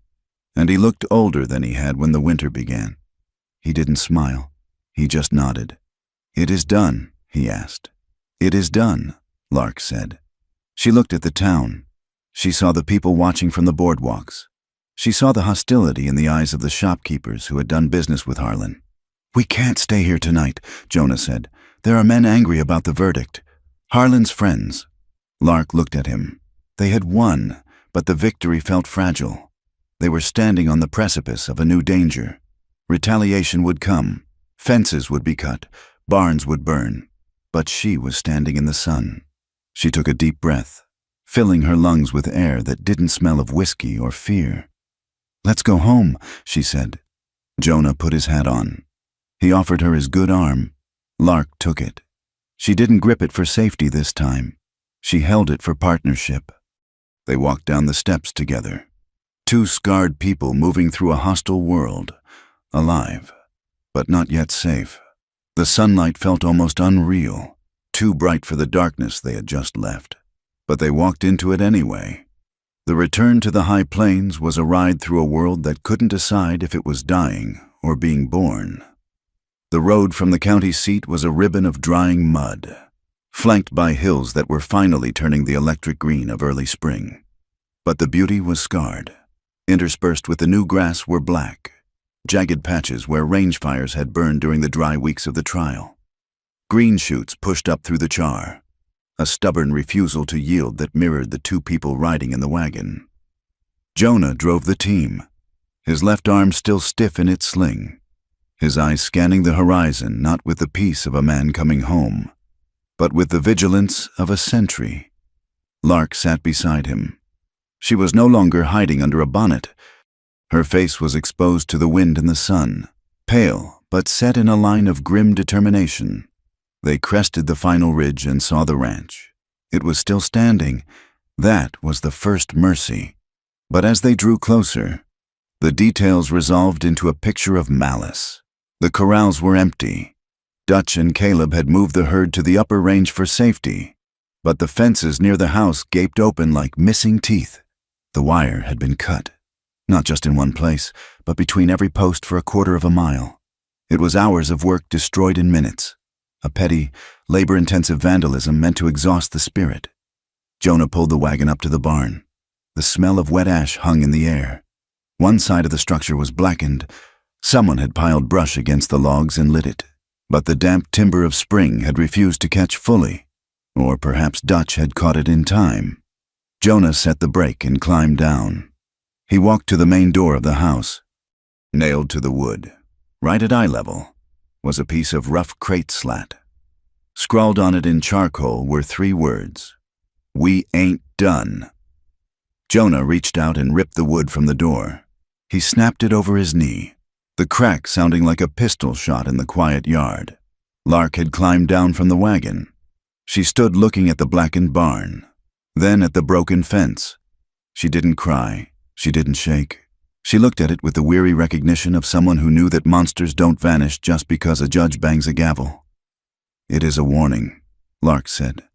and he looked older than he had when the winter began. He didn't smile. He just nodded. "It is done," he asked. "It is done," Lark said. She looked at the town. She saw the people watching from the boardwalks. She saw the hostility in the eyes of the shopkeepers who had done business with Harlan. "We can't stay here tonight," Jonah said. "There are men angry about the verdict. Harlan's friends." Lark looked at him. They had won, but the victory felt fragile. They were standing on the precipice of a new danger. Retaliation would come. Fences would be cut. Barns would burn. But she was standing in the sun. She took a deep breath. filling her lungs with air that didn't smell of whiskey or fear. "Let's go home," she said. Jonah put his hat on. He offered her his good arm. Lark took it. She didn't grip it for safety this time. She held it for partnership. They walked down the steps together. Two scarred people moving through a hostile world, alive, but not yet safe. The sunlight felt almost unreal, too bright for the darkness they had just left. But they walked into it anyway. The return to the high plains was a ride through a world that couldn't decide if it was dying or being born. The road from the county seat was a ribbon of drying mud, flanked by hills that were finally turning the electric green of early spring. But the beauty was scarred. Interspersed with the new grass were black, jagged patches where range fires had burned during the dry weeks of the trial. Green shoots pushed up through the char, a stubborn refusal to yield that mirrored the two people riding in the wagon. Jonah drove the team, his left arm still stiff in its sling, his eyes scanning the horizon not with the peace of a man coming home, but with the vigilance of a sentry. Lark sat beside him. She was no longer hiding under a bonnet. Her face was exposed to the wind and the sun, pale but set in a line of grim determination. They crested the final ridge and saw the ranch. It was still standing. That was the first mercy. But as they drew closer, the details resolved into a picture of malice. The corrals were empty. Dutch and Caleb had moved the herd to the upper range for safety, but the fences near the house gaped open like missing teeth. The wire had been cut, not just in one place, but between every post for a quarter of a mile. It was hours of work destroyed in minutes, a petty, labor-intensive vandalism meant to exhaust the spirit. Jonah pulled the wagon up to the barn. The smell of wet ash hung in the air. One side of the structure was blackened. Someone had piled brush against the logs and lit it, but the damp timber of spring had refused to catch fully, or perhaps Dutch had caught it in time. Jonah set the brake and climbed down. He walked to the main door of the house. Nailed to the wood, right at eye level, was a piece of rough crate slat. Scrawled on it in charcoal were 3 words: "We ain't done." Jonah reached out and ripped the wood from the door. He snapped it over his knee, the crack sounding like a pistol shot in the quiet yard. Lark had climbed down from the wagon. She stood looking at the blackened barn, then at the broken fence. She didn't cry. She didn't shake. She looked at it with the weary recognition of someone who knew that monsters don't vanish just because a judge bangs a gavel. "It is a warning," Lark said.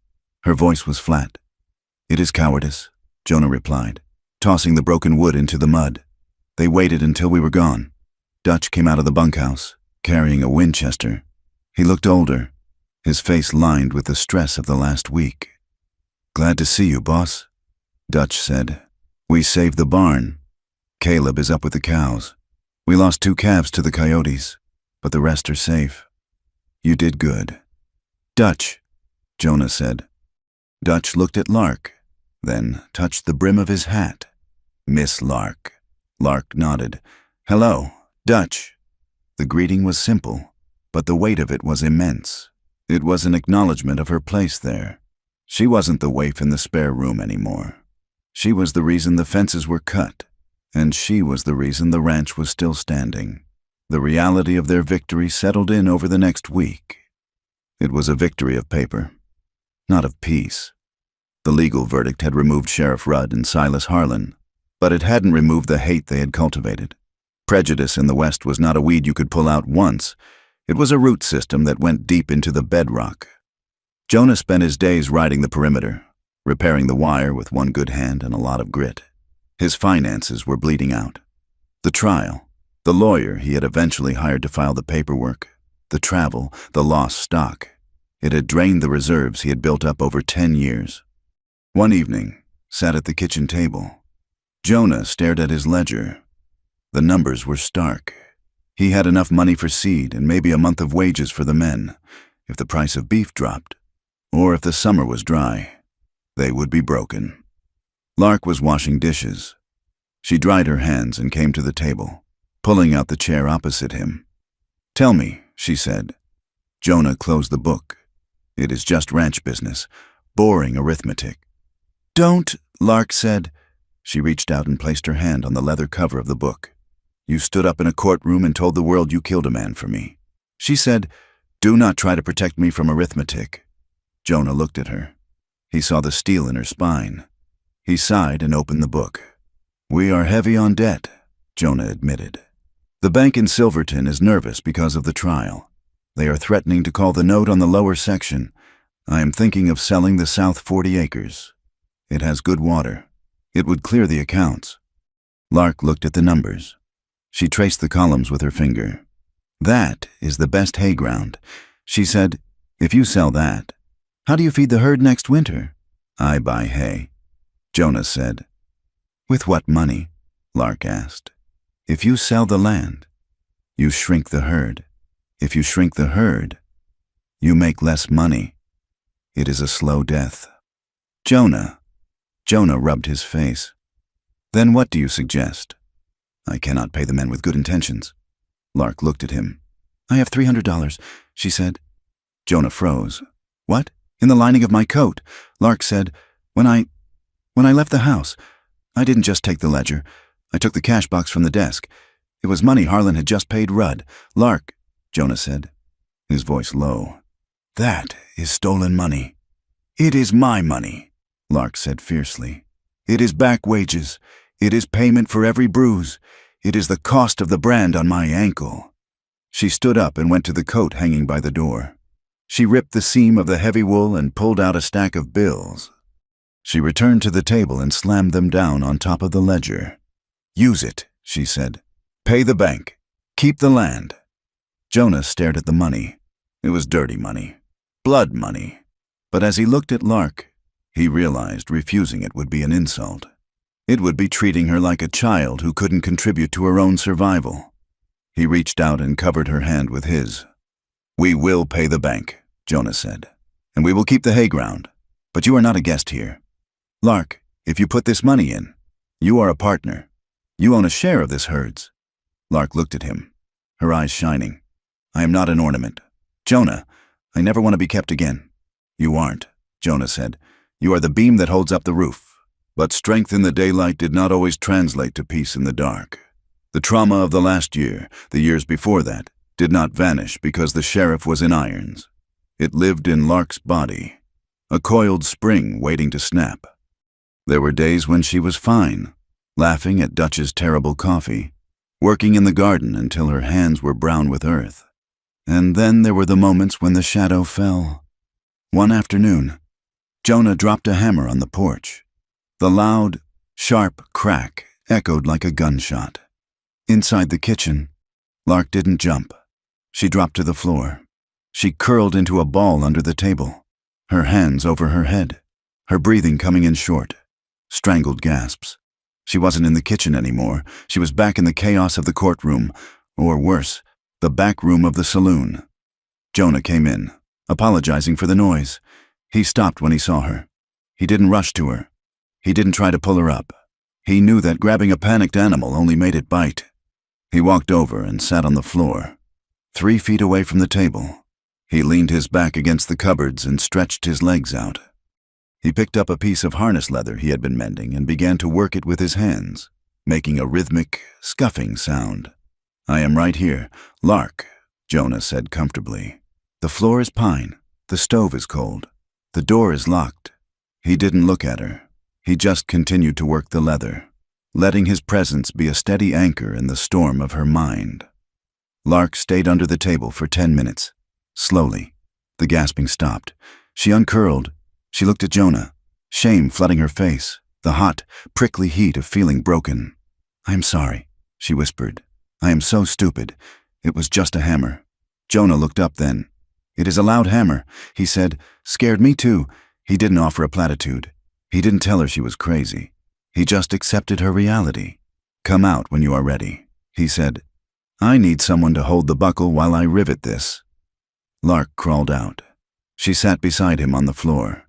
Her voice was flat. "It is cowardice," Jonah replied, tossing the broken wood into the mud. "They waited until we were gone." Dutch came out of the bunkhouse, carrying a Winchester. He looked older, his face lined with the stress of the last week. "Glad to see you, boss," Dutch said. "We saved the barn. Caleb is up with the cows. We lost 2 calves to the coyotes, but the rest are safe. You did good." "Dutch," Jonah said. Dutch looked at Lark, then touched the brim of his hat. "Miss Lark." Lark nodded. "Hello, Dutch." The greeting was simple, but the weight of it was immense. It was an acknowledgement of her place there. She wasn't the waif in the spare room anymore. She was the reason the fences were cut, and she was the reason the ranch was still standing. The reality of their victory settled in over the next week. It was a victory of paper, not of peace. The legal verdict had removed Sheriff Rudd and Silas Harlan, but it hadn't removed the hate they had cultivated. Prejudice in the West was not a weed you could pull out once. It was a root system that went deep into the bedrock. Jonah spent his days riding the perimeter, repairing the wire with one good hand and a lot of grit. His finances were bleeding out. The trial, the lawyer he had eventually hired to file the paperwork, the travel, the lost stock. It had drained the reserves he had built up over 10 years. One evening, sat at the kitchen table. Jonah stared at his ledger. The numbers were stark. He had enough money for seed and maybe a month of wages for the men. If the price of beef dropped, or if the summer was dry, they would be broken. Lark was washing dishes. She dried her hands and came to the table, pulling out the chair opposite him. "Tell me," she said. Jonah closed the book. "It is just ranch business, boring arithmetic." Don't, Lark said. She reached out and placed her hand on the leather cover of the book. You stood up in a courtroom and told the world you killed a man for me. She said, do not try to protect me from arithmetic. Jonah looked at her. He saw the steel in her spine. He sighed and opened the book. We are heavy on debt, Jonah admitted. The bank in Silverton is nervous because of the trial. They are threatening to call the note on the lower section. I am thinking of selling the south 40 acres. It has good water. It would clear the accounts. Lark looked at the numbers. She traced the columns with her finger. That is the best hay ground. She said, if you sell that, how do you feed the herd next winter? I buy hay. Jonah said. With what money? Lark asked. If you sell the land, you shrink the herd. If you shrink the herd, you make less money. It is a slow death. Jonah rubbed his face. Then what do you suggest? I cannot pay the men with good intentions. Lark looked at him. I have $300, she said. Jonah froze. What? In the lining of my coat. Lark said, When I left the house, I didn't just take the ledger. I took the cash box from the desk. It was money Harlan had just paid Rudd. Lark, Jonah said, his voice low. That is stolen money. It is my money, Lark said fiercely. It is back wages. It is payment for every bruise. It is the cost of the brand on my ankle. She stood up and went to the coat hanging by the door. She ripped the seam of the heavy wool and pulled out a stack of bills. She returned to the table and slammed them down on top of the ledger. Use it, she said. Pay the bank. Keep the land. Jonah stared at the money. It was dirty money. Blood money. But as he looked at Lark, he realized refusing it would be an insult. It would be treating her like a child who couldn't contribute to her own survival. He reached out and covered her hand with his. We will pay the bank, Jonah said, and we will keep the hay ground. But you are not a guest here. Lark, if you put this money in, you are a partner. You own a share of this herd's. Lark looked at him, her eyes shining. I am not an ornament. Jonah, I never want to be kept again. You aren't, Jonah said. You are the beam that holds up the roof. But strength in the daylight did not always translate to peace in the dark. The trauma of the last year, the years before that, did not vanish because the sheriff was in irons. It lived in Lark's body, a coiled spring waiting to snap. There were days when she was fine, laughing at Dutch's terrible coffee, working in the garden until her hands were brown with earth. And then there were the moments when the shadow fell. One afternoon, Jonah dropped a hammer on the porch. The loud, sharp crack echoed like a gunshot. Inside the kitchen, Lark didn't jump. She dropped to the floor. She curled into a ball under the table, her hands over her head, her breathing coming in short, strangled gasps. She wasn't in the kitchen anymore. She was back in the chaos of the courtroom, or worse, the back room of the saloon. Jonah came in, apologizing for the noise. He stopped when he saw her. He didn't rush to her. He didn't try to pull her up. He knew that grabbing a panicked animal only made it bite. He walked over and sat on the floor, 3 feet away from the table. He leaned his back against the cupboards and stretched his legs out. He picked up a piece of harness leather he had been mending and began to work it with his hands, making a rhythmic, scuffing sound. I am right here. Lark, Jonah said comfortably. The floor is pine. The stove is cold. The door is locked. He didn't look at her. He just continued to work the leather, letting his presence be a steady anchor in the storm of her mind. Lark stayed under the table for 10 minutes. Slowly, the gasping stopped. She uncurled. She looked at Jonah, shame flooding her face, the hot, prickly heat of feeling broken. I am sorry, she whispered. I am so stupid. It was just a hammer. Jonah looked up then. It is a loud hammer, he said. Scared me too. He didn't offer a platitude. He didn't tell her she was crazy. He just accepted her reality. Come out when you are ready, he said. I need someone to hold the buckle while I rivet this. Lark crawled out. She sat beside him on the floor.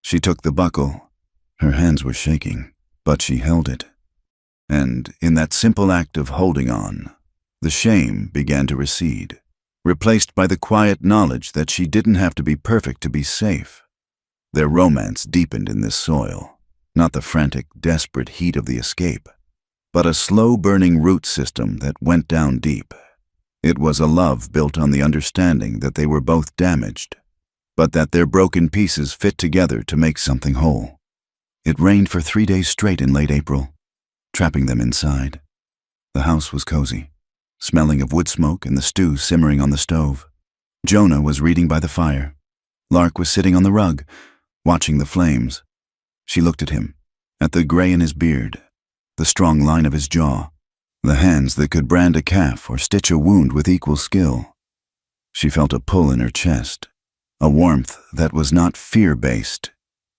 She took the buckle. Her hands were shaking, but she held it. And in that simple act of holding on, the shame began to recede, replaced by the quiet knowledge that she didn't have to be perfect to be safe. Their romance deepened in this soil. Not the frantic, desperate heat of the escape, but a slow-burning root system that went down deep. It was a love built on the understanding that they were both damaged, but that their broken pieces fit together to make something whole. It rained for 3 days straight in late April, trapping them inside. The house was cozy, smelling of wood smoke and the stew simmering on the stove. Jonah was reading by the fire. Lark was sitting on the rug, watching the flames. She looked at him, at the gray in his beard, the strong line of his jaw, the hands that could brand a calf or stitch a wound with equal skill. She felt a pull in her chest, a warmth that was not fear-based.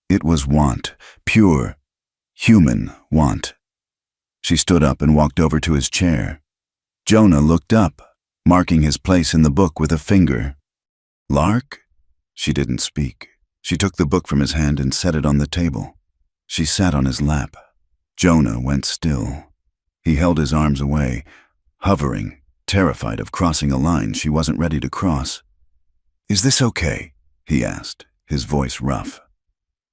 It was want, pure, human want. She stood up and walked over to his chair. Jonah looked up, marking his place in the book with a finger. "Lark?" She didn't speak. She took the book from his hand and set it on the table. She sat on his lap. Jonah went still. He held his arms away, hovering, terrified of crossing a line she wasn't ready to cross. "Is this okay?" he asked, his voice rough.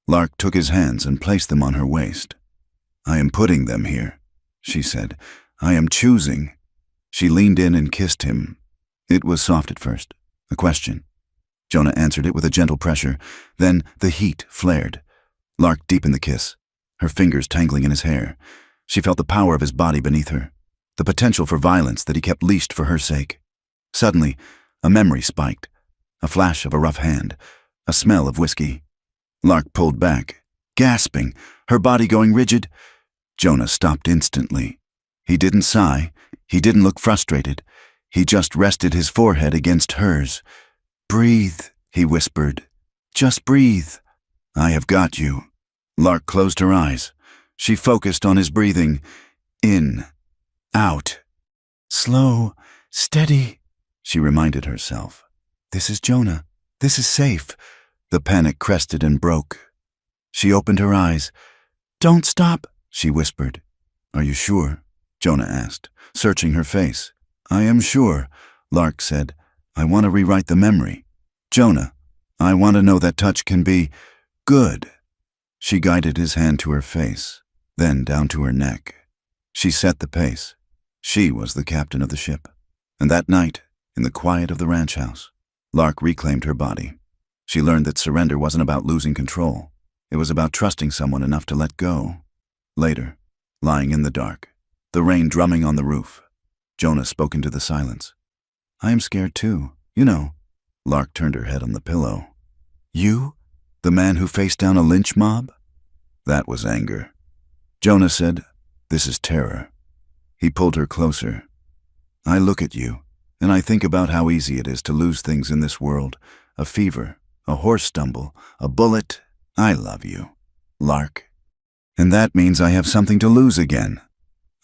Lark took his hands and placed them on her waist. "I am putting them here," she said. "I am choosing." She leaned in and kissed him. It was soft at first, a question. Jonah answered it with a gentle pressure. Then the heat flared. Lark deepened the kiss, her fingers tangling in his hair. She felt the power of his body beneath her, the potential for violence that he kept leashed for her sake. Suddenly, a memory spiked, a flash of a rough hand, a smell of whiskey. Lark pulled back, gasping, her body going rigid. Jonah stopped instantly. He didn't sigh. He didn't look frustrated. He just rested his forehead against hers. "Breathe," he whispered. "Just breathe. I have got you." Lark closed her eyes. She focused on his breathing. In, out. "Slow, steady," she reminded herself. "This is Jonah. This is safe." The panic crested and broke. She opened her eyes. "Don't stop," she whispered. "Are you sure?" Jonah asked, searching her face. "I am sure," Lark said. "I want to rewrite the memory. Jonah, I want to know that touch can be good." She guided his hand to her face, then down to her neck. She set the pace. She was the captain of the ship. And that night, in the quiet of the ranch house, Lark reclaimed her body. She learned that surrender wasn't about losing control. It was about trusting someone enough to let go. Later, lying in the dark, the rain drumming on the roof, Jonah spoke into the silence. "I am scared too, you know." Lark turned her head on the pillow. "You? The man who faced down a lynch mob?" That was anger. Jonah said, "This is terror." He pulled her closer. "I look at you, and I think about how easy it is to lose things in this world. A fever, a horse stumble, a bullet. I love you, Lark. And that means I have something to lose again.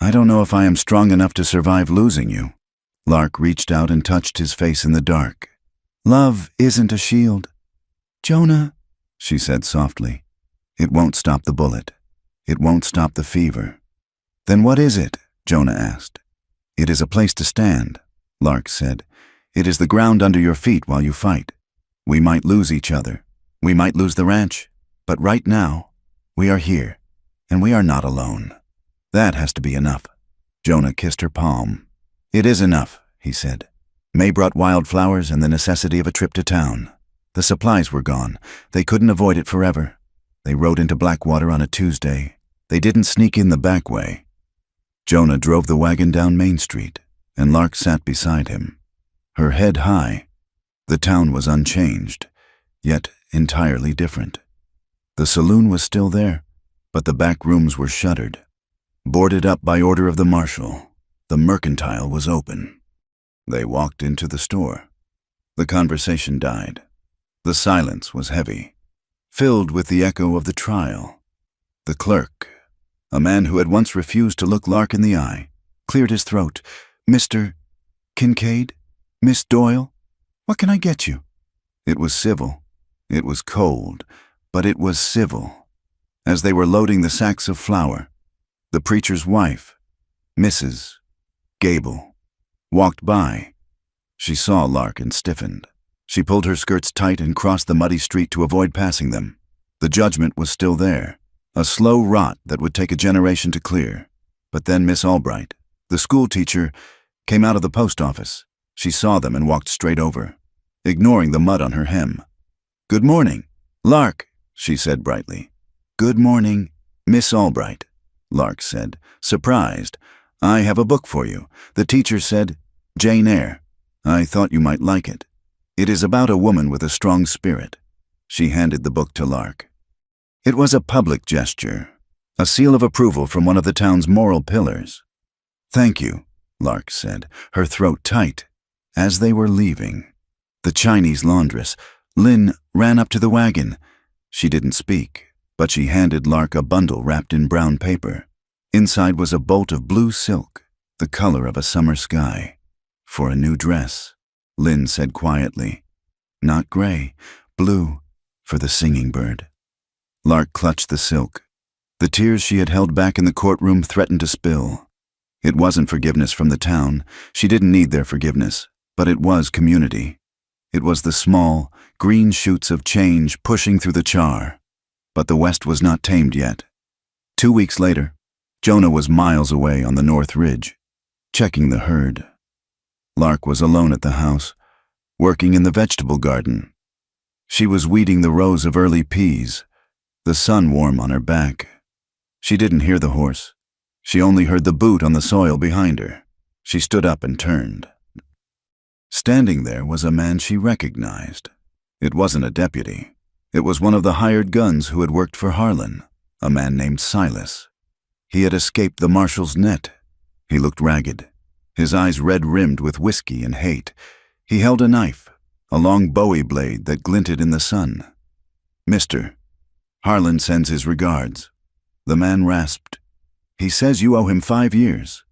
I don't know if I am strong enough to survive losing you." Lark reached out and touched his face in the dark. "Love isn't a shield." "Jonah," she said softly. "It won't stop the bullet. It won't stop the fever." "Then what is it?" Jonah asked. "It is a place to stand," Lark said. "It is the ground under your feet while you fight. We might lose each other. We might lose the ranch. But right now, we are here, and we are not alone. That has to be enough." Jonah kissed her palm. "It is enough," he said. May brought wildflowers and the necessity of a trip to town. The supplies were gone. They couldn't avoid it forever. They rode into Blackwater on a Tuesday. They didn't sneak in the back way. Jonah drove the wagon down Main Street, and Lark sat beside him, her head high. The town was unchanged, yet entirely different. The saloon was still there, but the back rooms were shuttered. Boarded up by order of the marshal, the mercantile was open. They walked into the store. The conversation died. The silence was heavy, filled with the echo of the trial. The clerk, a man who had once refused to look Lark in the eye, cleared his throat. "Mr. Kincaid? Miss Doyle? What can I get you?" It was civil. It was cold, but it was civil. As they were loading the sacks of flour, the preacher's wife, Mrs. Gable, walked by. She saw Lark and stiffened. She pulled her skirts tight and crossed the muddy street to avoid passing them. The judgment was still there. A slow rot that would take a generation to clear. But then Miss Albright, the school teacher, came out of the post office. She saw them and walked straight over, ignoring the mud on her hem. "Good morning, Lark," she said brightly. "Good morning, Miss Albright," Lark said, surprised. "I have a book for you. The teacher said, Jane Eyre. I thought you might like it. It is about a woman with a strong spirit." She handed the book to Lark. It was a public gesture, a seal of approval from one of the town's moral pillars. "Thank you," Lark said, her throat tight. As they were leaving, the Chinese laundress, Lynn, ran up to the wagon. She didn't speak, but she handed Lark a bundle wrapped in brown paper. Inside was a bolt of blue silk, the color of a summer sky. "For a new dress," Lynn said quietly. "Not gray, blue, for the singing bird." Lark clutched the silk. The tears she had held back in the courtroom threatened to spill. It wasn't forgiveness from the town. She didn't need their forgiveness, but it was community. It was the small, green shoots of change pushing through the char. But the West was not tamed yet. 2 weeks later, Jonah was miles away on the North Ridge, checking the herd. Lark was alone at the house, working in the vegetable garden. She was weeding the rows of early peas, the sun warm on her back. She didn't hear the horse. She only heard the boot on the soil behind her. She stood up and turned. Standing there was a man she recognized. It wasn't a deputy. It was one of the hired guns who had worked for Harlan, a man named Silas. He had escaped the marshal's net. He looked ragged, his eyes red-rimmed with whiskey and hate. He held a knife, a long Bowie blade that glinted in the sun. "Mister, Harlan sends his regards." The man rasped. "He says you owe him 5 years."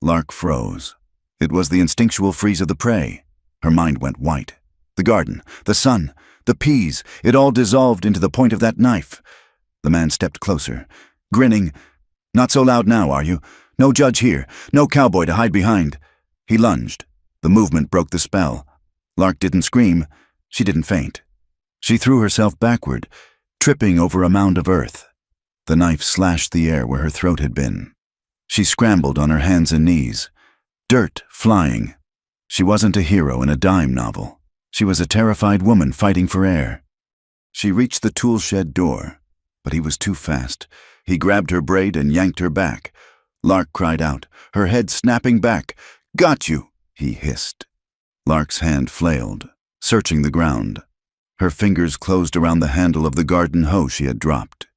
Lark froze. It was the instinctual freeze of the prey. Her mind went white. The garden, the sun, the peas, it all dissolved into the point of that knife. The man stepped closer, grinning. "Not so loud now, are you? No judge here, no cowboy to hide behind." He lunged. The movement broke the spell. Lark didn't scream. She didn't faint. She threw herself backward, tripping over a mound of earth. The knife slashed the air where her throat had been. She scrambled on her hands and knees, dirt flying. She wasn't a hero in a dime novel. She was a terrified woman fighting for air. She reached the tool shed door, but he was too fast. He grabbed her braid and yanked her back. Lark cried out, her head snapping back. "Got you," he hissed. Lark's hand flailed, searching the ground. Her fingers closed around the handle of the garden hoe she had dropped.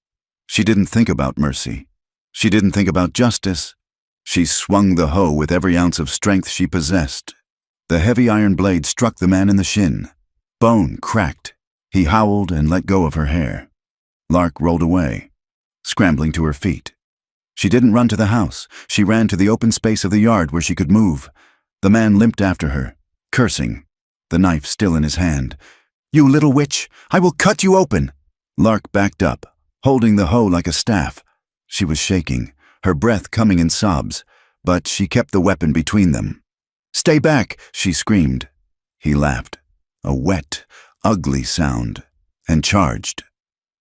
She didn't think about mercy. She didn't think about justice. She swung the hoe with every ounce of strength she possessed. The heavy iron blade struck the man in the shin. Bone cracked. He howled and let go of her hair. Lark rolled away, scrambling to her feet. She didn't run to the house. She ran to the open space of the yard where she could move. The man limped after her, cursing, the knife still in his hand. "You little witch! I will cut you open!" Lark backed up, holding the hoe like a staff. She was shaking, her breath coming in sobs, but she kept the weapon between them. "Stay back!" she screamed. He laughed, a wet, ugly sound, and charged.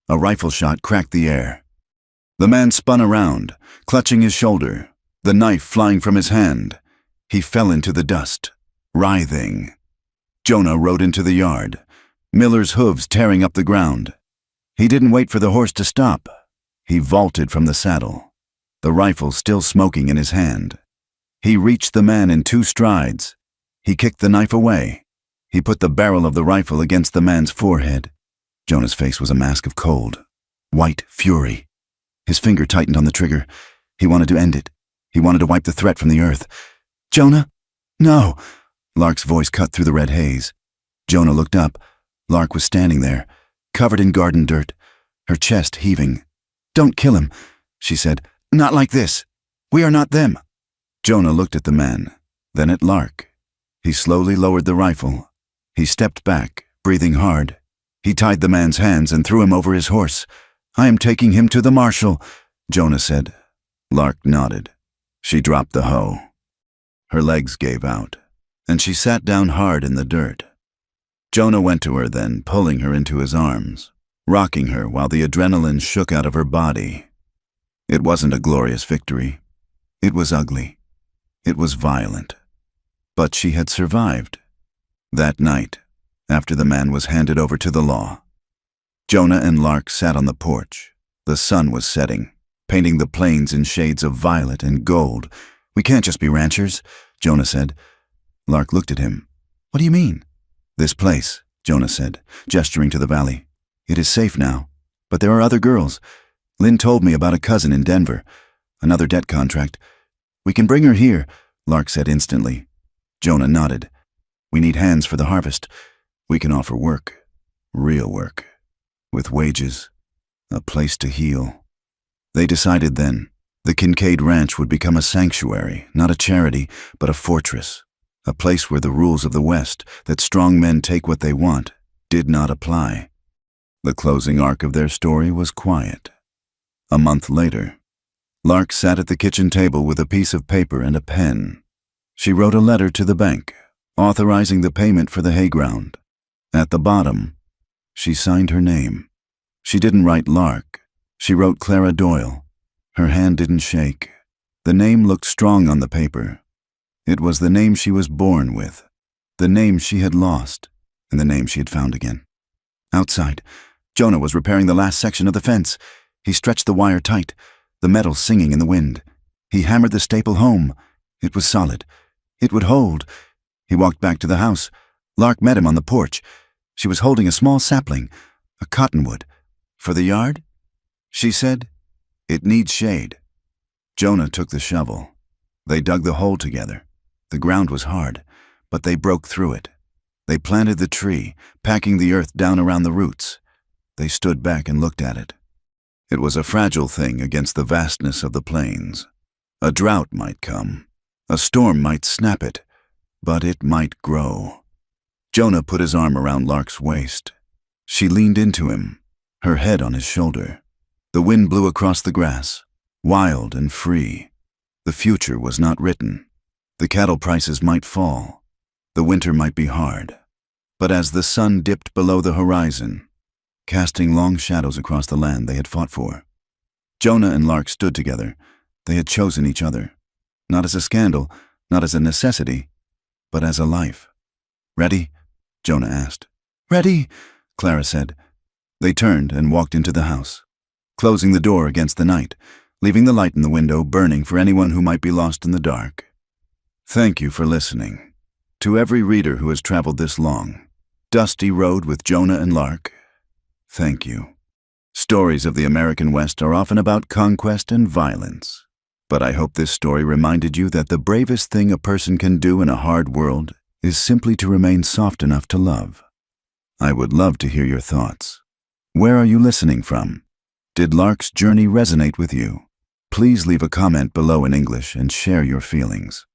A rifle shot cracked the air. The man spun around, clutching his shoulder, the knife flying from his hand. He fell into the dust, writhing. Jonah rode into the yard, Miller's hooves tearing up the ground. He didn't wait for the horse to stop. He vaulted from the saddle, the rifle still smoking in his hand. He reached the man in 2 strides. He kicked the knife away. He put the barrel of the rifle against the man's forehead. Jonah's face was a mask of cold, white fury. His finger tightened on the trigger. He wanted to end it. He wanted to wipe the threat from the earth. "Jonah? No!" Lark's voice cut through the red haze. Jonah looked up. Lark was standing there, covered in garden dirt, her chest heaving. "Don't kill him," she said. "Not like this. We are not them." Jonah looked at the man, then at Lark. He slowly lowered the rifle. He stepped back, breathing hard. He tied the man's hands and threw him over his horse. "I am taking him to the marshal," Jonah said. Lark nodded. She dropped the hoe. Her legs gave out, and she sat down hard in the dirt. Jonah went to her then, pulling her into his arms, rocking her while the adrenaline shook out of her body. It wasn't a glorious victory. It was ugly. It was violent. But she had survived. That night, after the man was handed over to the law, Jonah and Lark sat on the porch. The sun was setting, painting the plains in shades of violet and gold. "We can't just be ranchers," Jonah said. Lark looked at him. "What do you mean?" "This place," Jonah said, gesturing to the valley. "It is safe now, but there are other girls. Lynn told me about a cousin in Denver, another debt contract. We can bring her here," Lark said instantly. Jonah nodded. "We need hands for the harvest. We can offer work, real work, with wages, a place to heal." They decided then, the Kincaid Ranch would become a sanctuary, not a charity, but a fortress, a place where the rules of the West, that strong men take what they want, did not apply. The closing arc of their story was quiet. A month later, Lark sat at the kitchen table with a piece of paper and a pen. She wrote a letter to the bank, authorizing the payment for the hay ground. At the bottom, she signed her name. She didn't write Lark. She wrote Clara Doyle. Her hand didn't shake. The name looked strong on the paper. It was the name she was born with, the name she had lost, and the name she had found again. Outside, Jonah was repairing the last section of the fence. He stretched the wire tight, the metal singing in the wind. He hammered the staple home. It was solid. It would hold. He walked back to the house. Lark met him on the porch. She was holding a small sapling, a cottonwood. "For the yard?" she said. "It needs shade." Jonah took the shovel. They dug the hole together. The ground was hard, but they broke through it. They planted the tree, packing the earth down around the roots. They stood back and looked at it. It was a fragile thing against the vastness of the plains. A drought might come. A storm might snap it, but it might grow. Jonah put his arm around Lark's waist. She leaned into him, her head on his shoulder. The wind blew across the grass, wild and free. The future was not written. The cattle prices might fall. The winter might be hard. But as the sun dipped below the horizon, casting long shadows across the land they had fought for, Jonah and Lark stood together. They had chosen each other, not as a scandal, not as a necessity, but as a life. "Ready?" Jonah asked. "Ready," Clara said. They turned and walked into the house, closing the door against the night, leaving the light in the window burning for anyone who might be lost in the dark. Thank you for listening. To every reader who has traveled this long, dusty road with Jonah and Lark, thank you. Stories of the American West are often about conquest and violence, but I hope this story reminded you that the bravest thing a person can do in a hard world is simply to remain soft enough to love. I would love to hear your thoughts. Where are you listening from? Did Lark's journey resonate with you? Please leave a comment below in English and share your feelings.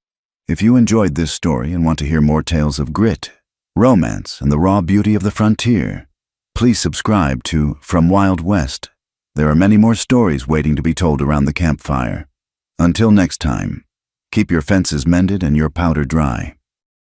If you enjoyed this story and want to hear more tales of grit, romance, and the raw beauty of the frontier, please subscribe to From Wild West. There are many more stories waiting to be told around the campfire. Until next time, keep your fences mended and your powder dry.